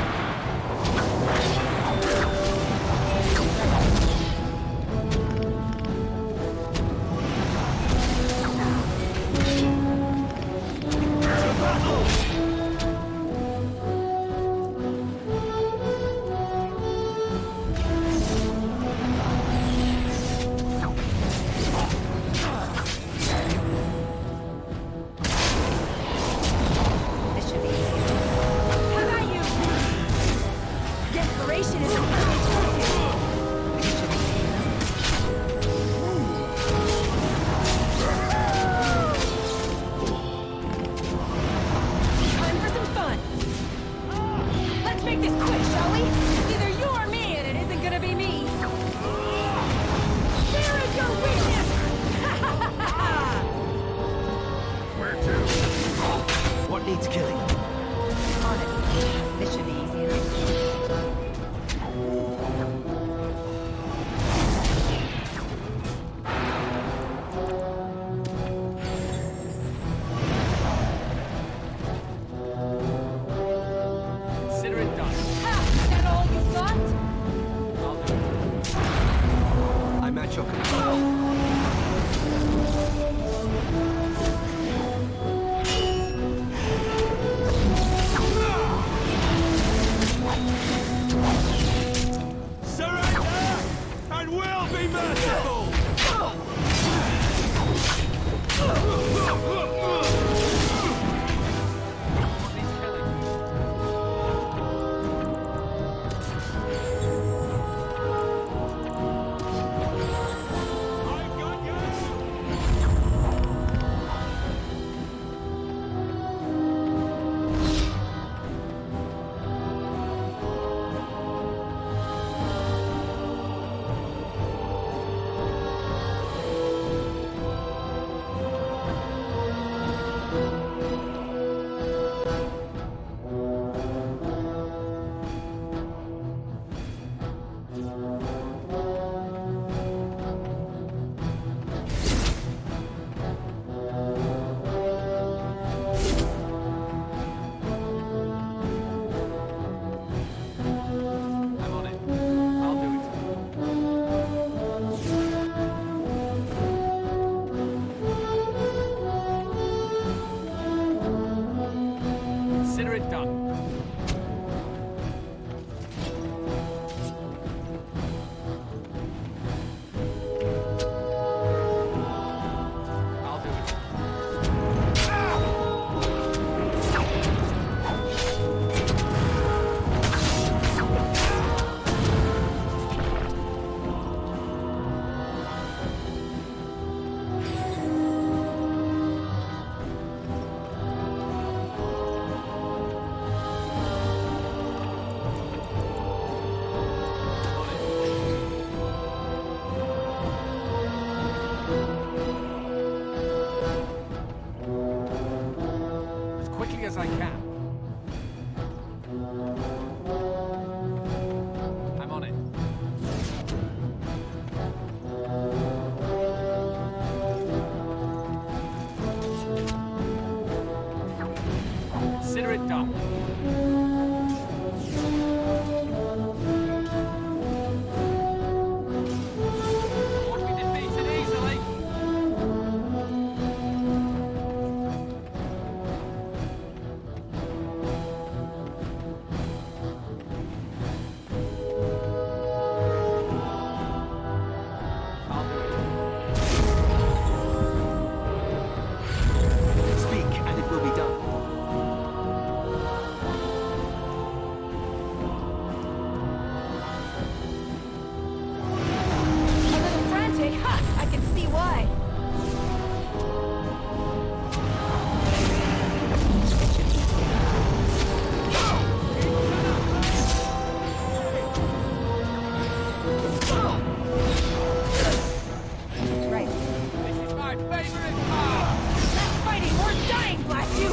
Needs killing. On it. This should be easy enough. Consider it done. Ha! Is that all you thought? I'm at your control. Consider it done. I'll do it. As quickly as I can. I'm on it. Consider it done. Thought we did beat it easily. Speak, and it will be done. A little frantic, ha! I can see why. Right. This is my favorite part. Less fighting, more dying, blast you!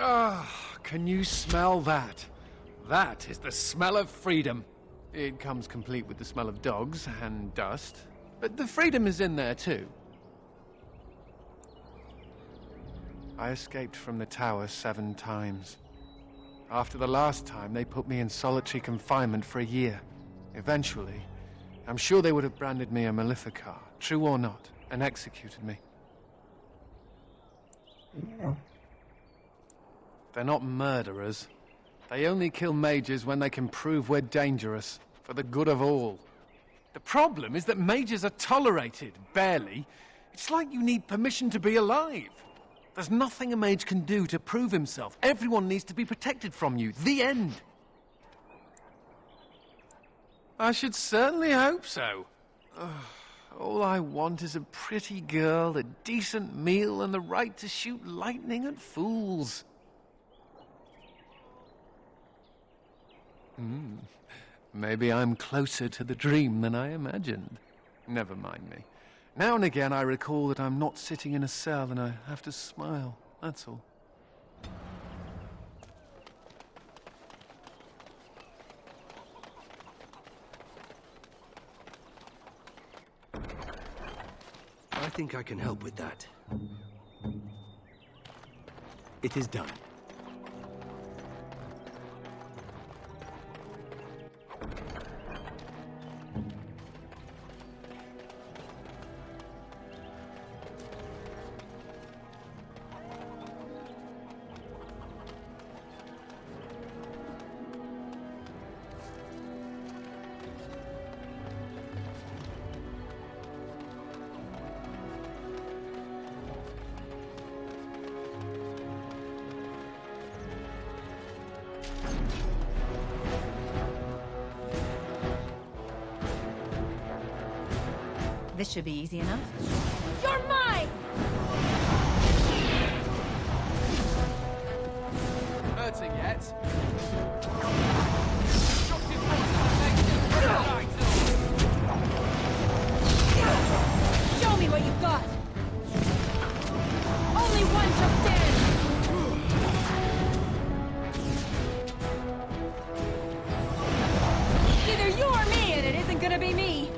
Ah, can you smell that? That is the smell of freedom. It comes complete with the smell of dogs and dust, but the freedom is in there too. I escaped from the tower 7 times. After the last time, they put me in solitary confinement for a year. Eventually, I'm sure they would have branded me a Maleficar, true or not, and executed me. They're not murderers. They only kill mages when they can prove we're dangerous, for the good of all. The problem is that mages are tolerated, barely. It's like you need permission to be alive. There's nothing a mage can do to prove himself. Everyone needs to be protected from you. The end. I should certainly hope so. Ugh, all I want is a pretty girl, a decent meal, and the right to shoot lightning at fools. Maybe I'm closer to the dream than I imagined. Never mind me. Now and again I recall that I'm not sitting in a cell and I have to smile, that's all. I think I can help with that. It is done. This should be easy enough. You're mine! Hurting yet? Show me what you've got! Only one shall stand! Either you or me, and it isn't gonna be me!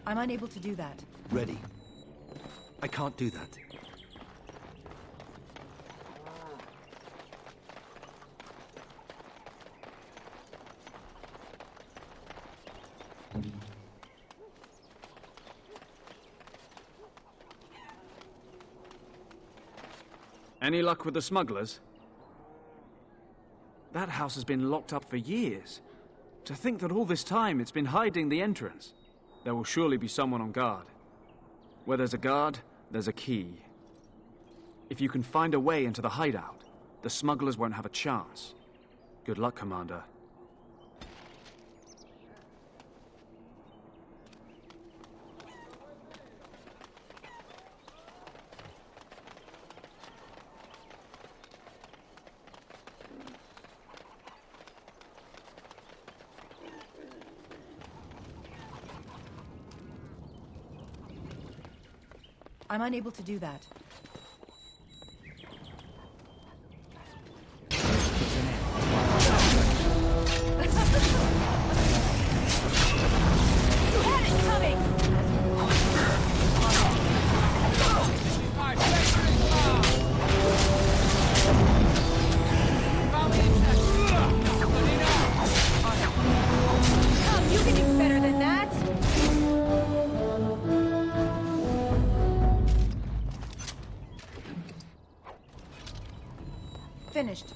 I'm unable to do that. Ready. I can't do that. Any luck with the smugglers? That house has been locked up for years. To think that all this time it's been hiding the entrance. There will surely be someone on guard. Where there's a guard, there's a key. If you can find a way into the hideout, the smugglers won't have a chance. Good luck, Commander. I'm unable to do that. You had it coming! Come, you can do better than that! Finished.